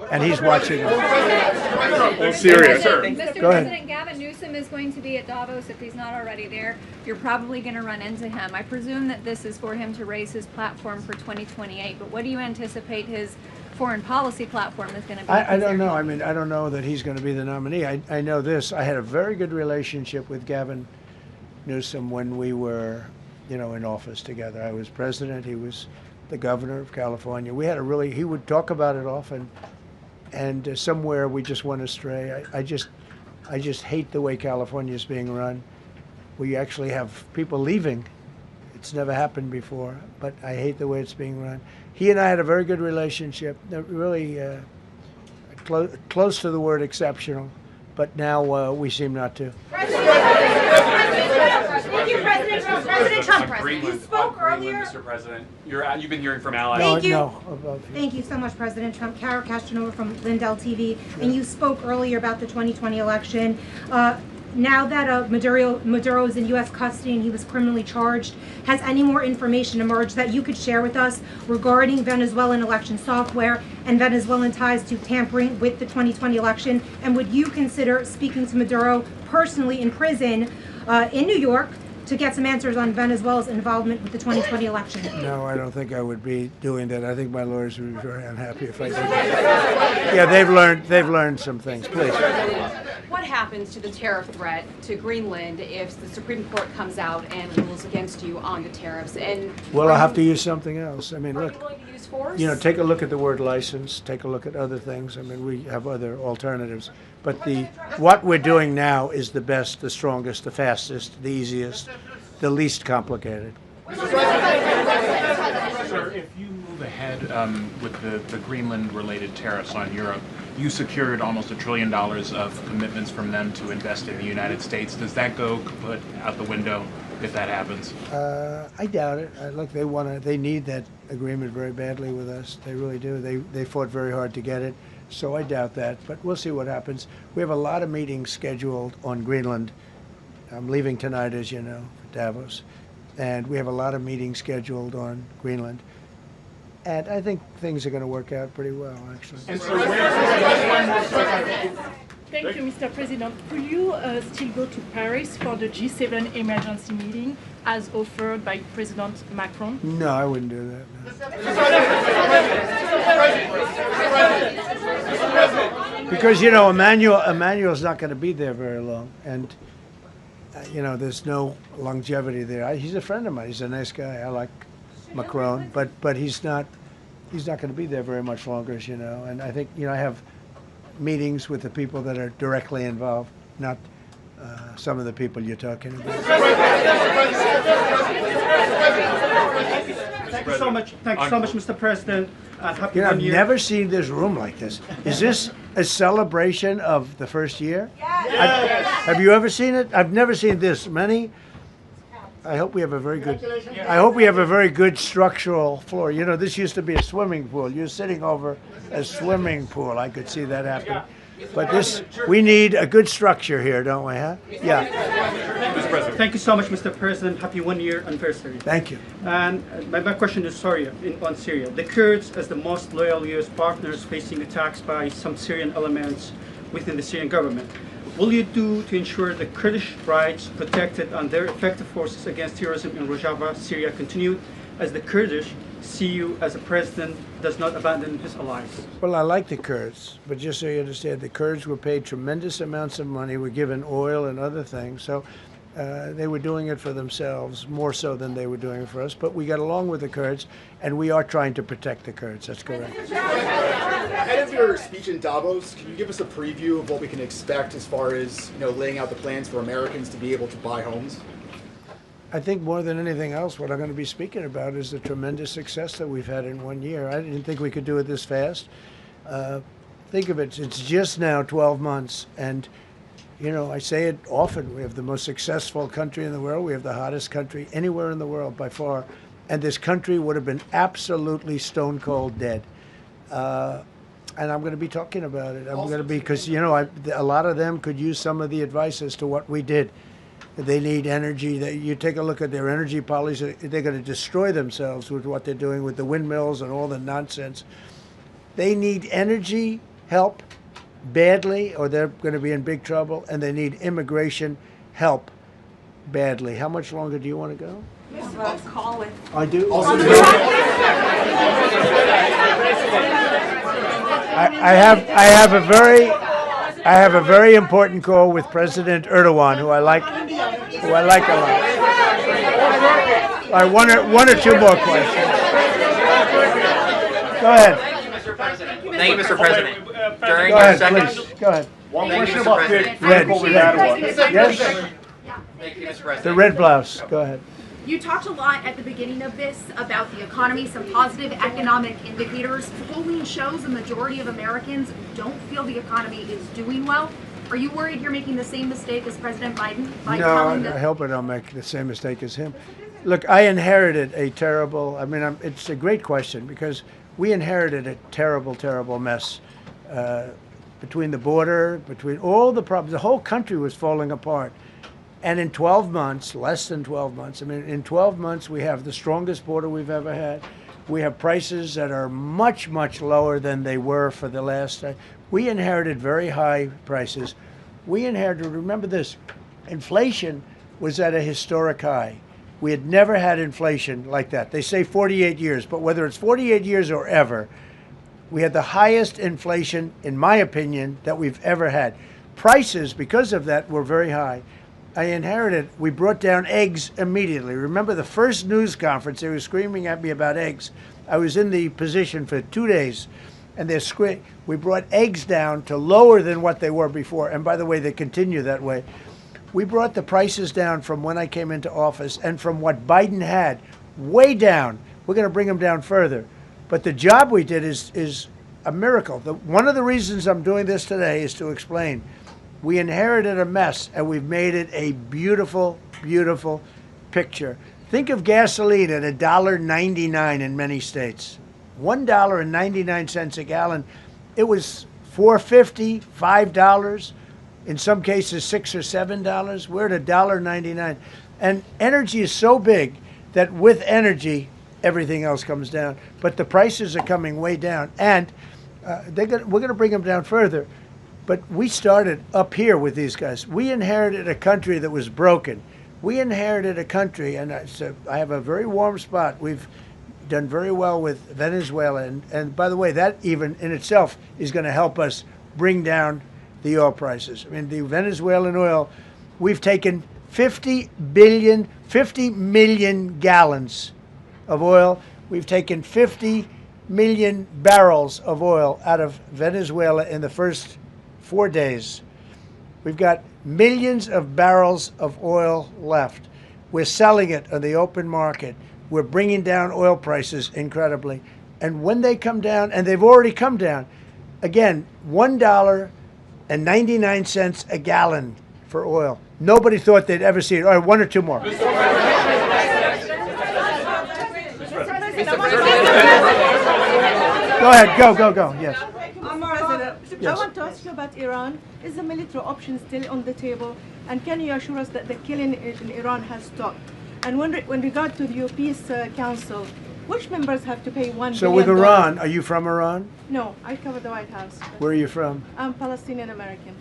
and he's watching them. Syria, sir. Mr. President, Gavin Newsom is going to be at Davos if he's not already there. You're probably going to run into him. I presume that this is for him to raise his platform for 2028. But what do you anticipate his foreign policy platform is going to be? I don't know. I mean, I don't know that he's going to be the nominee. I know this. I had a very good relationship with Gavin Newsom when we were, in office together. I was president. He was the governor of California. We had he would talk about it often, and somewhere we just went astray. I just hate the way California is being run. we actually have people leaving. It's never happened before, but I hate the way it's being run. He and I had a very good relationship, really close to the word exceptional, but now we seem not to. Thank you, President Trump. President Trump, you spoke earlier. Mr. President, you've been hearing from allies. Thank you. Thank you so much, President Trump. Kara Castanova from Lindell TV. And you spoke earlier about the 2020 election. Now that Maduro is in U.S. custody and he was criminally charged, has any more information emerged that you could share with us regarding Venezuelan election software and Venezuelan ties to tampering with the 2020 election? And would you consider speaking to Maduro personally in prison in New York to get some answers on Venezuela's involvement with the 2020 election? No, I don't think I would be doing that. I think my lawyers would be very unhappy if I did that. Yeah, they've learned some things. Please. What happens to the tariff threat to Greenland if the Supreme Court comes out and rules against you on the tariffs? And well, I'll have to use something else. I mean, look, are you willing to use force? You know, take a look at the word license. Take a look at other things. I mean, we have other alternatives. But what we're doing now is the best, the strongest, the fastest, the easiest, the least complicated. Sir, if you move ahead with the Greenland-related tariffs on Europe, you secured almost $1 trillion of commitments from them to invest in the United States. Does that go kaput out the window if that happens? I doubt it. Look, they need that agreement very badly with us. They really do. They fought very hard to get it. So I doubt that, but we'll see what happens. We have a lot of meetings scheduled on Greenland. I'm leaving tonight, as you know, for Davos. And we have a lot of meetings scheduled on Greenland. And I think things are going to work out pretty well, actually. And so Thank you, Mr. President. Will you still go to Paris for the G7 emergency meeting as offered by President Macron? No, I wouldn't do that. No. Because, you know, Emmanuel's not going to be there very long. And, you know, there's no longevity there. He's a friend of mine. He's a nice guy. I like Macron. But he's not going to be there very much longer, as you know. And I think, you know, I have meetings with the people that are directly involved, not some of the people you're talking about. Thank you so much. Thank you so much, Mr. President. Happy You know, I've New Year. never seen this room like this. Is this a celebration of the first year? Yes. Have you ever seen it? I've never seen this many. I hope we have a very good. I hope we have a very good structural floor. You know, this used to be a swimming pool. You're sitting over a swimming pool. I could see that happening. But we need a good structure here, don't we? Huh? Yeah. Thank you so much, Mr. President. Happy 1 year anniversary. Thank you. And my question is on Syria. The Kurds, as the most loyal U.S. partners, facing attacks by some Syrian elements within the Syrian government. Will you do to ensure the Kurdish rights protected and their effective forces against terrorism in Rojava, Syria continue, as the Kurdish see you as a president does not abandon his allies? Well, I like the Kurds, but just so you understand, the Kurds were paid tremendous amounts of money, were given oil and other things, so they were doing it for themselves, more so than they were doing it for us. But we got along with the Kurds, and we are trying to protect the Kurds. That's correct. Ahead of your speech in Davos, can you give us a preview of what we can expect as far as, you know, laying out the plans for Americans to be able to buy homes? I think more than anything else, what I'm going to be speaking about is the tremendous success that we've had in 1 year. I didn't think we could do it this fast. Think of it, it's just now 12 months, and you know, I say it often, we have the most successful country in the world. We have the hottest country anywhere in the world by far. And this country would have been absolutely stone cold dead. And I'm going to be talking about it. I'm going to be, because, you know, a lot of them could use some of the advice as to what we did. They need energy. You take a look at their energy policy, they're going to destroy themselves with what they're doing with the windmills and all the nonsense. They need energy help badly, or they're going to be in big trouble, and they need immigration help badly. How much longer do you want to go? Call it. I do. I have a very important call with President Erdogan, who I like a lot. All right, one or two more questions. Go ahead. Thank you, Mr. President. During Go your ahead, second, please. Go ahead. One Thank you, question Mr. about President. critical we had one. Yes. Thank you, Mr. President. The red blouse, go ahead. You talked a lot at the beginning of this about the economy, some positive economic indicators. Polling shows a majority of Americans don't feel the economy is doing well. Are you worried you're making the same mistake as President Biden by telling No, I hope I don't make the same mistake as him. Look, I inherited a terrible, it's a great question because we inherited a terrible, terrible mess between the border, between all the problems. The whole country was falling apart. And in 12 months, less than 12 months, in 12 months, we have the strongest border we've ever had. We have prices that are much, much lower than they were for the last. We inherited very high prices. We inherited, remember this, inflation was at a historic high. We had never had inflation like that. They say 48 years, but whether it's 48 years or ever, we had the highest inflation, in my opinion, that we've ever had. Prices, because of that, were very high. I inherited, we brought down eggs immediately. Remember the first news conference, they were screaming at me about eggs. I was in the position for 2 days, and we brought eggs down to lower than what they were before. And by the way, they continue that way. We brought the prices down from when I came into office and from what Biden had, way down. We're going to bring them down further. But the job we did is a miracle. One of the reasons I'm doing this today is to explain. We inherited a mess, and we've made it a beautiful, beautiful picture. Think of gasoline at $1.99 in many states. $1.99 a gallon. It was $4.50, $5, in some cases $6 or $7. We're at $1.99. And energy is so big that with energy, everything else comes down. But the prices are coming way down, and we're going to bring them down further. But we started up here with these guys. We inherited a country that was broken. We inherited a country, and I have a very warm spot. We've done very well with Venezuela. And by the way, that even in itself is going to help us bring down the oil prices. The Venezuelan oil, we've taken 50 million gallons of oil. We've taken 50 million barrels of oil out of Venezuela in the first 4 days. We've got millions of barrels of oil left. We're selling it on the open market. We're bringing down oil prices incredibly. And when they come down, and they've already come down, again, $1.99 a gallon for oil. Nobody thought they'd ever see it. All right, one or two more. Go ahead, go, yes. I want to ask you about Iran. Is the military option still on the table? And can you assure us that the killing in Iran has stopped? And when regard to the Peace Council, which members have to pay $1 billion? So with Iran, are you from Iran? No, I cover the White House. Where are you from? I'm Palestinian American.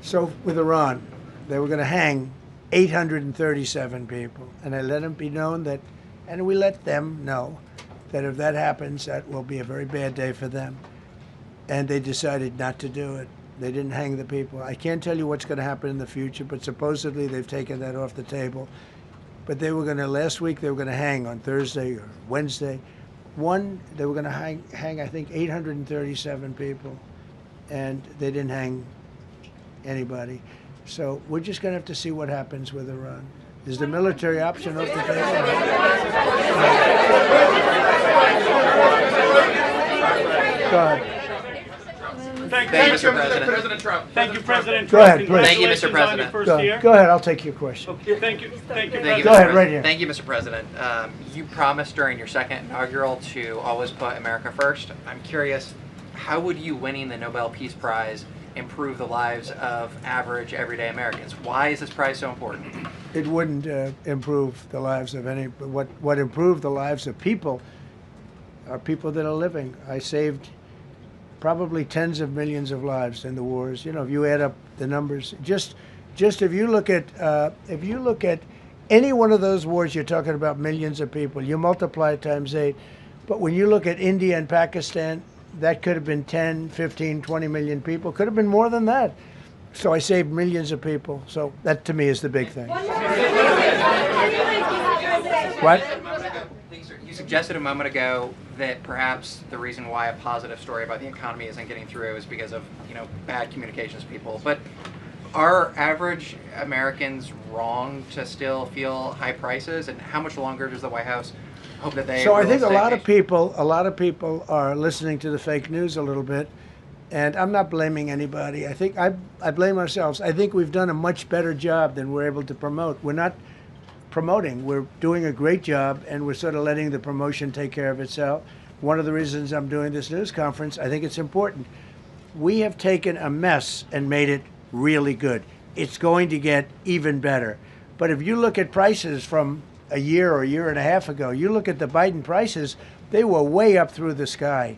So with Iran, they were going to hang 837 people. And I let them be known that, and we let them know that if that happens, that will be a very bad day for them. And they decided not to do it. They didn't hang the people. I can't tell you what's going to happen in the future, but supposedly they've taken that off the table. But they were going to, last week, they were going to hang on Thursday or Wednesday. They were going to hang, I think, 837 people. And they didn't hang anybody. So we're just going to have to see what happens with Iran. Is the military option off the table? Go ahead. Thank you, Mr. President. Trump. Thank you, President Go Trump. ahead, please. Thank you, Mr. President. Go ahead, I'll take your question. Okay, thank you. Thank you. Thank you, Go Mr. ahead, President. right here. Thank you, Mr. President. You promised during your second inaugural to always put America first. I'm curious, how would you winning the Nobel Peace Prize improve the lives of average, everyday Americans? Why is this prize so important? It wouldn't improve the lives of any. What improved the lives of people are people that are living. I saved probably tens of millions of lives in the wars. You know, if you add up the numbers, just if you look at any one of those wars, you're talking about millions of people. You multiply it times 8. But when you look at India and Pakistan, that could have been 10, 15, 20 million people. Could have been more than that. So I saved millions of people. So that, to me, is the big thing. What? You suggested a moment ago that perhaps the reason why a positive story about the economy isn't getting through is because of, bad communications people. But Are average Americans wrong to still feel high prices, and how much longer does the White House hope that they? So I think a will lot stay? of people are listening to the fake news a little bit, and I'm not blaming anybody. I think I blame ourselves. I think we've done a much better job than we're able to promote. We're not promoting. We're doing a great job, and we're sort of letting the promotion take care of itself. One of the reasons I'm doing this news conference, I think it's important. We have taken a mess and made it really good. It's going to get even better. But if you look at prices from a year or a year and a half ago, you look at the Biden prices, they were way up through the sky.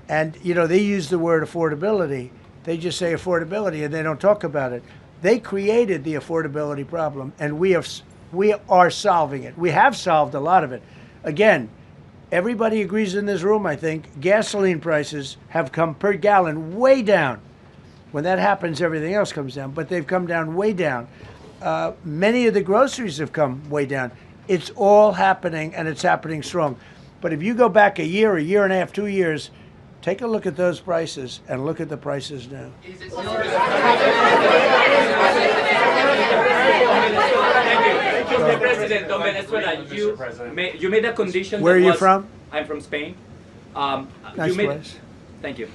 And, you know, they use the word affordability. They just say affordability and they don't talk about it. They created the affordability problem, and we are solving it. We have solved a lot of it. Again, everybody agrees in this room, I think, gasoline prices have come per gallon way down. When that happens, everything else comes down, but they've come down way down. Many of the groceries have come way down. It's all happening, and it's happening strong. But if you go back a year and a half, 2 years, take a look at those prices and look at the prices now. Mr. President of Venezuela, you made a condition. Where are you from? I'm from Spain. Nice place. Thank you.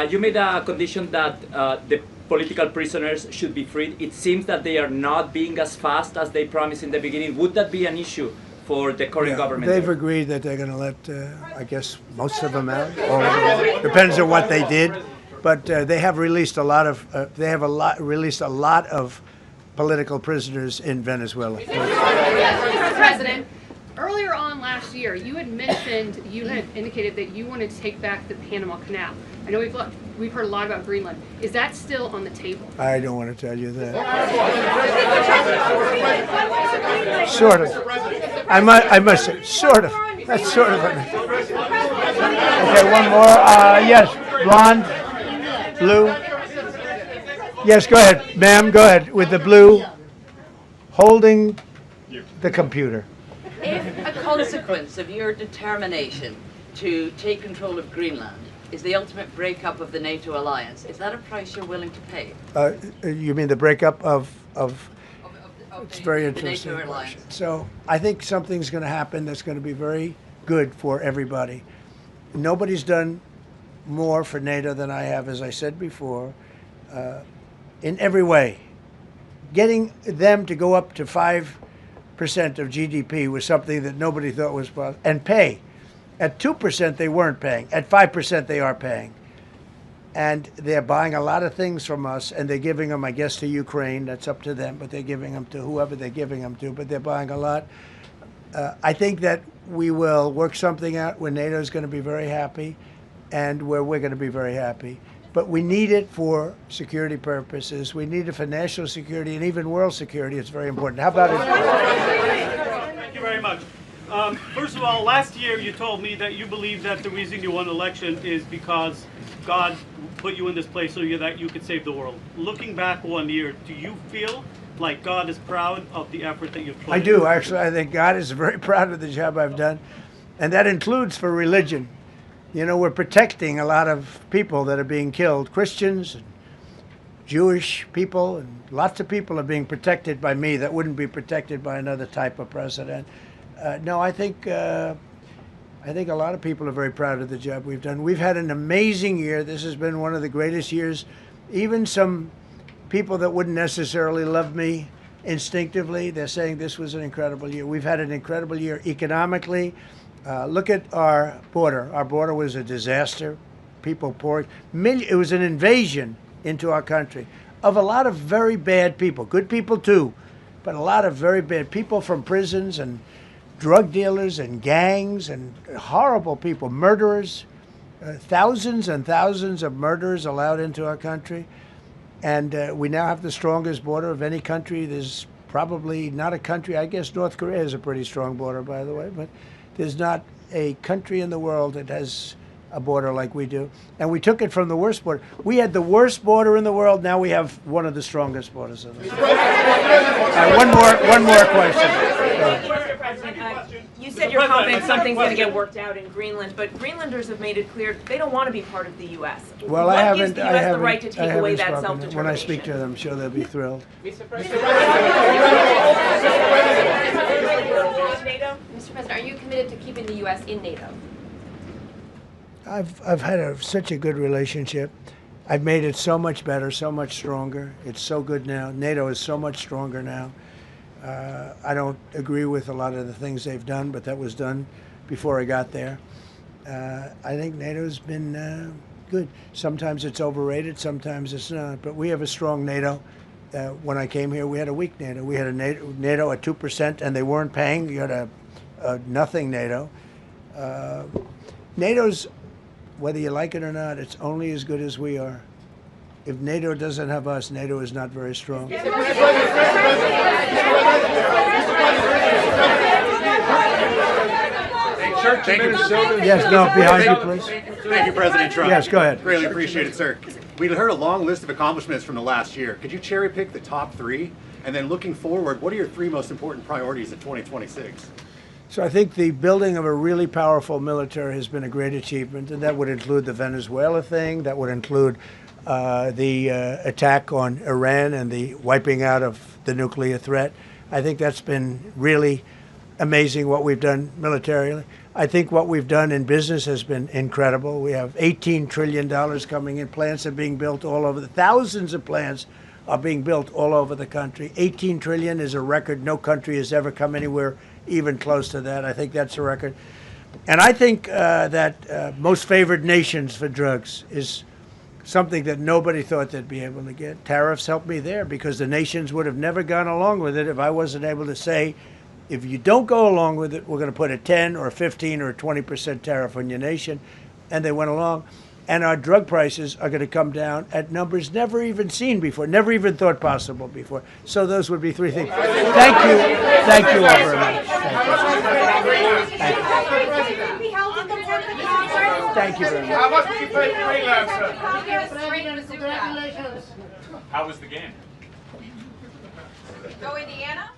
You made a condition that the political prisoners should be freed. It seems that they are not being as fast as they promised in the beginning. Would that be an issue for the current government? They've agreed that they're going to let, I guess, most of them out. Or depends on what they did, but they have released a lot of. Released a lot of political prisoners in Venezuela. Mr. President, earlier on last year, you had indicated that you wanted to take back the Panama Canal. I know we've heard a lot about Greenland. Is that still on the table? I don't want to tell you that. Sort of. I must say, sort of. That's sort of. Okay, one more. Yes, blonde, blue. Yes, go ahead, ma'am. Go ahead with the blue, holding the computer. If a consequence of your determination to take control of Greenland is the ultimate breakup of the NATO alliance, is that a price you're willing to pay? You mean the breakup of it's very interesting. NATO alliance. So I think something's going to happen that's going to be very good for everybody. Nobody's done more for NATO than I have, as I said before, in every way. Getting them to go up to 5% of GDP was something that nobody thought was possible, and pay. At 2%, they weren't paying. At 5%, they are paying. And they're buying a lot of things from us, and they're giving them, I guess, to Ukraine. That's up to them, but they're giving them to whoever they're giving them to, but they're buying a lot. I think that we will work something out where NATO is going to be very happy and where we're going to be very happy. But we need it for security purposes. We need it for national security and even world security. It's very important. How about it? Thank you very much. First of all, last year you told me that you believe that the reason you won the election is because God put you in this place so that you could save the world. Looking back 1 year, do you feel like God is proud of the effort that you've put in? I do, actually. I think God is very proud of the job I've done. And that includes for religion. You know, we're protecting a lot of people that are being killed. Christians, and Jewish people, and lots of people are being protected by me that wouldn't be protected by another type of president. No, I think a lot of people are very proud of the job we've done. We've had an amazing year. This has been one of the greatest years. Even some people that wouldn't necessarily love me instinctively, they're saying this was an incredible year. We've had an incredible year economically. Look at our border. Our border was a disaster. People poured. It was an invasion into our country of a lot of very bad people. Good people too, but a lot of very bad people from prisons and drug dealers and gangs and horrible people, murderers, thousands and thousands of murderers allowed into our country. And we now have the strongest border of any country. There's probably not a country, I guess North Korea has a pretty strong border, by the way, but there's not a country in the world that has a border like we do. And we took it from the worst border. We had the worst border in the world. Now we have one of the strongest borders in the world. One more question. President, you said you're confident something's going to get worked out in Greenland, but Greenlanders have made it clear they don't want to be part of the U.S. Well, what gives the U.S. the right to take away that self-determination? When I speak to them, I'm sure they'll be thrilled. Mr. President, are you committed to keeping the U.S. in NATO? I've had such a good relationship. I've made it so much better, so much stronger. It's so good now. NATO is so much stronger now. I don't agree with a lot of the things they've done, but that was done before I got there. I think NATO's been good. Sometimes it's overrated, sometimes it's not. But we have a strong NATO. When I came here, we had a weak NATO. We had a NATO at 2%, and they weren't paying. You had a nothing NATO. NATO's, whether you like it or not, it's only as good as we are. If NATO doesn't have us, NATO is not very strong. Yes, no, behind you, please. Thank you, President Trump. Yes, go ahead. Greatly appreciate it, sir. We heard a long list of accomplishments from the last year. Could you cherry pick the top 3? And then looking forward, what are your 3 most important priorities in 2026? So I think the building of a really powerful military has been a great achievement, and that would include the Venezuela thing, that would include the attack on Iran and the wiping out of the nuclear threat. I think that's been really amazing what we've done militarily. I think what we've done in business has been incredible. We have $18 trillion coming in. Plants are being built all over. Thousands of plants are being built all over the country. 18 trillion is a record. No country has ever come anywhere even close to that. I think that's a record. And I think that most favored nations for drugs is something that nobody thought they'd be able to get. Tariffs helped me there because the nations would have never gone along with it if I wasn't able to say, if you don't go along with it, we're going to put a 10 or a 15 or a 20% tariff on your nation. And they went along. And our drug prices are going to come down at numbers never even seen before, never even thought possible before. So those would be 3 things. Thank you. Thank you all very much. Thank you very much. How much did you pay for Greenland, sir? How was the game? Go Indiana.